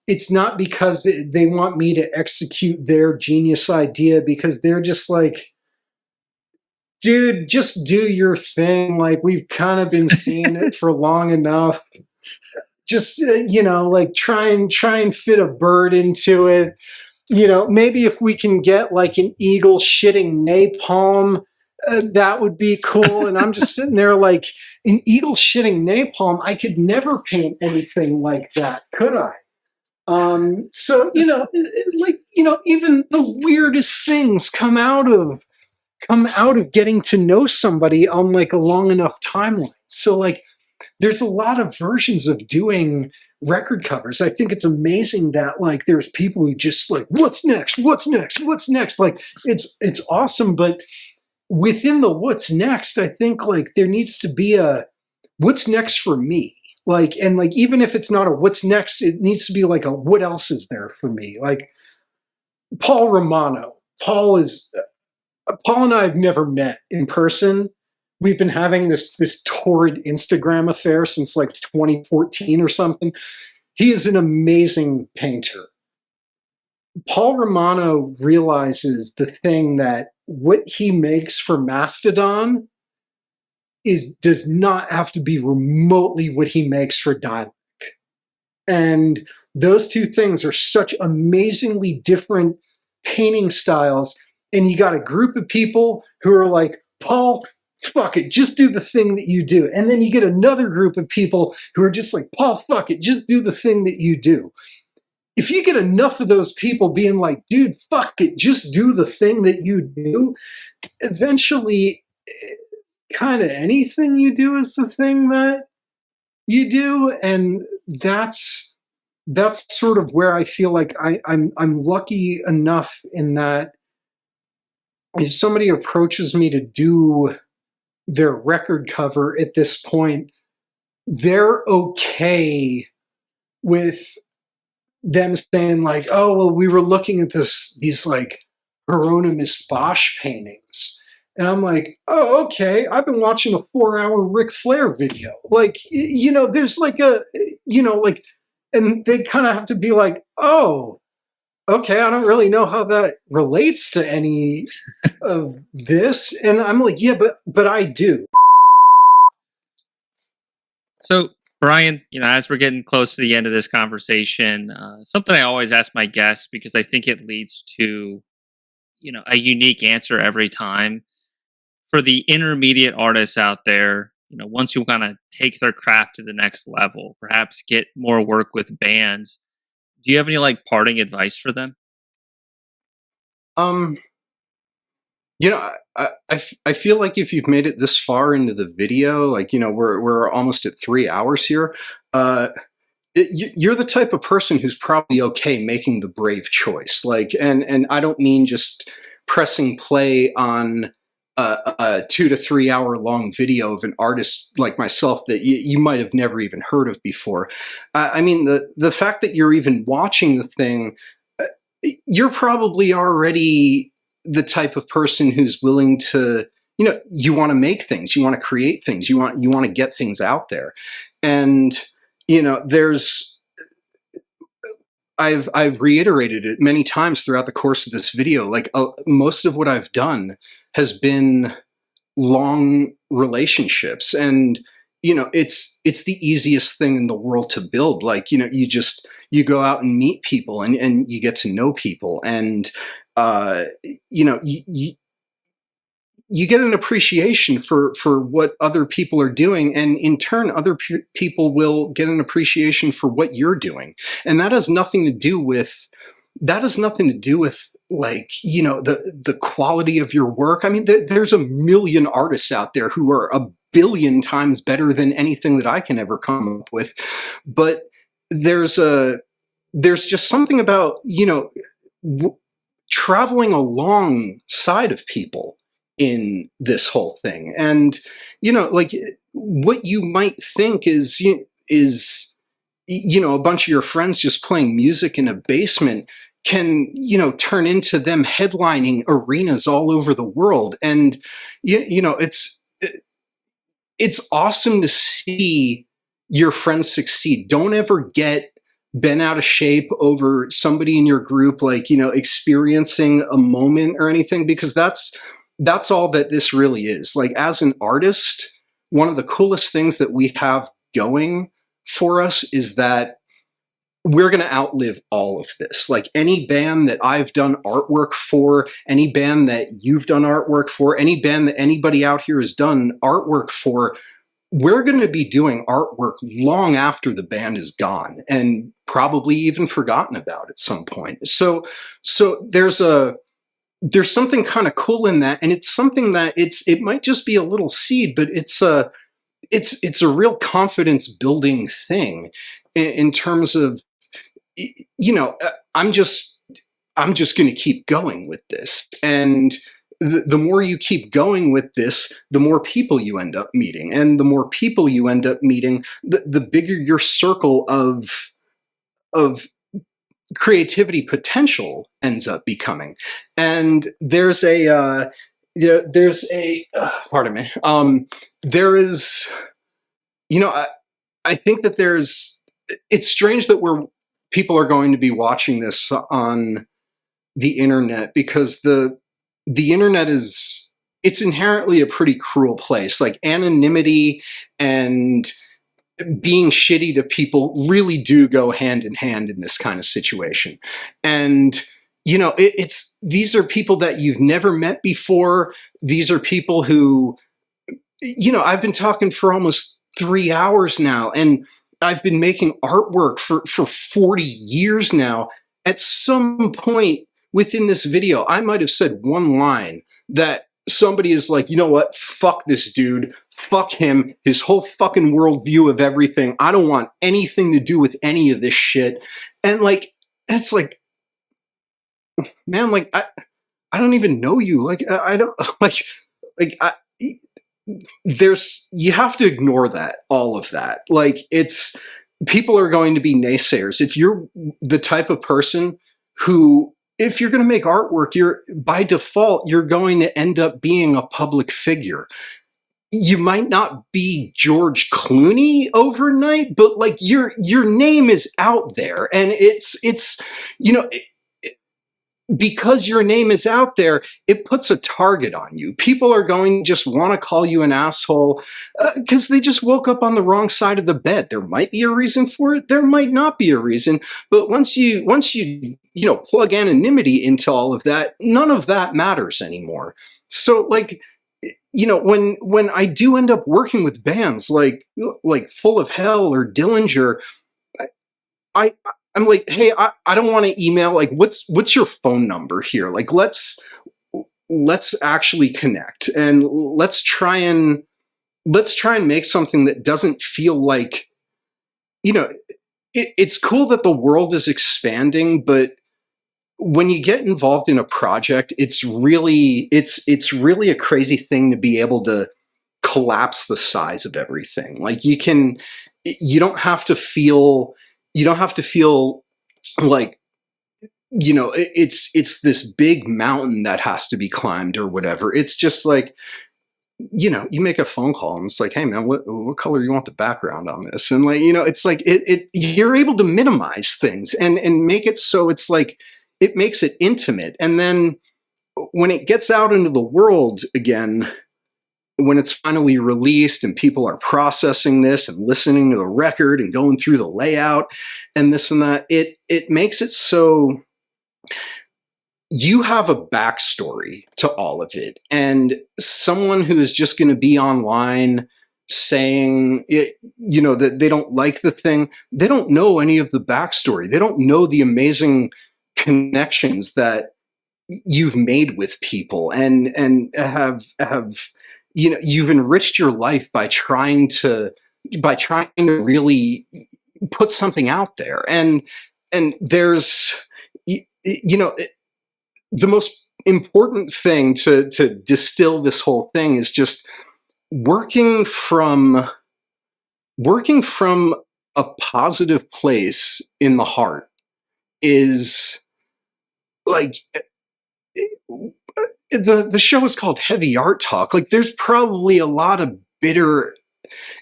it's not because they want me to execute their genius idea, because they're just like, dude, just do your thing. Like, we've kind of been seeing it for long enough. Just, you know, like try and fit a bird into it. You know, maybe if we can get like an eagle shitting napalm, that would be cool. And I'm just sitting there like, an eagle shitting napalm, I could never paint anything like that, could I? So, you know, like, you know, even the weirdest things come out of getting to know somebody on like a long enough timeline. So like, there's a lot of versions of doing record covers. I think it's amazing that like there's people who just like, what's next? What's next? What's next? Like, it's awesome. But within the what's next, I think like there needs to be a what's next for me. Like, and like, even if it's not a what's next, it needs to be like a what else is there for me? Like Paul Romano. Paul and I have never met in person. We've been having this torrid Instagram affair since like 2014 or something. He is an amazing painter. Paul Romano realizes the thing that what he makes for Mastodon does not have to be remotely what he makes for Dialect. And those two things are such amazingly different painting styles. And you got a group of people who are like, Paul, fuck it, just do the thing that you do. And then you get another group of people who are just like, Paul, fuck it, just do the thing that you do. If you get enough of those people being like, dude, fuck it, just do the thing that you do, eventually, kind of anything you do is the thing that you do. And that's sort of where I feel like I'm lucky enough in that if somebody approaches me to do their record cover at this point, they're okay with them saying like, oh, well, we were looking at these like Hieronymus Bosch paintings. And I'm like, oh, okay, I've been watching a 4-hour Ric Flair video. Like, you know, there's like like, and they kind of have to be like, oh, okay, I don't really know how that relates to any of this. And I'm like, yeah, but I do. So, Brian, you know, as we're getting close to the end of this conversation, something I always ask my guests because I think it leads to, you know, a unique answer every time. For the intermediate artists out there, you know, once you kind of take their craft to the next level, perhaps get more work with bands, do you have any like parting advice for them? You know, I feel like if you've made it this far into the video, like, you know, we're almost at 3 hours here. you're the type of person who's probably okay making the brave choice. Like, and I don't mean just pressing play on a 2 to 3 hour long video of an artist like myself that you might have never even heard of before. I mean, the fact that you're even watching the thing, you're probably already the type of person who's willing to, you want to make things, you want to create things, you want to get things out there. And, there's, I've reiterated it many times throughout the course of this video. Like, most of what I've done has been long relationships, and it's the easiest thing in the world to build. Like, you go out and meet people, and you get to know people, and you get an appreciation for what other people are doing, and in turn other people will get an appreciation for what you're doing. And that has nothing to do with like, the quality of your work. I mean, there's a million artists out there who are a billion times better than anything that I can ever come up with. But there's just something about, traveling alongside of people in this whole thing. And, like, what you might think is a bunch of your friends just playing music in a basement can, turn into them headlining arenas all over the world. And, it's awesome to see your friends succeed. Don't ever get bent out of shape over somebody in your group, like, experiencing a moment or anything, because that's all that this really is. Like, as an artist, one of the coolest things that we have going for us is that we're going to outlive all of this. Like, any band that I've done artwork for, any band that you've done artwork for, any band that anybody out here has done artwork for, we're going to be doing artwork long after the band is gone, and probably even forgotten about at some point. So there's something kind of cool in that, and it's something that it might just be a little seed, but it's a real confidence building thing in terms of, I'm just going to keep going with this. And the more you keep going with this, the more people you end up meeting, and the more people you end up meeting, the bigger your circle of creativity potential ends up becoming. And there's pardon me. There is, I think that it's strange that people are going to be watching this on the internet, because the internet it's inherently a pretty cruel place. Like, anonymity and being shitty to people really do go hand in hand in this kind of situation. And, these are people that you've never met before. These are people who, I've been talking for almost 3 hours now, and I've been making artwork for 40 years now. At some point within this video, I might have said one line that somebody is like, you know what? Fuck this dude. Fuck him. His whole fucking worldview of everything. I don't want anything to do with any of this shit. And like, it's like, man, like, I don't even know you. Like, I don't you have to ignore that, all of that. Like, people are going to be naysayers. If you're the type of person who, if you're going to make artwork, by default, you're going to end up being a public figure. You might not be George Clooney overnight, but like, your name is out there, and it's because your name is out there, it puts a target on you. People are going to just want to call you an asshole because they just woke up on the wrong side of the bed. There might be a reason for it. There might not be a reason. But once you plug anonymity into all of that, none of that matters anymore. So like, when I do end up working with bands like Full of Hell or Dillinger, I'm like, hey, I don't want to email. Like, what's your phone number here? Like, let's actually connect, and let's try and make something that doesn't feel like, it's cool that the world is expanding, but when you get involved in a project, it's really a crazy thing to be able to collapse the size of everything. Like you don't have to feel like, it's this big mountain that has to be climbed or whatever. It's just like, you make a phone call and it's like, hey man, what color do you want the background on this? And like, it's like you're able to minimize things and make it so it's like, it makes it intimate. And then when it gets out into the world again, when it's finally released and people are processing this and listening to the record and going through the layout and this and that, it makes it so you have a backstory to all of it. And someone who is just going to be online saying that they don't like the thing, they don't know any of the backstory. They don't know the amazing connections that you've made with people and have you've enriched your life by trying to really put something out there. And there's the most important thing to distill this whole thing is just working from a positive place in the heart is like, the show is called Heavy Art Talk. Like, there's probably a lot of bitter,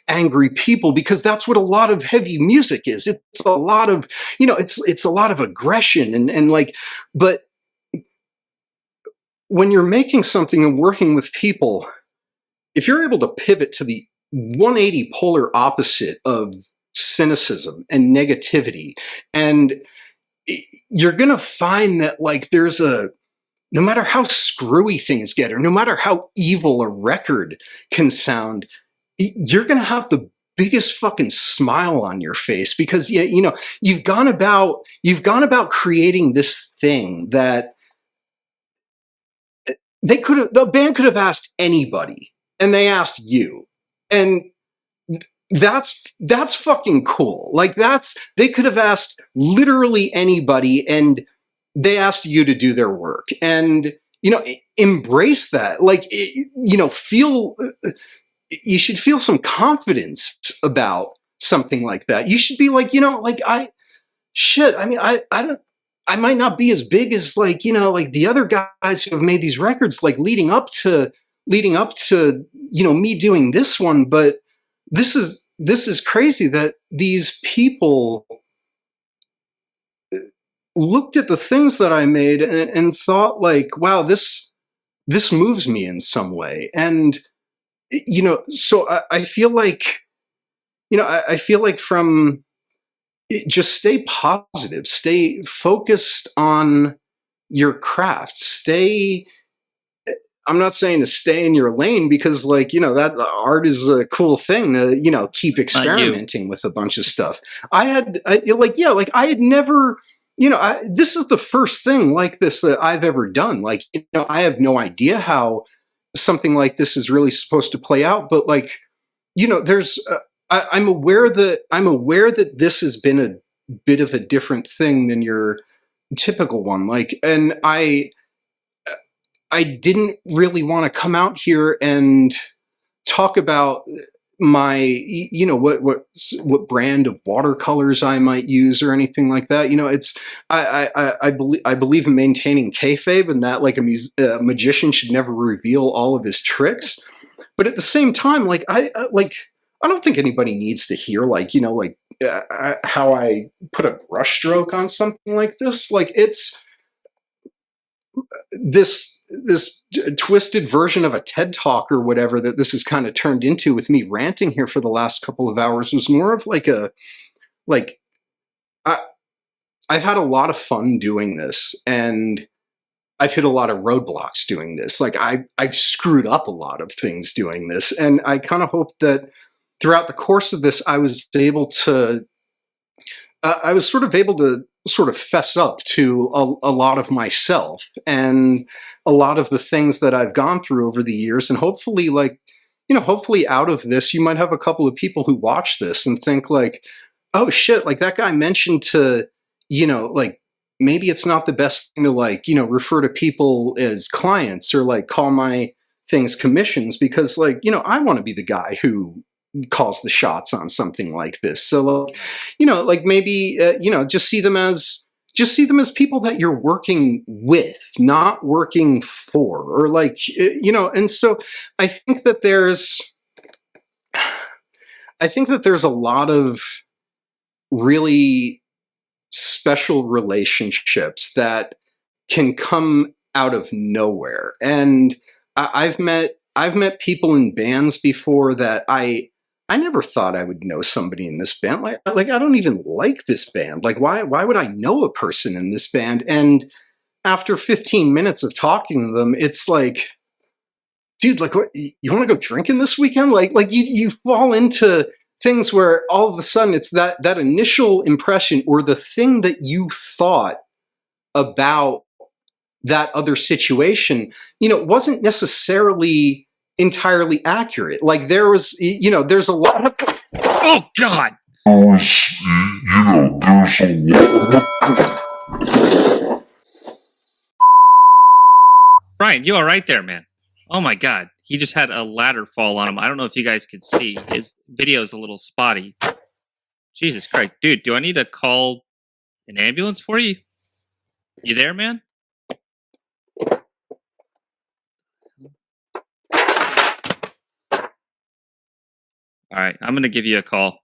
angry people because that's what a lot of heavy music is. It's a lot of, it's a lot of aggression and like, but when you're making something and working with people, if you're able to pivot to the 180 polar opposite of cynicism and negativity, and you're going to find that like no matter how screwy things get or no matter how evil a record can sound, you're going to have the biggest fucking smile on your face because you've gone about creating this thing that the band could have asked anybody, and they asked you, and that's fucking cool. Like they could have asked literally anybody, and they asked you to do their work, and embrace that. Like you should feel some confidence about something like that. You should be like, I might not be as big as like the other guys who have made these records like leading up to me doing this one, but this is crazy that these people looked at the things that I made and thought like, wow, this moves me in some way. And so I feel like from just stay positive, stay focused on your craft, I'm not saying to stay in your lane because like, that art is a cool thing to, keep experimenting with a bunch of stuff. I had never, this is the first thing like this that I've ever done. Like, I have no idea how something like this is really supposed to play out, but like, there's, I'm aware that this has been a bit of a different thing than your typical one. Like, and I didn't really want to come out here and talk about my, what brand of watercolors I might use or anything like that. It's, I believe in maintaining kayfabe and that like a magician should never reveal all of his tricks. But at the same time, like, I don't think anybody needs to hear like, how I put a brushstroke on something like this. Like it's this twisted version of a TED Talk or whatever that this has kind of turned into with me ranting here for the last couple of hours was more of like I've had a lot of fun doing this, and I've hit a lot of roadblocks doing this. Like I've screwed up a lot of things doing this, and I kind of hope that throughout the course of this, I was sort of able to sort of fess up to a lot of myself and a lot of the things that I've gone through over the years. And hopefully hopefully out of this, you might have a couple of people who watch this and think like, oh shit, like that guy mentioned to, like maybe it's not the best thing to like, refer to people as clients or like call my things commissions because like, I want to be the guy who calls the shots on something like this. So like, like maybe, just see them as people that you're working with, not working for, or like, and so I think that there's a lot of really special relationships that can come out of nowhere. And I've met people in bands before that I never thought I would know somebody in this band. Like I don't even like this band. Like why would I know a person in this band? And after 15 minutes of talking to them, it's like, dude, like what, you want to go drinking this weekend? Like you fall into things where all of a sudden it's that initial impression or the thing that you thought about that other situation, wasn't necessarily entirely accurate. Like there was, there's a lot of, oh God. Brian, you all right there, man? Oh my God. He just had a ladder fall on him. I don't know if you guys could see. His video is a little spotty. Jesus Christ. Dude, do I need to call an ambulance for you? You there, man? All right, I'm going to give you a call.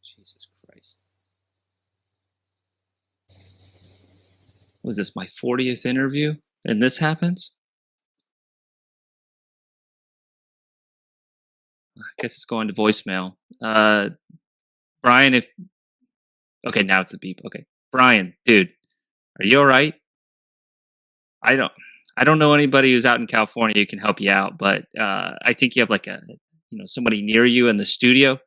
Jesus Christ. Was this my 40th interview and this happens? I guess it's going to voicemail. Brian, okay, now it's a beep. Okay. Brian, dude, are you all right? I don't know anybody who's out in California who can help you out, but I think you have like somebody near you in the studio.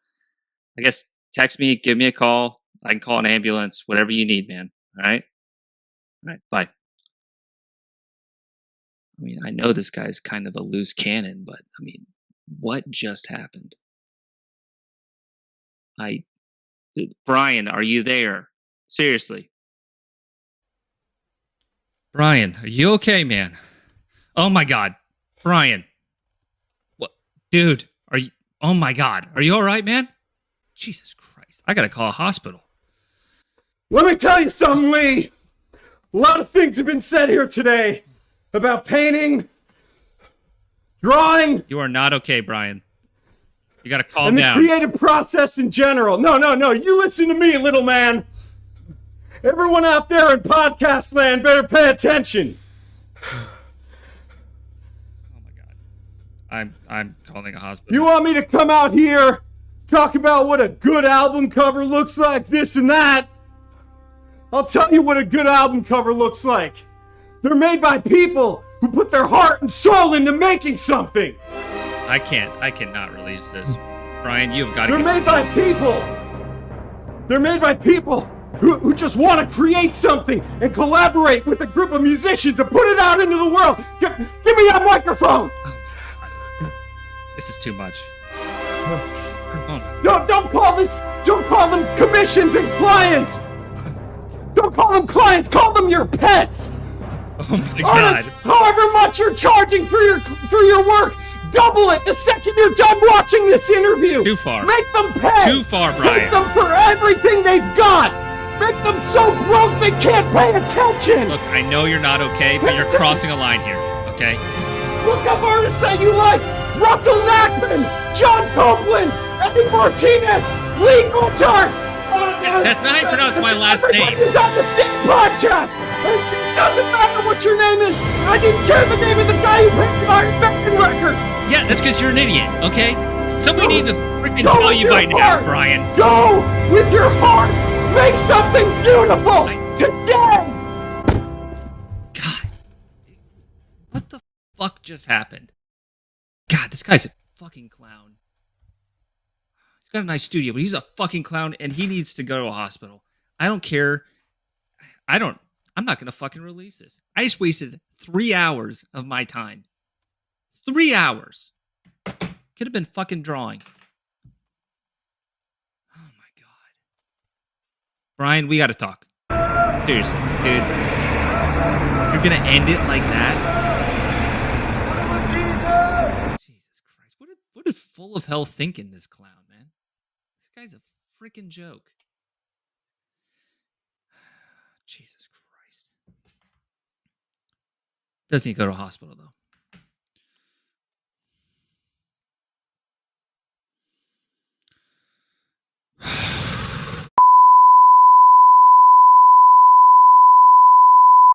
I guess text me, give me a call. I can call an ambulance, whatever you need, man. All right? All right, bye. I mean, I know this guy's kind of a loose cannon, but I mean, what just happened? Brian, are you there? Seriously. Brian, are you okay, man? Oh my God. Brian. What? Dude, oh my God. Are you all right, man? Jesus Christ. I got to call a hospital. Let me tell you something, Lee. A lot of things have been said here today about painting, drawing. You are not okay, Brian. You got to calm down. And the creative process in general. No. You listen to me, little man. Everyone out there in podcast land better pay attention. Oh my God. I'm calling a hospital. You want me to come out here, talk about what a good album cover looks like, this and that? I'll tell you what a good album cover looks like. They're made by people who put their heart and soul into making something. I cannot release this. Brian, you've got to. They're made by people. They're made by people who just want to create something and collaborate with a group of musicians and put it out into the world. Give me that microphone. This is too much. Don't call them commissions and clients. Don't call them clients. Call them your pets. Oh my God. However much you're charging for your work, double it the second you're done watching this interview. Too far. Make them pay. Too far, Brian. Take them for everything they've got. Make them so broke they can't pay attention. Look, I know you're not okay, but you're crossing a line here, okay? Look up artists that you like. Russell Nachman, John Copeland, Eddie Martinez, Lee Goulart. That's not how you pronounce my last name. Everybody's on the same podcast. It doesn't matter what your name is. I didn't care the name of the guy who picked the Iron Maiden record. Yeah, that's because you're an idiot, okay? Somebody need to freaking tell you by now, Brian. Go with your heart. Make something beautiful today. God. What the fuck just happened? God, this guy's a fucking clown. He's got a nice studio, but he's a fucking clown and he needs to go to a hospital. I don't care. I'm not going to fucking release this. I just wasted 3 hours of my time. 3 hours. Could have been fucking drawing. Oh Brian, we got to talk. Seriously, dude. You're going to end it like that? Jesus Christ. What is full of hell thinking, this clown, man? This guy's a freaking joke. Jesus Christ. Doesn't he go to a hospital, though?